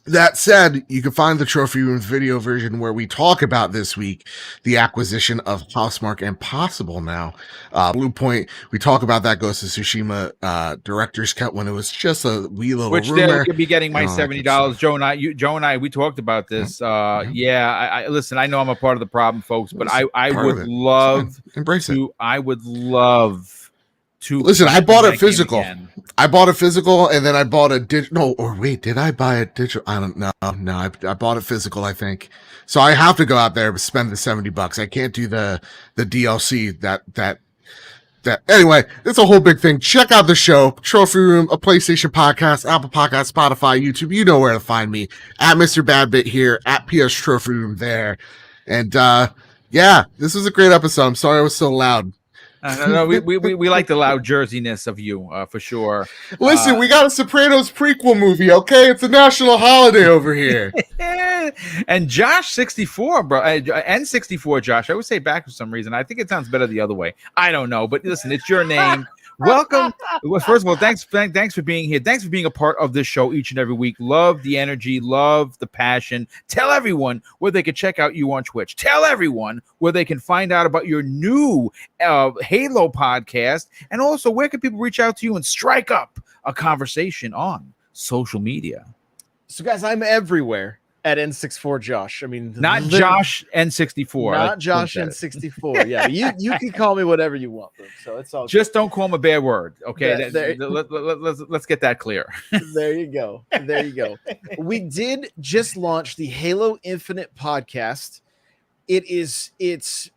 that said, you can find the Trophy Room video version where we talk about this week the acquisition of Housemarque and Possible now. Blue Point, we talk about that Ghost of Tsushima director's cut when it was just a wee little which rumor. they could be getting my $70. Joe and I, we talked about this. I listen, I know I'm a part of the problem, folks, but I would love embrace it. I would love to listen. I bought a physical. I bought a physical, and then I bought a digital. No, or wait, did I buy a digital? I don't know. No, I bought a physical, I think. So I have to go out there and spend the $70. I can't do the DLC. That. Anyway, it's a whole big thing. Check out the show, Trophy Room, a PlayStation podcast, Apple Podcast, Spotify, YouTube. You know where to find me. At Mr. Badbit here, at PS Trophy Room there, and this was a great episode. I'm sorry I was so loud. No, we like the loud jerseyness of you, for sure. Listen, we got a Sopranos prequel movie, okay? It's a national holiday over here. And Josh 64, bro, and 64, Josh. I would say back for some reason. I think it sounds better the other way. I don't know, but listen, it's your name. Welcome. First of all, thanks for being here. Thanks for being a part of this show each and every week. Love the energy, love the passion. Tell everyone where they can check out you on Twitch. Tell everyone where they can find out about your new Halo podcast, and also where can people reach out to you and strike up a conversation on social media. So, guys, I'm everywhere at N64 Josh. I mean, not Josh N64. Not Josh N64. Yeah, you can call me whatever you want, bro. So it's all just good. Don't call him a bad word, okay? Let's get that clear. There you go. We did just launch the Halo Infinite podcast. The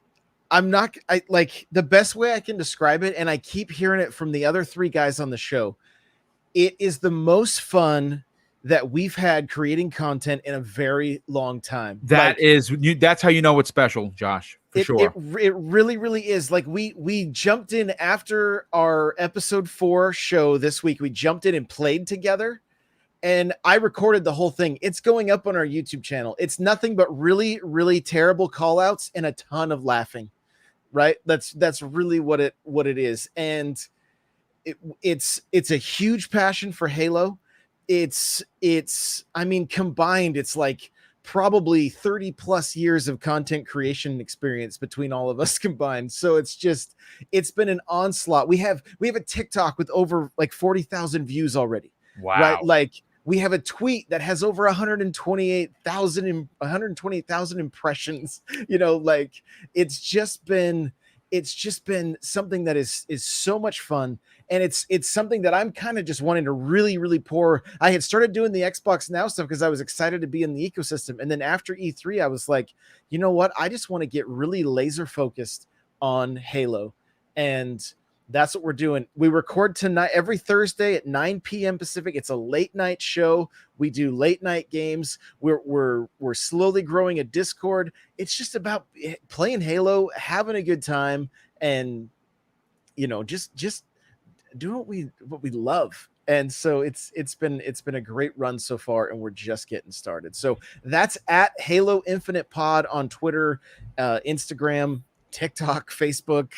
best way I can describe it, and I keep hearing it from the other three guys on the show. It is the most fun that we've had creating content in a very long time. That's how you know it's special, Josh. For sure. It really, really is. Like we jumped in after our episode 4 show this week. We jumped in and played together, and I recorded the whole thing. It's going up on our YouTube channel. It's nothing but really, really terrible call outs and a ton of laughing. Right? That's really what it is. And it's a huge passion for Halo. It's combined, it's like probably 30 plus years of content creation experience between all of us combined. So it's been an onslaught. We have a TikTok with over like 40,000 views already. Wow. Right? Like we have a tweet that has over 128,000 impressions. Like it's just been something that is so much fun. And it's something that I'm kind of just wanting to really, really pour. I had started doing the Xbox Now stuff because I was excited to be in the ecosystem. And then after E3, I was like, you know what? I just want to get really laser focused on Halo. And that's what we're doing. We record tonight every Thursday at 9 p.m. Pacific. It's a late night show. We do late night games. We're slowly growing a Discord. It's just about playing Halo, having a good time, and just doing what we love. And so it's been a great run so far, and we're just getting started. So that's at Halo Infinite Pod on Twitter, Instagram, TikTok, Facebook,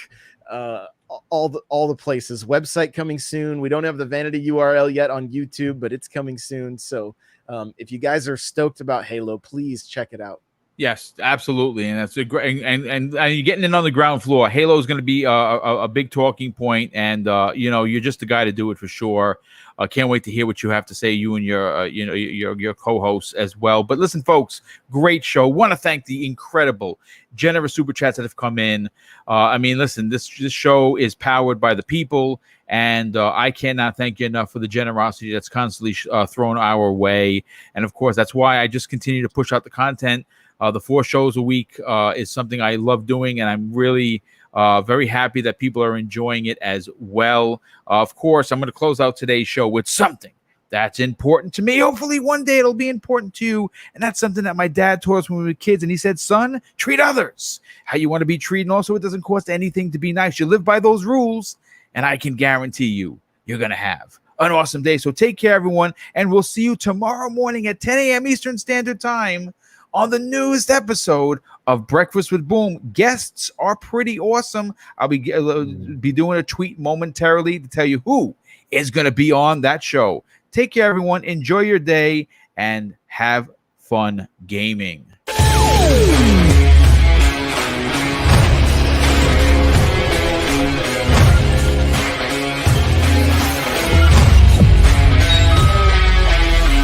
all the places. Website coming soon. We don't have the vanity URL yet on YouTube, but it's coming soon. So if you guys are stoked about Halo, please check it out. Yes, absolutely, and that's a great. And you're getting in on the ground floor. Halo is going to be a big talking point, and you're just the guy to do it for sure. Can't wait to hear what you have to say, you and your co-hosts as well. But listen, folks, great show. Want to thank the incredible, generous super chats that have come in. Listen, this show is powered by the people, and I cannot thank you enough for the generosity that's constantly thrown our way. And of course, that's why I just continue to push out the content. The 4 shows a week is something I love doing, and I'm really Very happy that people are enjoying it as well. Of course, I'm going to close out today's show with something that's important to me. Hopefully one day it'll be important to you. And that's something that my dad taught us when we were kids. And he said, son, treat others how you want to be treated. And also, it doesn't cost anything to be nice. You live by those rules, and I can guarantee you, you're going to have an awesome day. So take care, everyone. And we'll see you tomorrow morning at 10 a.m. Eastern Standard Time on the newest episode of Breakfast with Boom. Guests are pretty awesome. I'll be doing a tweet momentarily to tell you who is going to be on that show. Take care, everyone. Enjoy your day and have fun gaming.